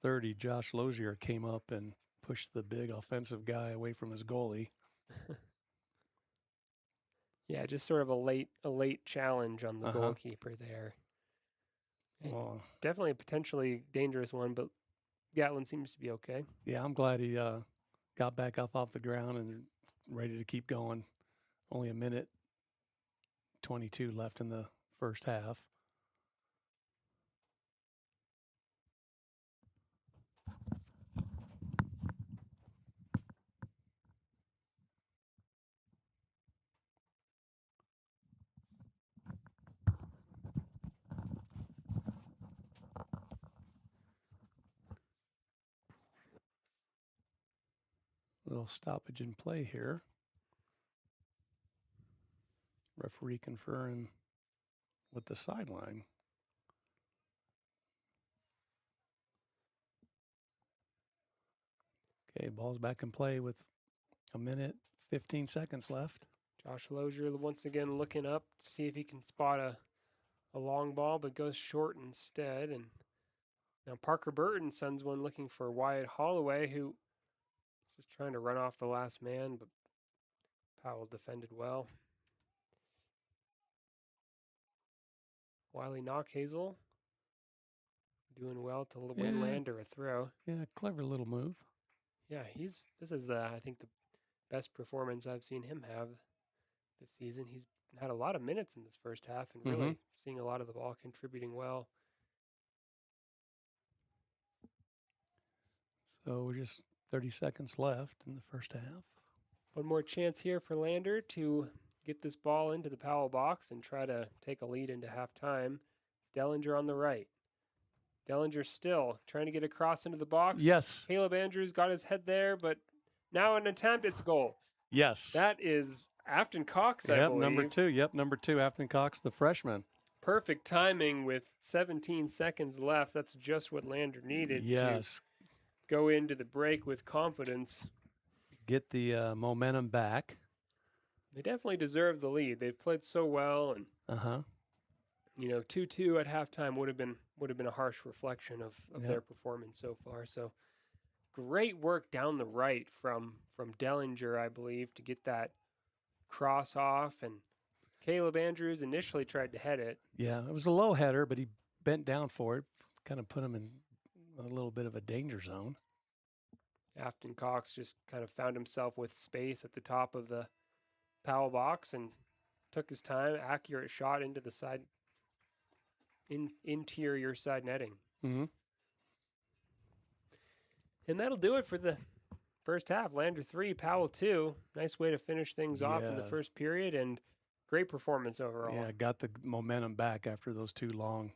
30, Josh Lozier, came up and pushed the big offensive guy away from his goalie. Yeah, just sort of a late challenge on the goalkeeper there. Definitely a potentially dangerous one, but Gatlin seems to be okay. Yeah, I'm glad he got back up off the ground and ready to keep going. Only a minute 8:22 left in the first half. Little stoppage in play here. Referee conferring with the sideline. Okay, ball's back in play with 1:15 left. Josh Lozier once again looking up to see if he can spot a long ball, but goes short instead. And now Parker Burton sends one looking for Wyatt Holloway, who just trying to run off the last man, but Powell defended well. Wiley Knockhazel doing well to win Lander a throw. Yeah, clever little move. Yeah, this is I think the best performance I've seen him have this season. He's had a lot of minutes in this first half and really seeing a lot of the ball contributing well. So we're just 30 seconds left in the first half. One more chance here for Lander to get this ball into the Powell box and try to take a lead into halftime. It's Dellinger on the right. Dellinger still trying to get across into the box. Yes. Caleb Andrews got his head there, but now an attempt, it's a goal. Yes. That is Afton Cox, I believe. Number 2. Yep, number 2, Afton Cox, the freshman. Perfect timing with 17 seconds left. That's just what Lander needed to go into the break with confidence. Get the momentum back. They definitely deserve the lead. They've played so well, and 2-2 at halftime would have been a harsh reflection of their performance so far. So great work down the right from Dellinger, I believe, to get that cross off, and Caleb Andrews initially tried to head it. Yeah, it was a low header, but he bent down for it, kind of put him in a little bit of a danger zone. Afton Cox just kind of found himself with space at the top of the Powell box and took his time, accurate shot into the side, interior side netting. Mm-hmm. And that'll do it for the first half. Lander 3, Powell 2. Nice way to finish things off in the first period, and great performance overall. Yeah, got the momentum back after those 2 long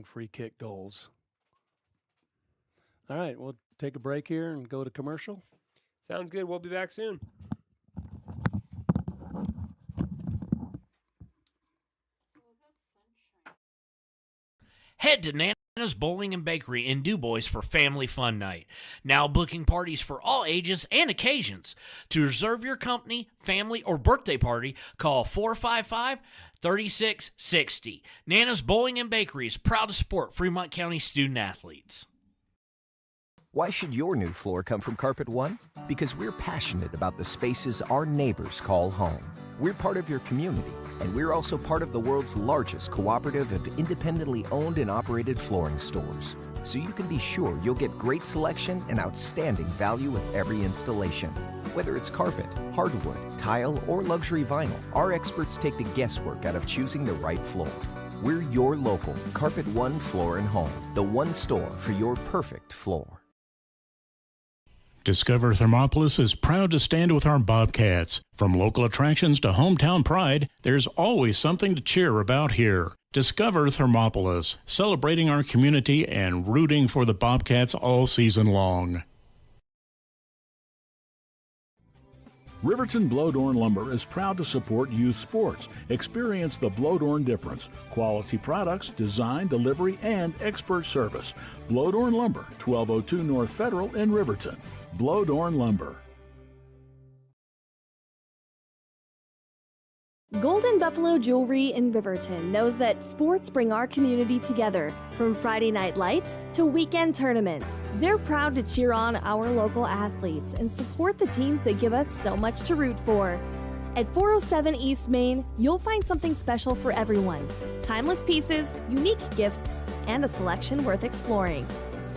free kick goals. All right, we'll take a break here and go to commercial. Sounds good. We'll be back soon. Head to Nana's Bowling and Bakery in DuBois for family fun night. Now booking parties for all ages and occasions. To reserve your company, family, or birthday party, call 455-3660. Nana's Bowling and Bakery is proud to support Fremont County student athletes. Why should your new floor come from Carpet One? Because we're passionate about the spaces our neighbors call home. We're part of your community, and we're also part of the world's largest cooperative of independently owned and operated flooring stores. So you can be sure you'll get great selection and outstanding value with every installation. Whether it's carpet, hardwood, tile, or luxury vinyl, our experts take the guesswork out of choosing the right floor. We're your local Carpet One Floor and Home, the one store for your perfect floor. Discover Thermopolis is proud to stand with our Bobcats. From local attractions to hometown pride, there's always something to cheer about here. Discover Thermopolis, celebrating our community and rooting for the Bobcats all season long. Riverton Blowdorn Lumber is proud to support youth sports. Experience the Blowdorn difference. Quality products, design, delivery, and expert service. Blowdorn Lumber, 1202 North Federal in Riverton. Blowdorn Lumber. Golden Buffalo Jewelry in Riverton knows that sports bring our community together. From Friday night lights to weekend tournaments, they're proud to cheer on our local athletes and support the teams that give us so much to root for. At 407 East Main, you'll find something special for everyone. Timeless pieces, unique gifts, and a selection worth exploring.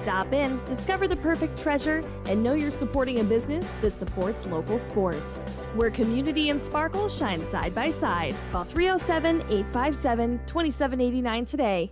Stop in, discover the perfect treasure, and know you're supporting a business that supports local sports. Where community and sparkle shine side by side. Call 307-857-2789 today.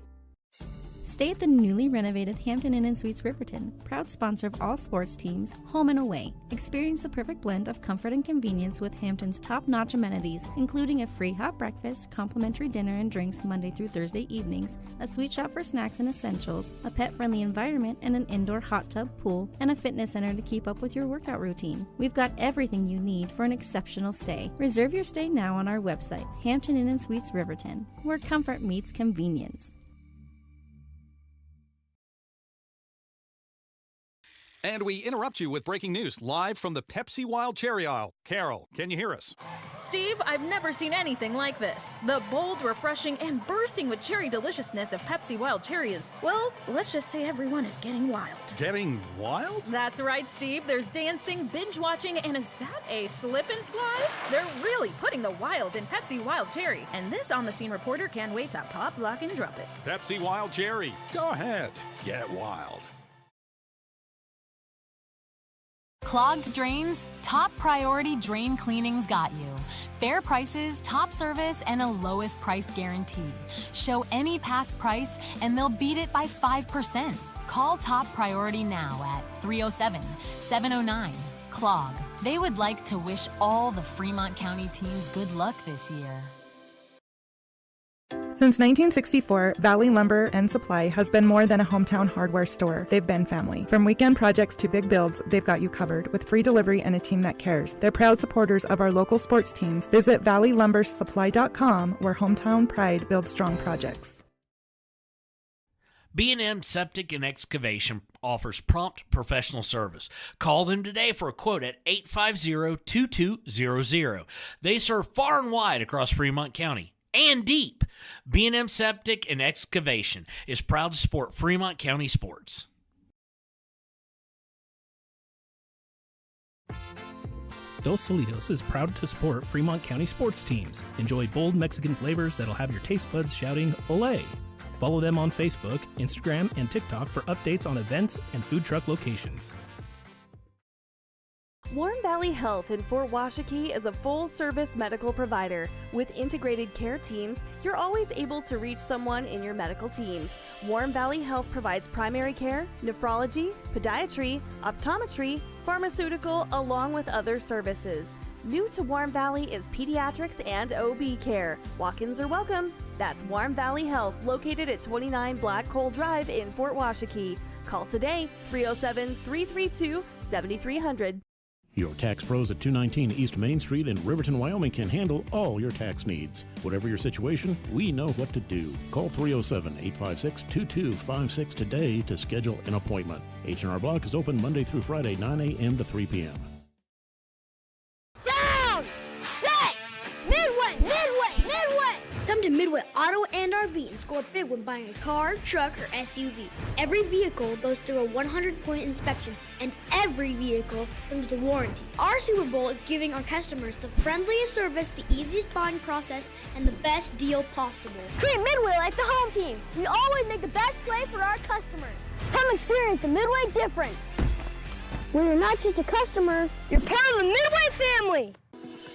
Stay at the newly renovated Hampton Inn & Suites Riverton, proud sponsor of all sports teams, home and away. Experience the perfect blend of comfort and convenience with Hampton's top-notch amenities, including a free hot breakfast, complimentary dinner and drinks Monday through Thursday evenings, a sweet shop for snacks and essentials, a pet-friendly environment, and an indoor hot tub, pool, and a fitness center to keep up with your workout routine. We've got everything you need for an exceptional stay. Reserve your stay now on our website, Hampton Inn & Suites Riverton, where comfort meets convenience. And we interrupt you with breaking news live from the Pepsi Wild Cherry Aisle. Carol, can you hear us? Steve, I've never seen anything like this. The bold, refreshing, and bursting with cherry deliciousness of Pepsi Wild Cherry is, well, let's just say everyone is getting wild. Getting wild? That's right, Steve. There's dancing, binge-watching, and is that a slip and slide? They're really putting the wild in Pepsi Wild Cherry. And this on-the-scene reporter can't wait to pop, lock, and drop it. Pepsi Wild Cherry. Go ahead. Get wild. Clogged drains? Top Priority Drain Cleaning's got you. Fair prices, top service, and a lowest price guarantee. Show any past price and they'll beat it by 5%. Call Top Priority now at 307-709-CLOG. They would like to wish all the Fremont County teams good luck this year. Since 1964, Valley Lumber and Supply has been more than a hometown hardware store. They've been family. From weekend projects to big builds, they've got you covered with free delivery and a team that cares. They're proud supporters of our local sports teams. Visit valleylumbersupply.com, where hometown pride builds strong projects. B&M Septic and Excavation offers prompt professional service. Call them today for a quote at 850-2200. They serve far and wide across Fremont County and deep. B&M Septic and Excavation is proud to support Fremont County sports. Dos Solitos is proud to support Fremont County sports teams. Enjoy bold Mexican flavors that'll have your taste buds shouting "Olé!" Follow them on Facebook, Instagram, and TikTok for updates on events and food truck locations. Warm Valley Health in Fort Washakie is a full-service medical provider. With integrated care teams, you're always able to reach someone in your medical team. Warm Valley Health provides primary care, nephrology, podiatry, optometry, pharmaceutical, along with other services. New to Warm Valley is pediatrics and OB care. Walk-ins are welcome. That's Warm Valley Health, located at 29 Black Coal Drive in Fort Washakie. Call today, 307-332-7300. Your tax pros at 219 East Main Street in Riverton, Wyoming can handle all your tax needs. Whatever your situation, we know what to do. Call 307-856-2256 today to schedule an appointment. H&R Block is open Monday through Friday, 9 a.m. to 3 p.m. Down! Set! Midway! Midway! Midway! Come to Midway Auto and RV and score big when buying a car, truck, or SUV. Every vehicle goes through a 100-point inspection, and every vehicle comes with a warranty. Our Super Bowl is giving our customers the friendliest service, the easiest buying process, and the best deal possible. Treat Midway like the home team. We always make the best play for our customers. Come experience the Midway difference. Where you're not just a customer, you're part of the Midway family.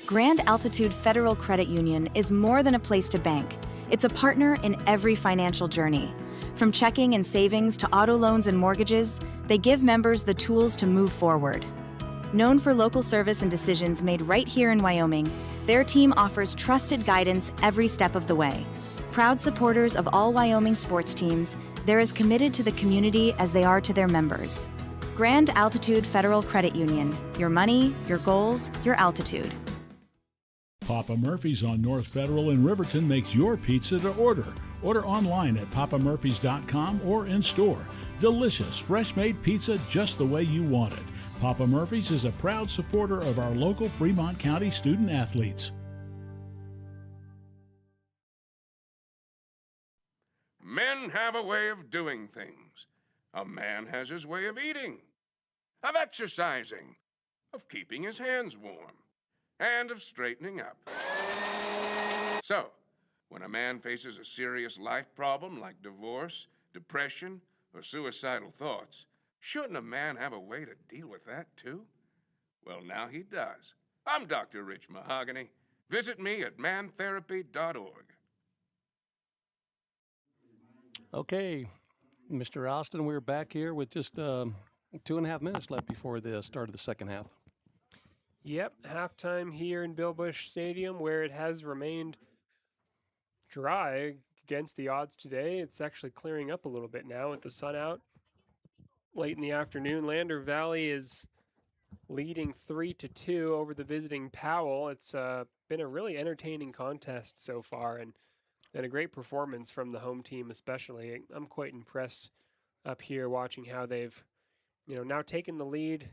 Grand Altitude Federal Credit Union is more than a place to bank. It's a partner in every financial journey. From checking and savings to auto loans and mortgages, they give members the tools to move forward. Known for local service and decisions made right here in Wyoming, their team offers trusted guidance every step of the way. Proud supporters of all Wyoming sports teams, they're as committed to the community as they are to their members. Grand Altitude Federal Credit Union. Your money, your goals, your altitude. Papa Murphy's on North Federal in Riverton makes your pizza to order. Order online at papamurphys.com or in store. Delicious, fresh-made pizza just the way you want it. Papa Murphy's is a proud supporter of our local Fremont County student athletes. Men have a way of doing things. A man has his way of eating, of exercising, of keeping his hands warm, and of straightening up. So, when a man faces a serious life problem like divorce, depression, or suicidal thoughts, Shouldn't a man have a way to deal with that, too? Well, now he does. I'm Dr. Rich Mahogany. Visit me at mantherapy.org. Okay, Mr. Austin, we're back here with just 2.5 minutes left before the start of the second half. Yep, halftime here in Bill Bush Stadium, where it has remained dry against the odds today. It's actually clearing up a little bit now with the sun out late in the afternoon. Lander Valley is leading 3-2 over the visiting Powell. It's been a really entertaining contest so far, and a great performance from the home team especially. I'm quite impressed up here watching how they've, now taken the lead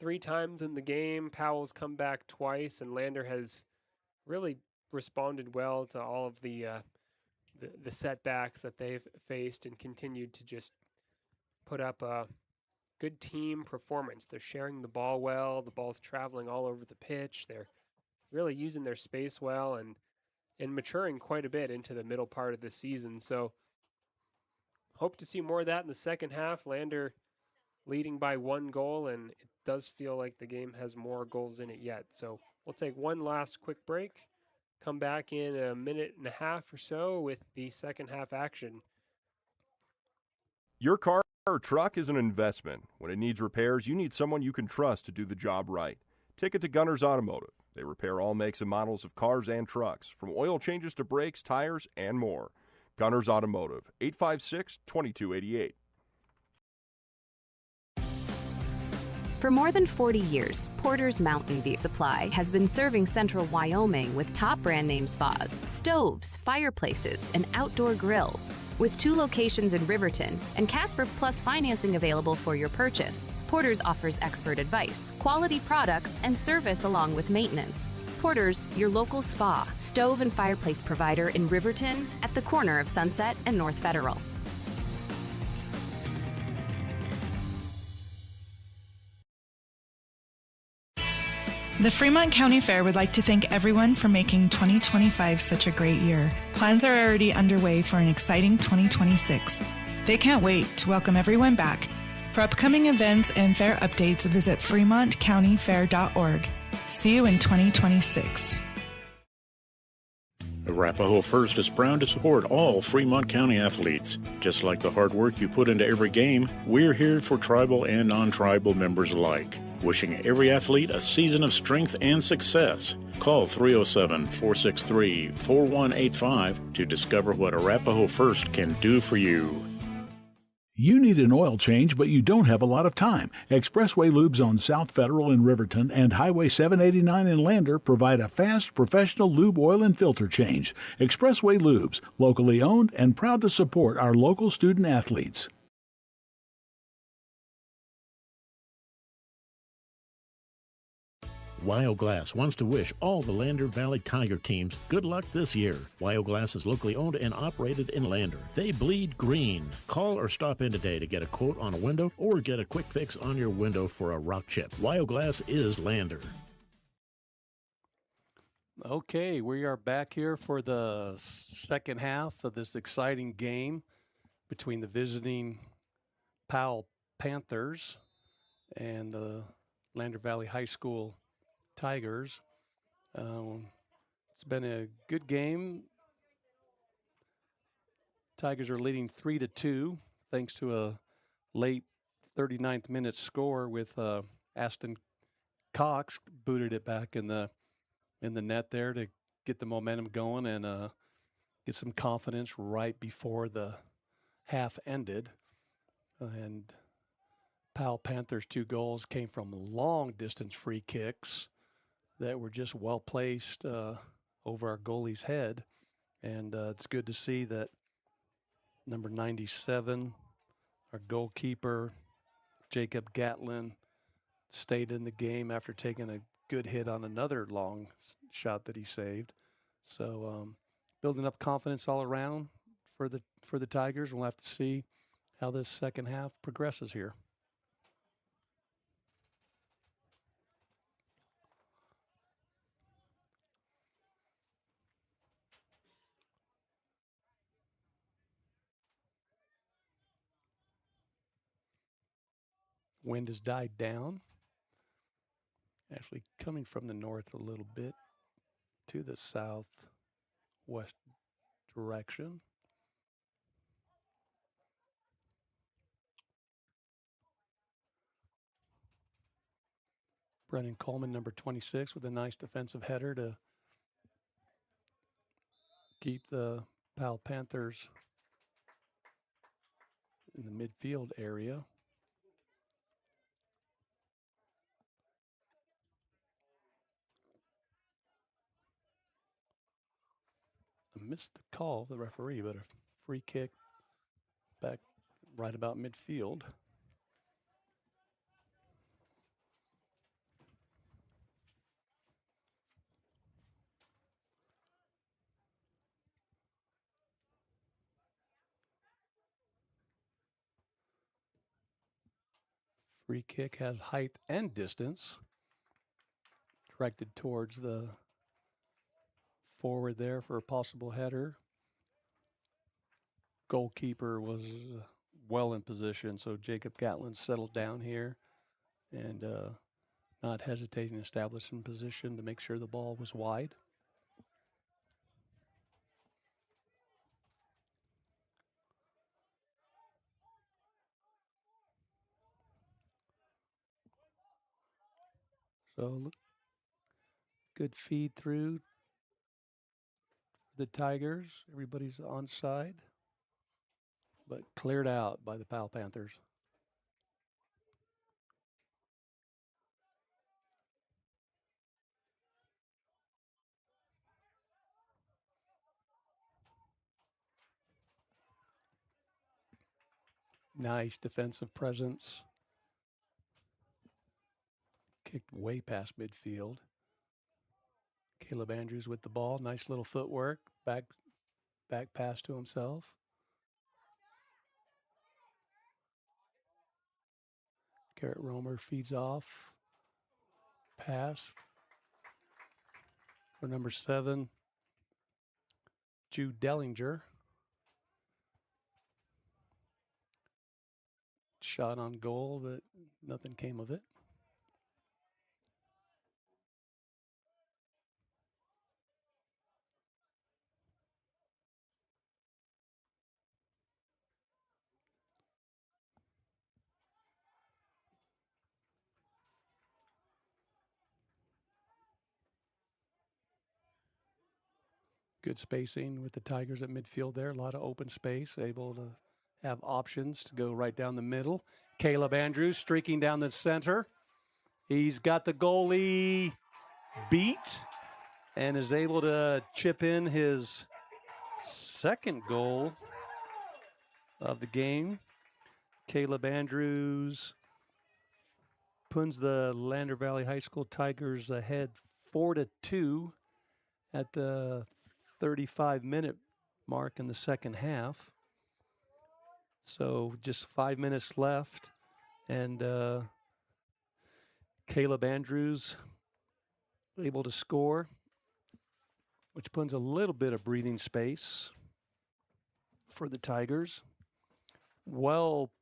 3 times in the game. Powell's come back twice, and Lander has really responded well to all of the setbacks that they've faced and continued to just put up a good team performance. They're sharing the ball well. The ball's traveling all over the pitch. They're really using their space well and maturing quite a bit into the middle part of the season. So hope to see more of that in the second half. Lander leading by 1 goal, and it does feel like the game has more goals in it yet. So we'll take one last quick break, come back in a minute and a half or so with the second half action. Your car or truck is an investment. When it needs repairs, you need someone you can trust to do the job right. Take it to Gunners Automotive. They repair all makes and models of cars and trucks, from oil changes to brakes, tires, and more. Gunners Automotive, 856-2288. For more than 40 years, Porter's Mountain View Supply has been serving central Wyoming with top brand name spas, stoves, fireplaces, and outdoor grills. With 2 locations in Riverton and Casper Plus financing available for your purchase, Porter's offers expert advice, quality products, and service along with maintenance. Porter's, your local spa, stove, and fireplace provider in Riverton at the corner of Sunset and North Federal. The Fremont County Fair would like to thank everyone for making 2025 such a great year. Plans are already underway for an exciting 2026. They can't wait to welcome everyone back. For upcoming events and fair updates, visit fremontcountyfair.org. See you in 2026. Arapahoe First is proud to support all Fremont County athletes. Just like the hard work you put into every game, we're here for tribal and non-tribal members alike. Wishing every athlete a season of strength and success. Call 307-463-4185 to discover what Arapahoe First can do for you. You need an oil change, but you don't have a lot of time. Expressway Lubes on South Federal in Riverton and Highway 789 in Lander provide a fast, professional lube, oil, and filter change. Expressway Lubes, locally owned and proud to support our local student athletes. Wyoglass wants to wish all the Lander Valley Tiger teams good luck this year. Wyoglass is locally owned and operated in Lander. They bleed green. Call or stop in today to get a quote on a window or get a quick fix on your window for a rock chip. Wyoglass is Lander. Okay, we are back here for the second half of this exciting game between the visiting Powell Panthers and the Lander Valley High School Tigers. It's been a good game. Tigers are leading 3-2 thanks to a late 39th minute score with Aston Cox booted it back in the net there to get the momentum going and get some confidence right before the half ended. And Powell Panthers' 2 goals came from long distance free kicks that were just well placed over our goalie's head. And it's good to see that number 97, our goalkeeper, Jacob Gatlin, stayed in the game after taking a good hit on another long shot that he saved. So building up confidence all around for the Tigers. We'll have to see how this second half progresses here. Wind has died down. Actually coming from the north a little bit to the southwest direction. Brennan Coleman, number 26, with a nice defensive header to keep the Powell Panthers in the midfield area. I missed the call, the referee, but a free kick back right about midfield. Free kick has height and distance. Directed towards the forward there for a possible header. Goalkeeper was well in position, so Jacob Gatlin settled down here and not hesitating, established in position to make sure the ball was wide. So look, good feed through the Tigers. Everybody's onside, but cleared out by the Powell Panthers. Nice defensive presence. Kicked way past midfield. Caleb Andrews with the ball. Nice little footwork. Back pass to himself. Garrett Romer feeds off. Pass for number 7, Jude Dellinger. Shot on goal, but nothing came of it. Good spacing with the Tigers at midfield there. A lot of open space, able to have options to go right down the middle. Caleb Andrews streaking down the center. He's got the goalie beat and is able to chip in his second goal of the game. Caleb Andrews puts the Lander Valley High School Tigers ahead 4-2 at the 35-minute mark in the second half. So just 5 minutes left, and Caleb Andrews able to score, which puts a little bit of breathing space for the Tigers. Well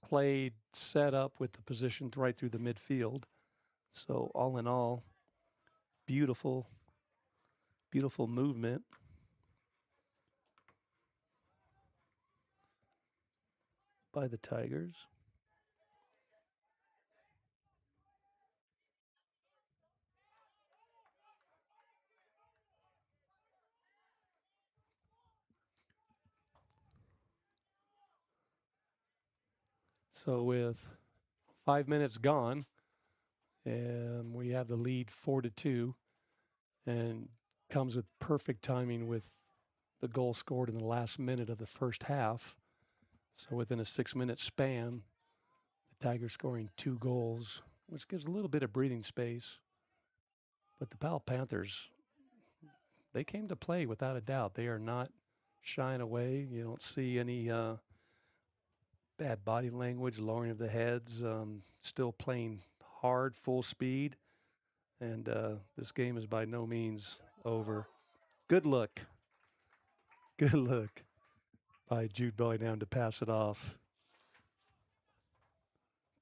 played, set up with the position right through the midfield. So all in all, beautiful movement. By the Tigers. So with 5 minutes gone, and we have the lead 4-2, and comes with perfect timing with the goal scored in the last minute of the first half. So within a 6-minute span, the Tigers scoring 2 goals, which gives a little bit of breathing space. But the Powell Panthers, they came to play without a doubt. They are not shying away. You don't see any bad body language, lowering of the heads, still playing hard, full speed. And this game is by no means over. Good look by Jude Bellingham to pass it off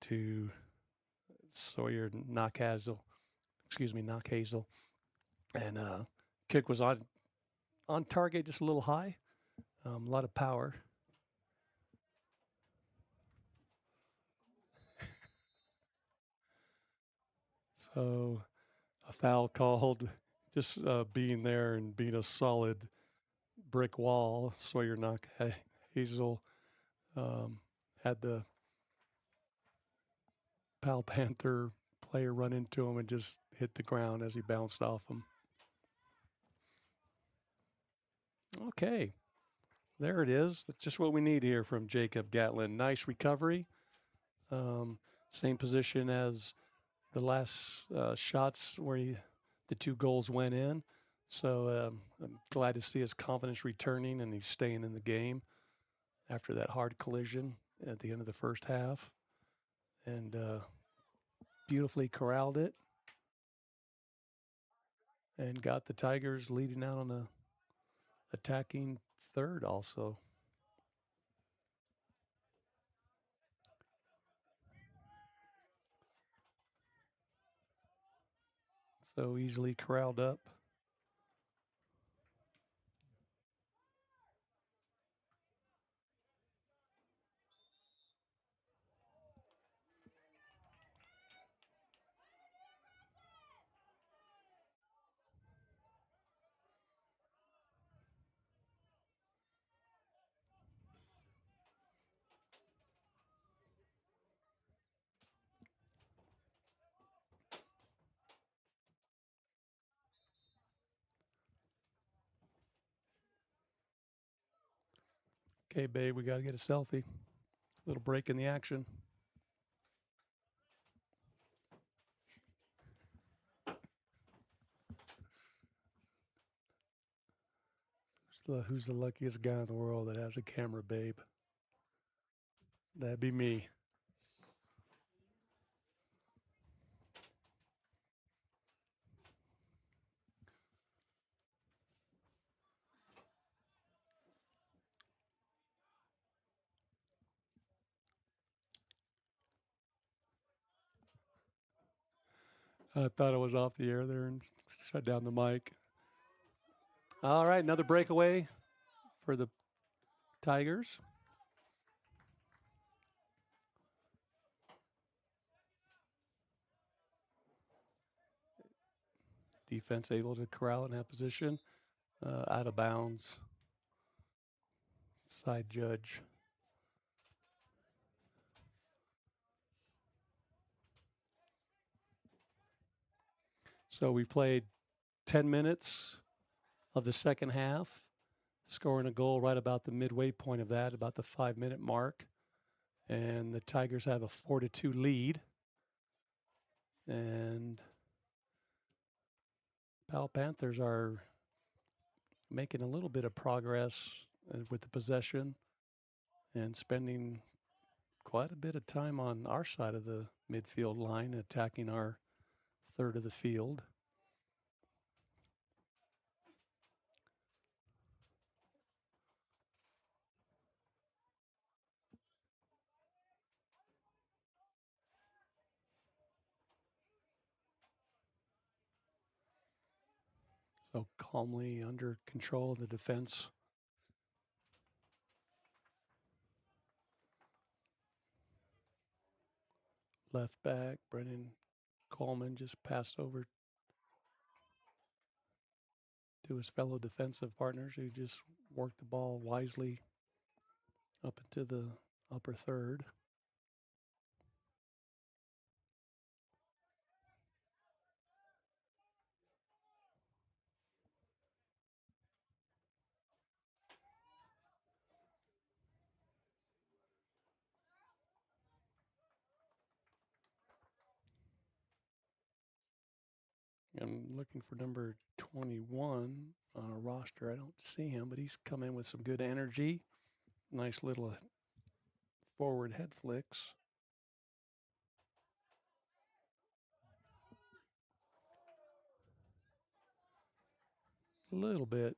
to Sawyer Knockhazel. And kick was on target, just a little high. A lot of power. So a foul called, just being there and being a solid brick wall. Sawyer Knockhazel had the Powell Panther player run into him and just hit the ground as he bounced off him. Okay, there it is. That's just what we need here from Jacob Gatlin. Nice recovery. Same position as the last shots where the 2 goals went in. So I'm glad to see his confidence returning, and he's staying in the game after that hard collision at the end of the first half. And beautifully corralled it and got the Tigers leading out on a attacking third also. So easily corralled up. Okay, babe, we got to get a selfie. Little break in the action. Who's the luckiest guy in the world that has a camera, babe? That'd be me. I thought I was off the air there and shut down the mic. All right, another breakaway for the Tigers. Defense able to corral in that position. Out of bounds. Side judge. So we played 10 minutes of the second half, scoring a goal right about the midway point of that, about the 5-minute mark. And the Tigers have a 4-2 lead. And Powell Panthers are making a little bit of progress with the possession and spending quite a bit of time on our side of the midfield line, attacking our third of the field. So calmly under control of the defense. Left back, Brennan Coleman just passed over to his fellow defensive partners who just worked the ball wisely up into the upper third. I'm looking for number 21 on a roster. I don't see him, but he's come in with some good energy. Nice little forward head flicks. A little bit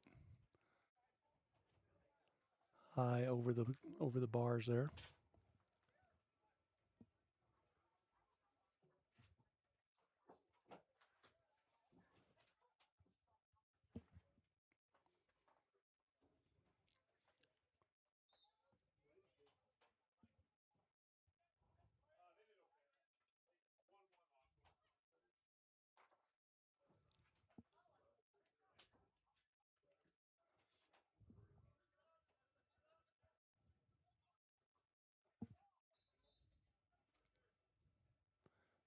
high over the bars there.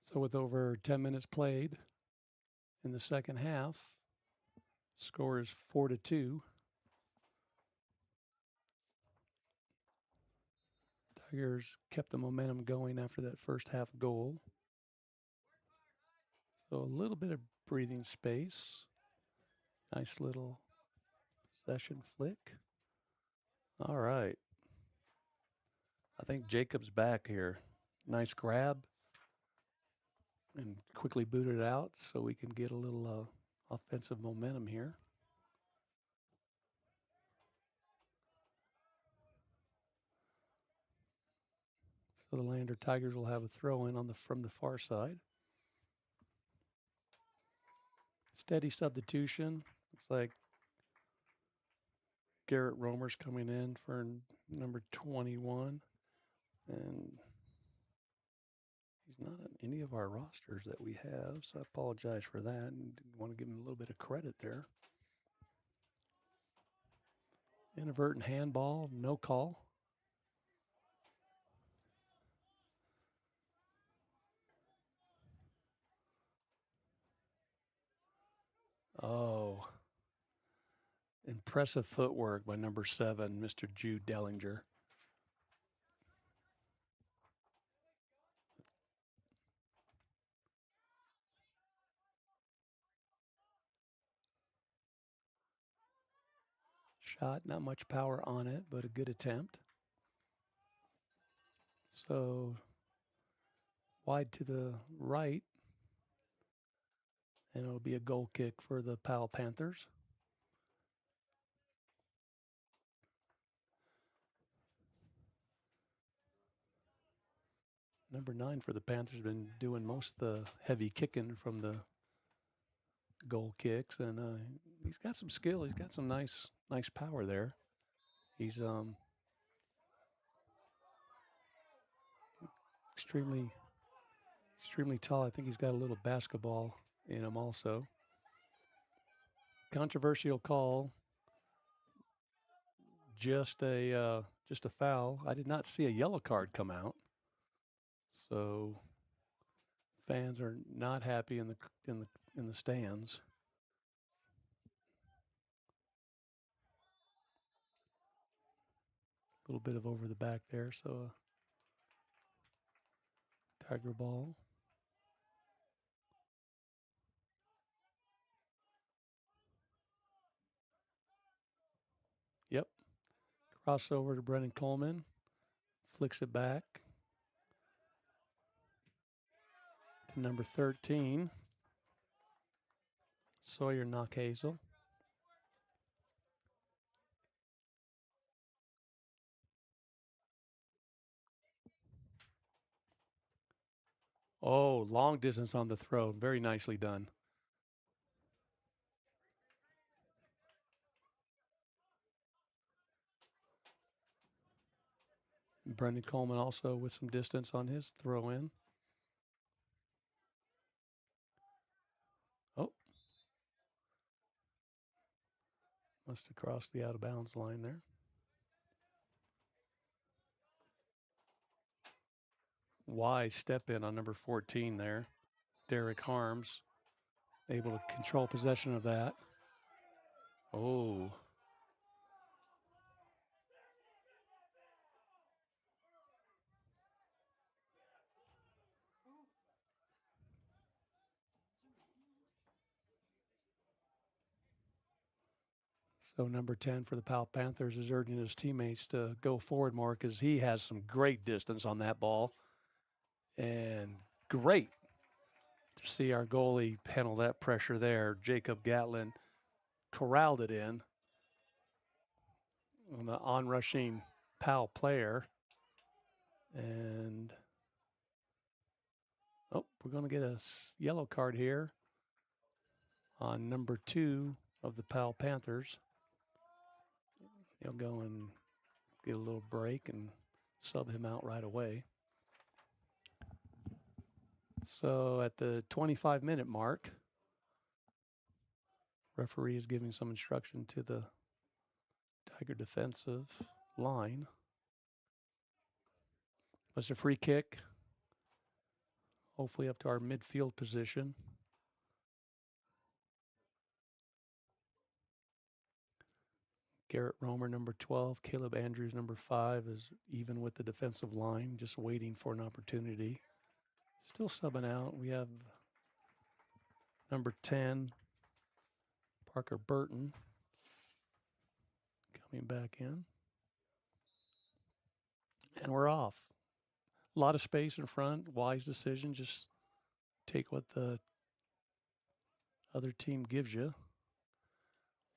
So with over 10 minutes played in the second half, score is 4-2. Tigers kept the momentum going after that first half goal. So a little bit of breathing space. Nice little possession flick. All right. I think Jacob's back here. Nice grab. And quickly booted it out so we can get a little offensive momentum here. So the Lander Tigers will have a throw in from the far side. Steady substitution. Looks like Garrett Romer's coming in for number 21. And he's not on any of our rosters that we have, so I apologize for that and want to give him a little bit of credit there. Inadvertent handball, no call. Oh, impressive footwork by number 7, Mr. Jude Dellinger. Shot, not much power on it, but a good attempt. So wide to the right, and it'll be a goal kick for the Powell Panthers. Number 9 for the Panthers been doing most of the heavy kicking from the goal kicks, and he's got some skill. He's got some nice power there. He's extremely tall. I think he's got a little basketball in him also. Controversial call. Just a foul. I did not see a yellow card come out. So fans are not happy in the stands. A little bit of over the back there, so Tiger ball. Yep. Crossover to Brennan Coleman. Flicks it back to number 13, Sawyer Knockhazel. Oh, long distance on the throw. Very nicely done. Brendan Coleman also with some distance on his throw in. Oh. Must have crossed the out of bounds line there. Wise step in on number 14 there. Derek Harms able to control possession of that. Oh. So number 10 for the Powell Panthers is urging his teammates to go forward more because he has some great distance on that ball. And great to see our goalie handle that pressure there. Jacob Gatlin corralled it in on the onrushing Powell player. And, oh, we're going to get a yellow card here on number 2 of the Powell Panthers. He'll go and get a little break and sub him out right away. So at the 25-minute mark, referee is giving some instruction to the Tiger defensive line. Was a free kick hopefully up to our midfield position. Garrett Romer, number 12. Caleb Andrews, number 5, is even with the defensive line, just waiting for an opportunity. Still subbing out. We have number 10, Parker Burton, coming back in. And we're off. A lot of space in front. Wise decision. Just take what the other team gives you.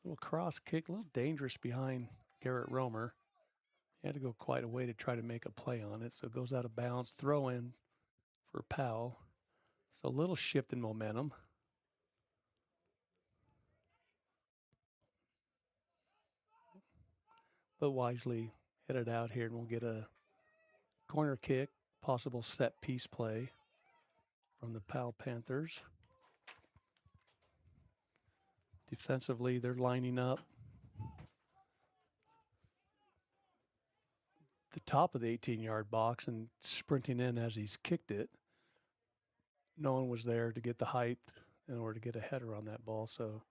Little cross kick, a little dangerous behind Garrett Romer. He had to go quite a way to try to make a play on it, so it goes out of bounds. Throw in for Powell. So a little shift in momentum. But wisely hit it out here, and we'll get a corner kick, possible set piece play from the Powell Panthers. Defensively, they're lining up the top of the 18-yard box and sprinting in as he's kicked it. No one was there to get the height in order to get a header on that ball, so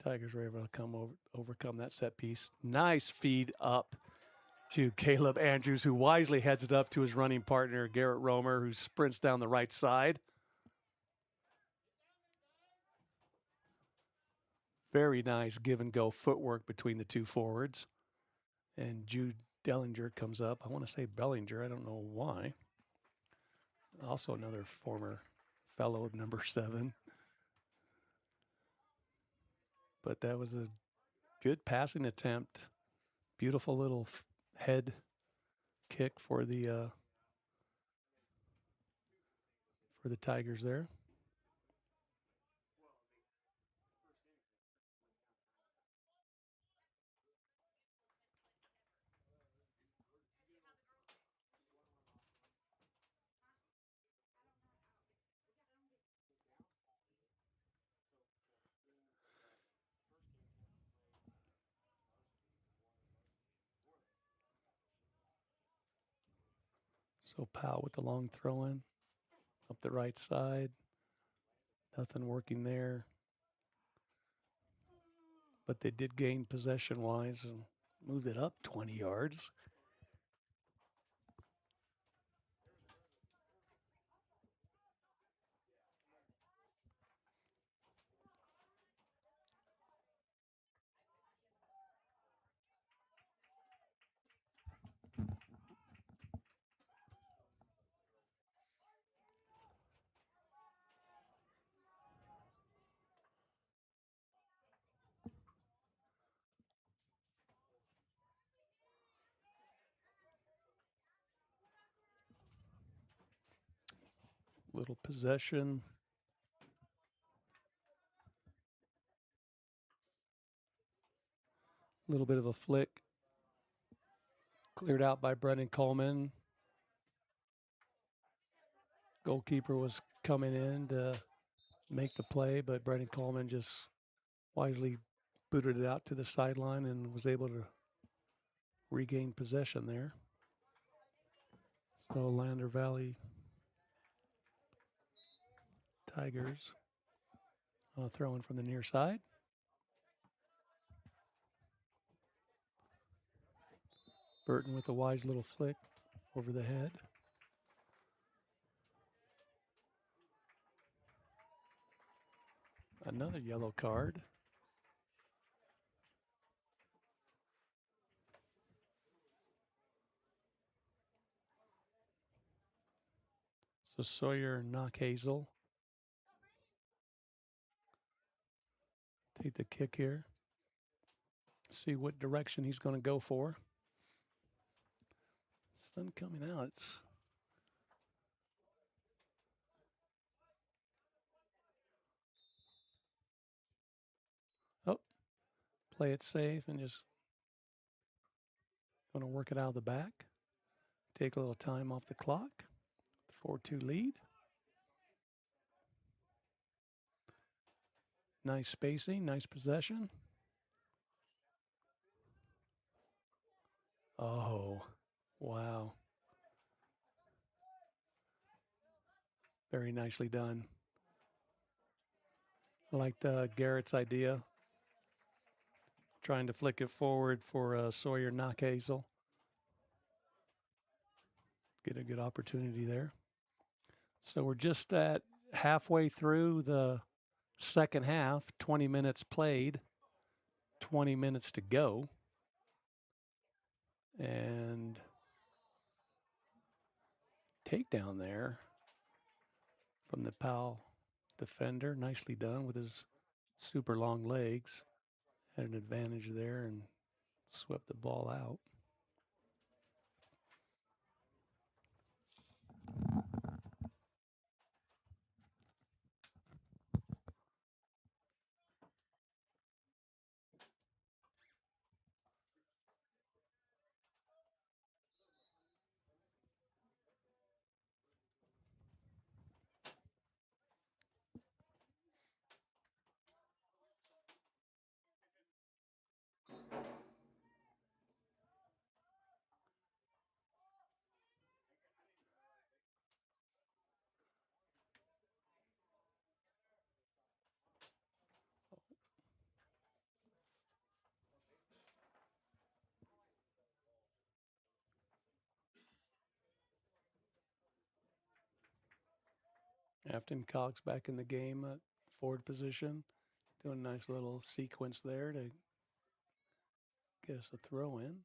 Tigers were able to overcome that set piece. Nice feed up to Caleb Andrews, who wisely heads it up to his running partner, Garrett Romer, who sprints down the right side. Very nice give-and-go footwork between the two forwards. And Jude Dellinger comes up. I want to say Bellinger. I don't know why. Also another former fellow, number 7. But that was a good passing attempt. Beautiful little head kick for the Tigers there. So Powell with the long throw in up the right side. Nothing working there. But they did gain possession-wise and moved it up 20 yards. Little possession. A little bit of a flick. Cleared out by Brendan Coleman. Goalkeeper was coming in to make the play, but Brendan Coleman just wisely booted it out to the sideline and was able to regain possession there. So Lander Valley Tigers on a throw in from the near side. Burton with a wise little flick over the head. Another yellow card. So Sawyer Knockhazel take the kick here. See what direction he's going to go for. Sun coming out. Oh, play it safe and just going to work it out of the back. Take a little time off the clock. 4-2 lead. Nice spacing, nice possession. Oh, wow. Very nicely done. I liked Garrett's idea. Trying to flick it forward for Sawyer Knockhazel. Get a good opportunity there. So we're just at halfway through the second half, 20 minutes played, 20 minutes to go. And takedown there from the Powell defender. Nicely done with his super long legs. Had an advantage there and swept the ball out. Afton Cox back in the game at forward position. Doing a nice little sequence there to get us a throw in.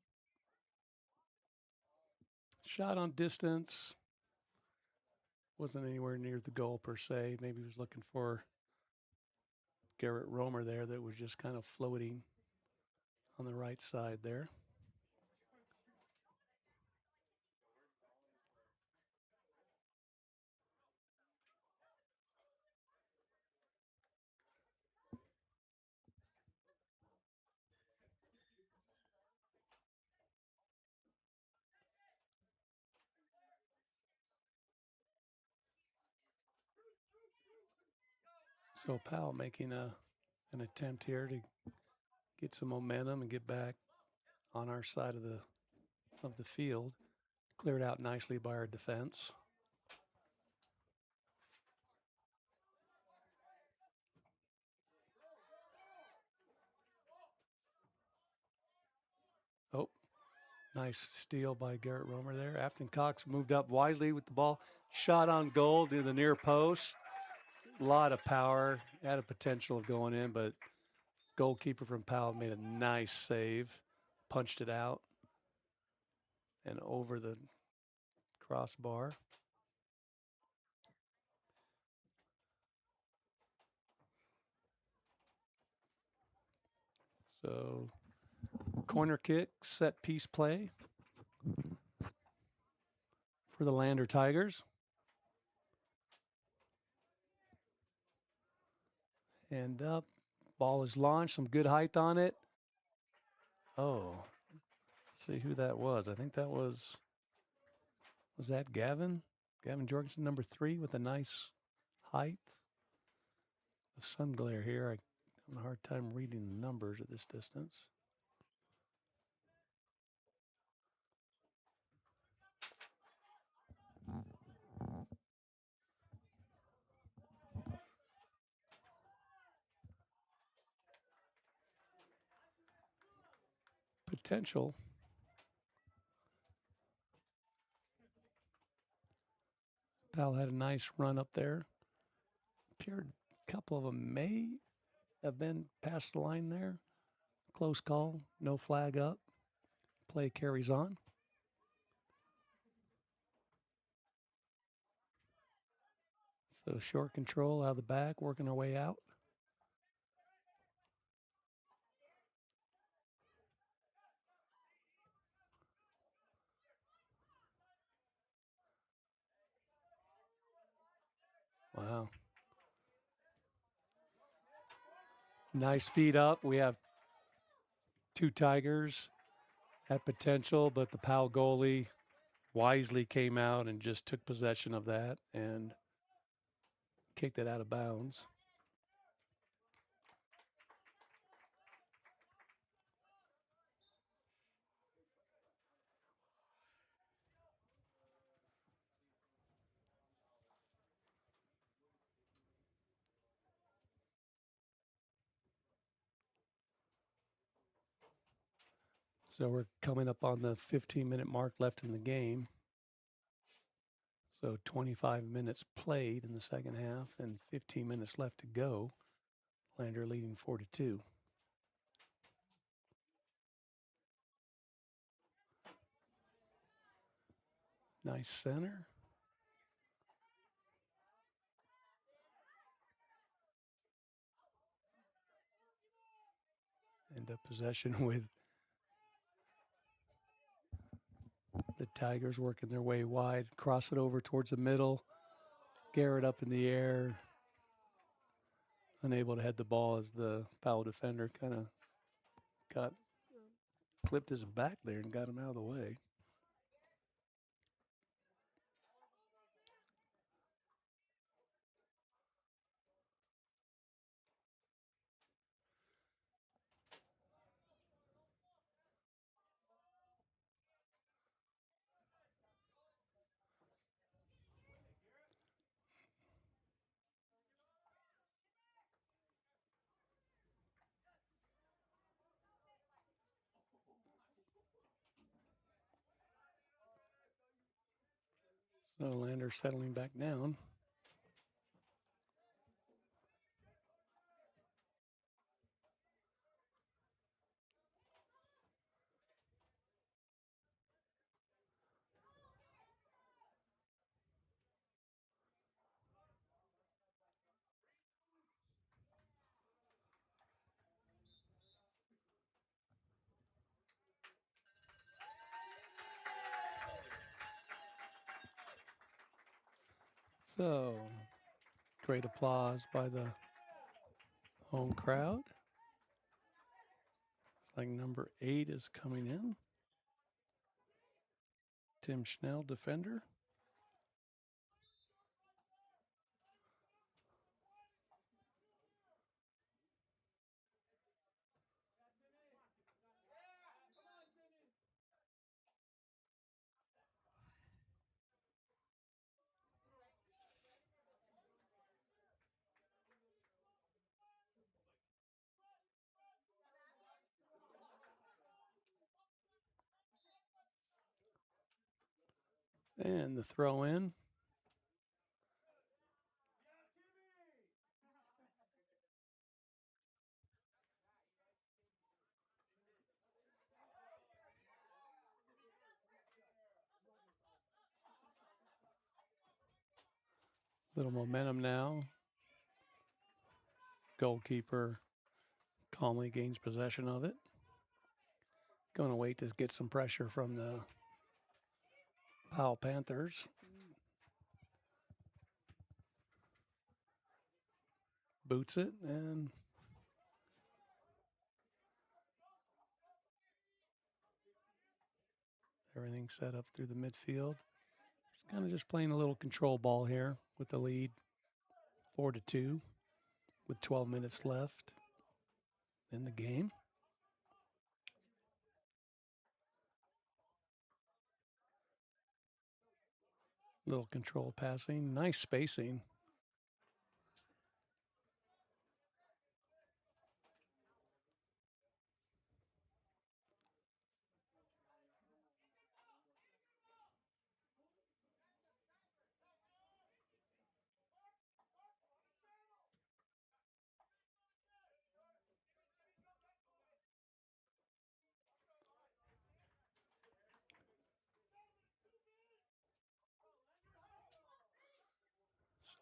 Shot on distance. Wasn't anywhere near the goal per se. Maybe he was looking for Garrett Romer there that was just kind of floating on the right side there. So Powell making an attempt here to get some momentum and get back on our side of the field. Cleared out nicely by our defense. Oh, nice steal by Garrett Romer there. Afton Cox moved up wisely with the ball. Shot on goal to the near post. A lot of power. Had a potential of going in, but goalkeeper from Powell made a nice save. Punched it out and over the crossbar. So corner kick, set piece play for the Lander Tigers. And up, ball is launched, some good height on it. Oh, let's see who that was. I think that was that Gavin? Gavin Jorgensen, number 3, with a nice height. The sun glare here, I'm having a hard time reading the numbers at this distance. Potential. Powell had a nice run up there. Appeared a couple of them may have been past the line there. Close call, no flag up. Play carries on. So short control out of the back, working our way out. Wow. Nice feed up. We have 2 Tigers at potential, but the Powell goalie wisely came out and just took possession of that and kicked it out of bounds. So we're coming up on the 15-minute mark left in the game. So 25 minutes played in the second half and 15 minutes left to go. Lander leading 4-2. Nice center. End up possession with the Tigers working their way wide. Cross it over towards the middle. Garrett up in the air. Unable to head the ball as the Powell defender kind of clipped his back there and got him out of the way. So Lander settling back down. So, great applause by the home crowd. It's like number 8 is coming in. Tim Schnell, defender. And the throw in. Little momentum now. Goalkeeper calmly gains possession of it. Going to wait to get some pressure from the Powell Panthers. Boots it and everything set up through the midfield. It's kind of just playing a little control ball here with the lead 4-2 with 12 minutes left in the game. Little control passing, nice spacing.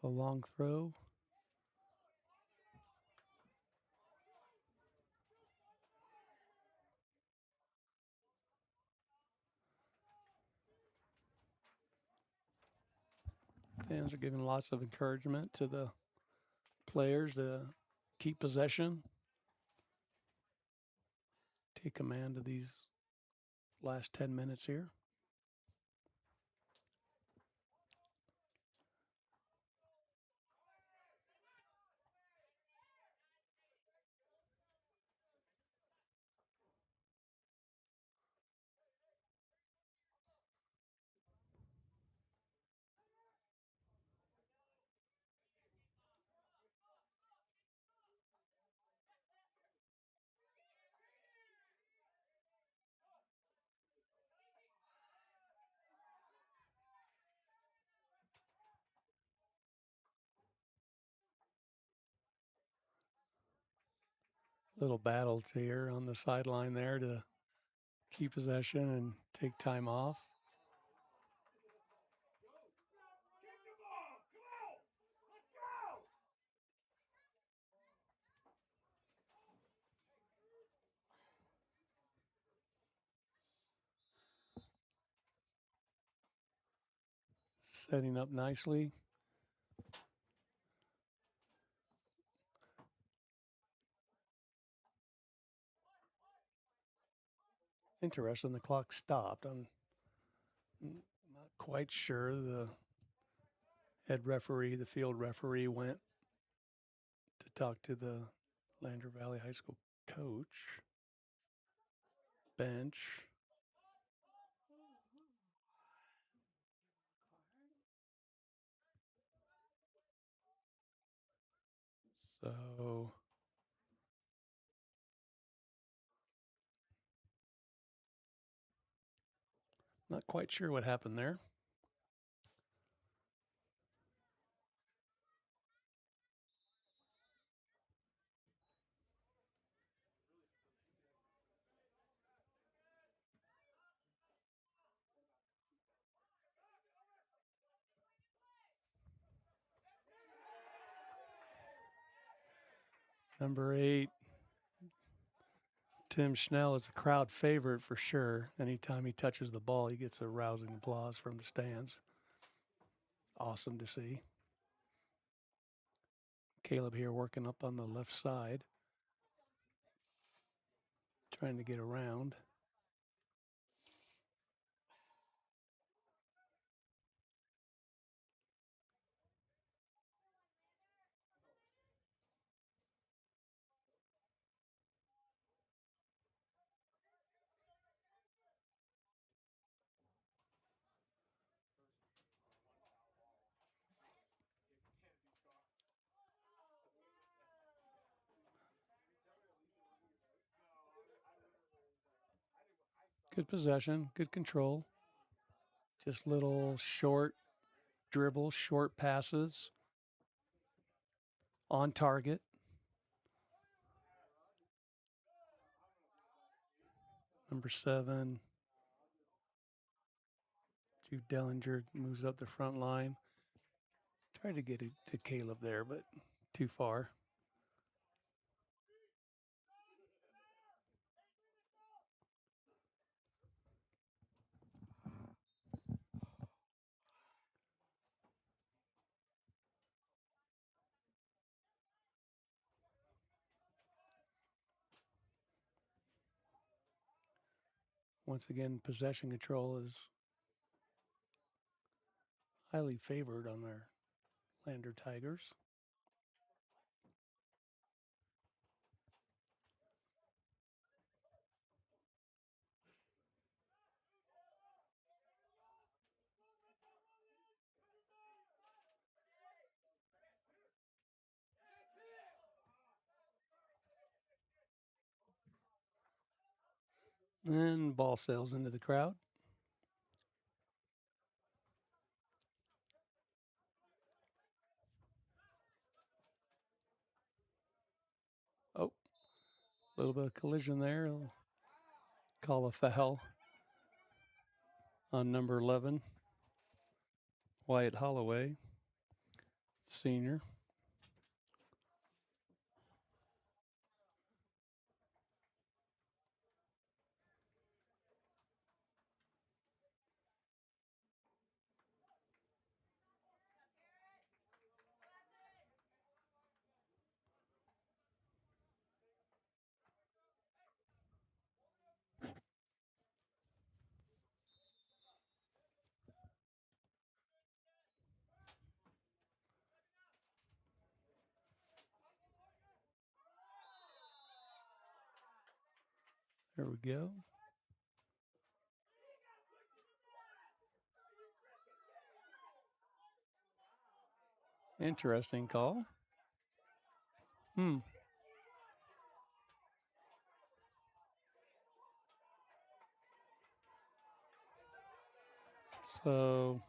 So long throw. Fans are giving lots of encouragement to the players to keep possession, take command of these last 10 minutes here. Little battles here on the sideline there to keep possession and take time off. Setting up nicely. Interesting, the clock stopped. I'm not quite sure. The head referee, the field referee, went to talk to the Lander Valley High School coach. Bench. So not quite sure what happened there. Number 8, Tim Schnell, is a crowd favorite for sure. Anytime he touches the ball, he gets a rousing applause from the stands. Awesome to see. Caleb here working up on the left side, trying to get around. Good possession, good control. Just little short dribbles, short passes. On target. Number 7, Jude Dellinger moves up the front line. Tried to get it to Caleb there, but too far. Once again, possession control is highly favored on our Lander Tigers. And ball sails into the crowd. Oh, a little bit of collision there. I'll call a foul on number 11, Wyatt Holloway, senior. There we go. Interesting call. So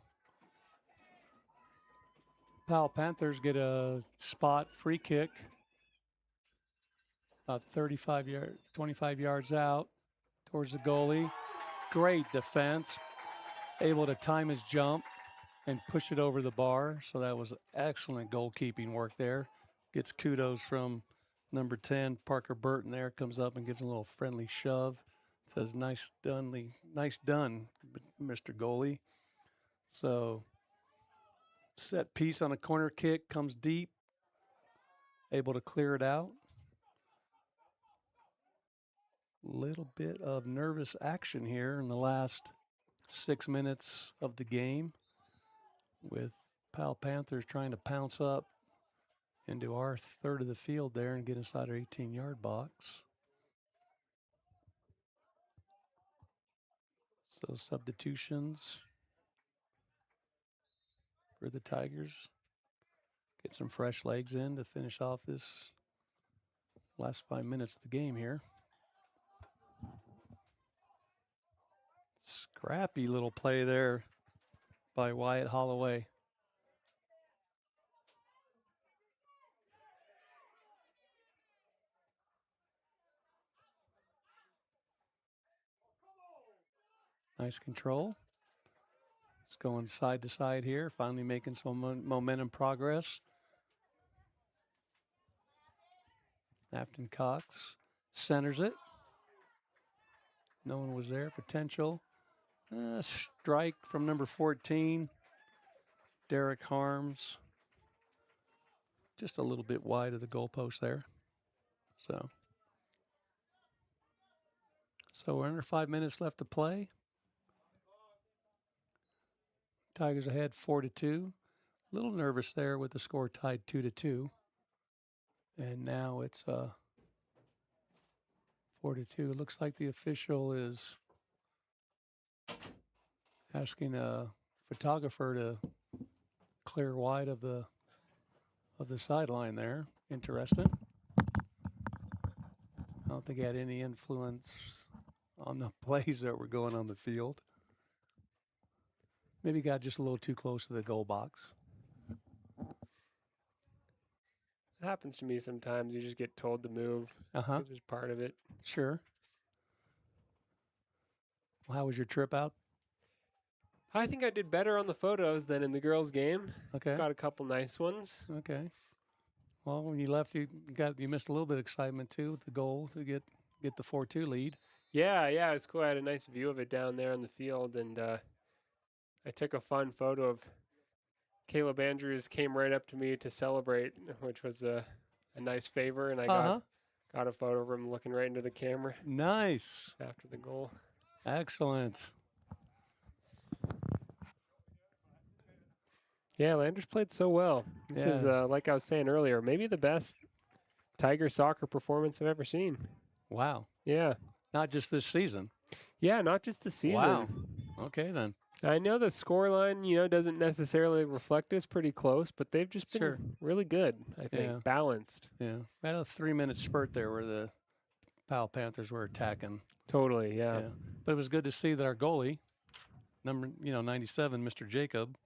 Powell Panthers get a spot free kick about 25 yards out towards the goalie. Great defense. Able to time his jump and push it over the bar. So that was excellent goalkeeping work there. Gets kudos from number 10, Parker Burton there. Comes up and gives a little friendly shove. Says, nice done, Mr. Goalie. So set piece on a corner kick, comes deep. Able to clear it out. Little bit of nervous action here in the last 6 minutes of the game, with Powell Panthers trying to pounce up into our third of the field there and get inside our 18-yard box. So substitutions for the Tigers. Get some fresh legs in to finish off this last 5 minutes of the game here. Scrappy little play there by Wyatt Holloway. Nice control. It's going side to side here, finally making some momentum progress. Afton Cox centers it. No one was there. Potential. Strike from number 14, Derek Harms. Just a little bit wide of the goalpost there. So we're under 5 minutes left to play. Tigers ahead 4-2. A little nervous there with the score tied 2-2. And now it's 4-2. It looks like the official is asking a photographer to clear wide of the sideline there. Interesting. I don't think it had any influence on the plays that were going on the field. Maybe got just a little too close to the goal box. It happens to me sometimes. You just get told to move. It's just part of it. Sure. Well, how was your trip out? I think I did better on the photos than in the girls' game. Okay. Got a couple nice ones. Okay. Well, when you left, you missed a little bit of excitement too with the goal to get the 4-2 lead. Yeah, it's cool. I had a nice view of it down there on the field, and I took a fun photo of Caleb Andrews came right up to me to celebrate, which was a nice favor, and I got a photo of him looking right into the camera. Nice. After the goal. Excellent. Yeah, Landers played so well. This is, like I was saying earlier, maybe the best Tiger soccer performance I've ever seen. Wow. Yeah. Not just this season. Yeah, not just the season. Wow. Okay, then. I know the scoreline, doesn't necessarily reflect this, pretty close, but they've just been really good, I think, balanced. Yeah. We had a 3-minute spurt there where the Powell Panthers were attacking. Totally, yeah. But it was good to see that our goalie, number 97, Mr. Jacob,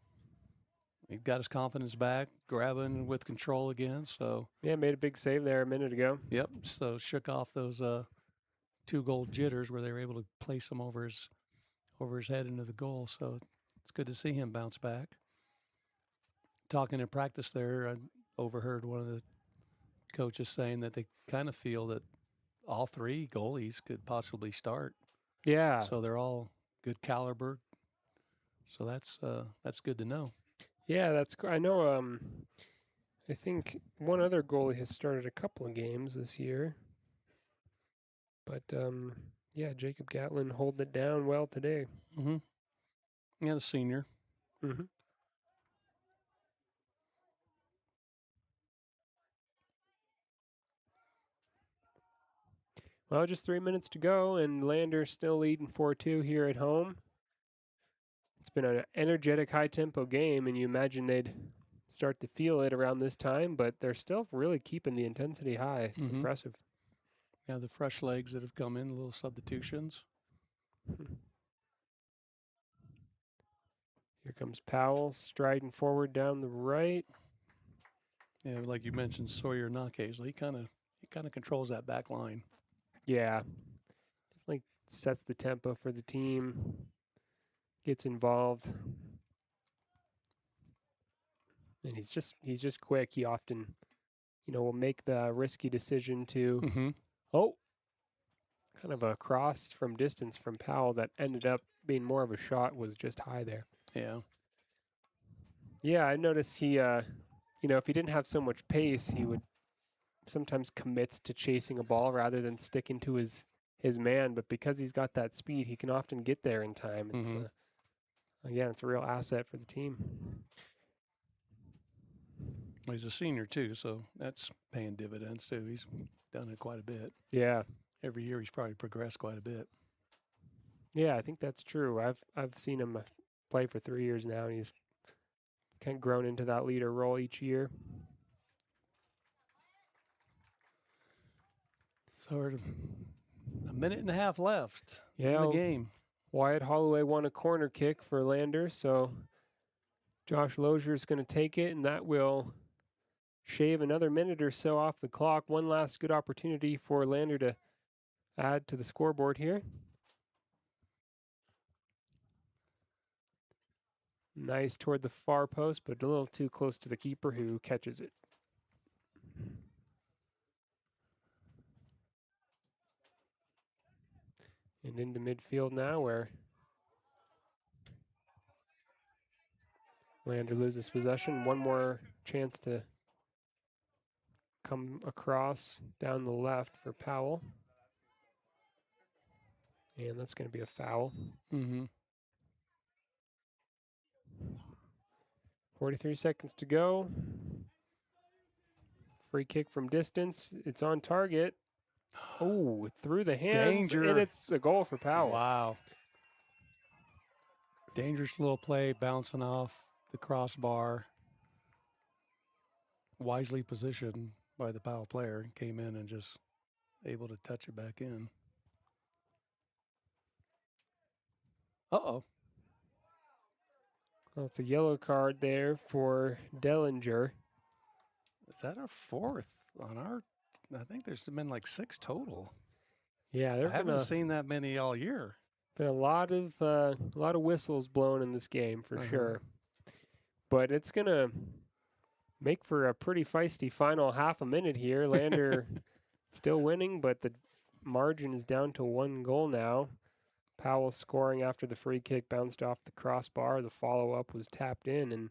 he got his confidence back, grabbing with control again. So yeah, made a big save there a minute ago. Yep. So shook off those 2-goal jitters where they were able to place him over his head into the goal. So it's good to see him bounce back. Talking in practice there, I overheard one of the coaches saying that they kind of feel that all 3 goalies could possibly start. Yeah. So they're all good caliber. So that's good to know. Yeah, I know. I think one other goalie has started a couple of games this year. But yeah, Jacob Gatlin holding it down well today. Mm-hmm. Yeah, the senior. Mm-hmm. Well, just 3 minutes to go, and Landers still leading 4-2 here at home. It's been an energetic, high-tempo game, and you imagine they'd start to feel it around this time, but they're still really keeping the intensity high. It's impressive. Yeah, the fresh legs that have come in, little substitutions. Here comes Powell striding forward down the right. Yeah, like you mentioned, Sawyer Nakes. He kind he kind of controls that back line. Yeah. Definitely sets the tempo for the team. Gets involved. And he's just quick. He often, will make the risky decision to, kind of a cross from distance from Powell that ended up being more of a shot, was just high there. Yeah. Yeah, I noticed he, if he didn't have so much pace, he would sometimes commits to chasing a ball rather than sticking to his man. But because he's got that speed, he can often get there in time. It's it's a real asset for the team. Well, he's a senior too, so that's paying dividends too. He's done it quite a bit. Yeah. Every year he's probably progressed quite a bit. Yeah, I think that's true. I've seen him play for 3 years now, and he's kind of grown into that leader role each year. So we're a minute and a half left in the game. Wyatt Holloway won a corner kick for Lander, so Josh Lozier is going to take it, and that will shave another minute or so off the clock. One last good opportunity for Lander to add to the scoreboard here. Nice toward the far post, but a little too close to the keeper, who catches it. And into midfield now, where Lander loses possession. One more chance to come across down the left for Powell. And that's going to be a foul. 43 seconds to go. Free kick from distance. It's on target. Oh, through the hands. Danger. And it's a goal for Powell. Wow. Dangerous little play, bouncing off the crossbar. Wisely positioned by the Powell player. Came in and just able to touch it back in. Uh-oh. Well, it's a yellow card there for Dellinger. Is that our fourth on our? I think there's been like 6 total. Yeah, I haven't seen that many all year. Been a lot of whistles blown in this game for sure. But it's gonna make for a pretty feisty final half a minute here. Lander still winning, but the margin is down to 1 goal now. Powell scoring after the free kick bounced off the crossbar. The follow-up was tapped in, and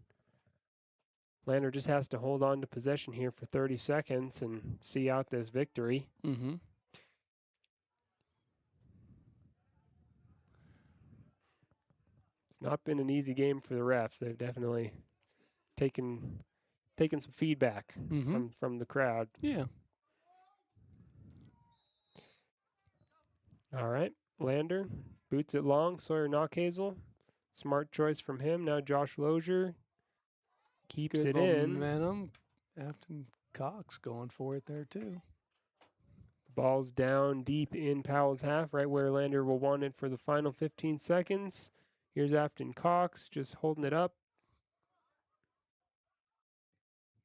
Lander just has to hold on to possession here for 30 seconds and see out this victory. Mm-hmm. It's not been an easy game for the refs. They've definitely taken some feedback from the crowd. Yeah. All right. Lander boots it long. Sawyer Knockhazel. Smart choice from him. Now Josh Lozier keeps Good it in. Momentum. Afton Cox going for it there too. Ball's down deep in Powell's half, right where Lander will want it for the final 15 seconds. Here's Afton Cox just holding it up.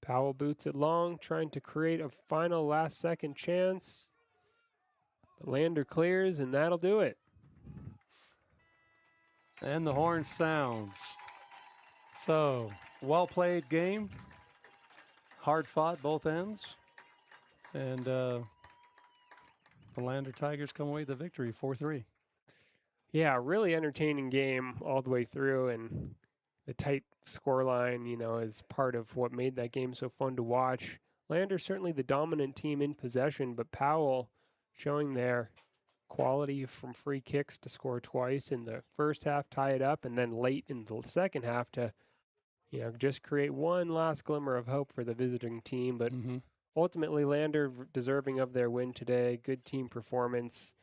Powell boots it long, trying to create a final last-second chance. But Lander clears, and that'll do it. And the horn sounds. So, well-played game. Hard-fought, both ends. And the Lander Tigers come away with the victory, 4-3. Yeah, really entertaining game all the way through, and the tight scoreline, is part of what made that game so fun to watch. Lander certainly the dominant team in possession, but Powell showing their quality from free kicks to score twice in the first half, tie it up, and then late in the second half to, just create one last glimmer of hope for the visiting team. But ultimately, Lander deserving of their win today. Good team performance.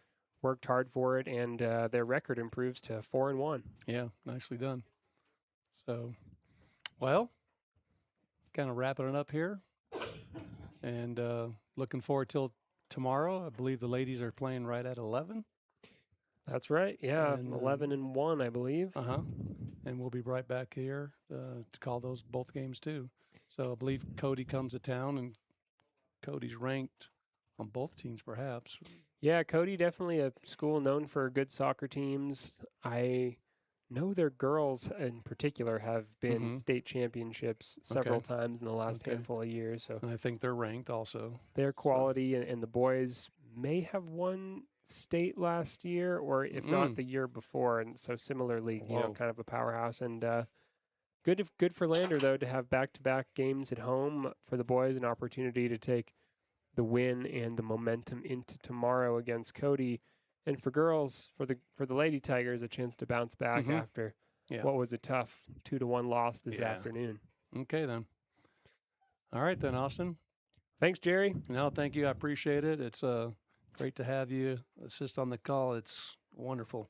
Worked hard for it, and their record improves to 4-1. Yeah, nicely done. So, well, kind of wrapping it up here, and looking forward till tomorrow. I believe the ladies are playing right at 11. That's right. Yeah, and 11-1, I believe. And we'll be right back here to call those both games too. So I believe Cody comes to town, and Cody's ranked on both teams, perhaps. Yeah, Cody, definitely a school known for good soccer teams. I know their girls in particular have been state championships several times in the last handful of years. So And I think they're ranked also. their quality and the boys may have won state last year, or if not the year before. And so similarly, kind of a powerhouse. And good for Lander, though, to have back-to-back games at home for the boys, an opportunity to take the win and the momentum into tomorrow against Cody. And for girls, for the Lady Tigers, a chance to bounce back after what was a tough 2-1 loss this afternoon. Okay, then. All right, then, Austin. Thanks, Jerry. No, thank you. I appreciate it. It's great to have you assist on the call. It's wonderful.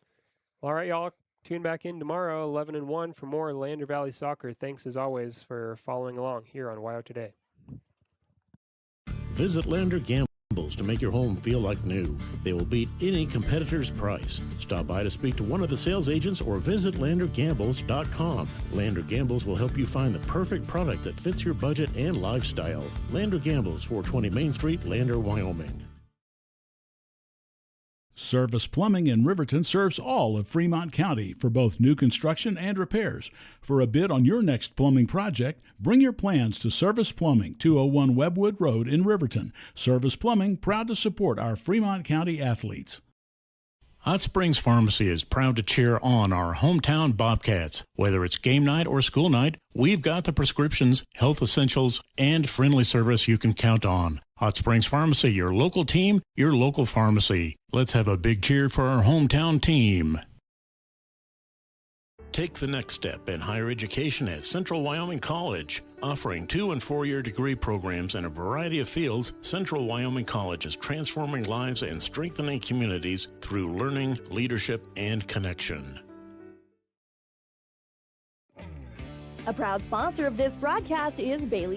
All right, y'all. Tune back in tomorrow, 11 and 1, for more Lander Valley Soccer. Thanks, as always, for following along here on WYO Today. Visit Lander Gambles to make your home feel like new. They will beat any competitor's price. Stop by to speak to one of the sales agents or visit LanderGambles.com. Lander Gambles will help you find the perfect product that fits your budget and lifestyle. Lander Gambles, 420 Main Street, Lander, Wyoming. Service Plumbing in Riverton serves all of Fremont County for both new construction and repairs. For a bid on your next plumbing project, bring your plans to Service Plumbing, 201 Webwood Road in Riverton. Service Plumbing, proud to support our Fremont County athletes. Hot Springs Pharmacy is proud to cheer on our hometown Bobcats. Whether it's game night or school night, we've got the prescriptions, health essentials, and friendly service you can count on. Hot Springs Pharmacy, your local team, your local pharmacy. Let's have a big cheer for our hometown team. Take the next step in higher education at Central Wyoming College. Offering 2- and 4-year degree programs in a variety of fields, Central Wyoming College is transforming lives and strengthening communities through learning, leadership, and connection. A proud sponsor of this broadcast is Bailey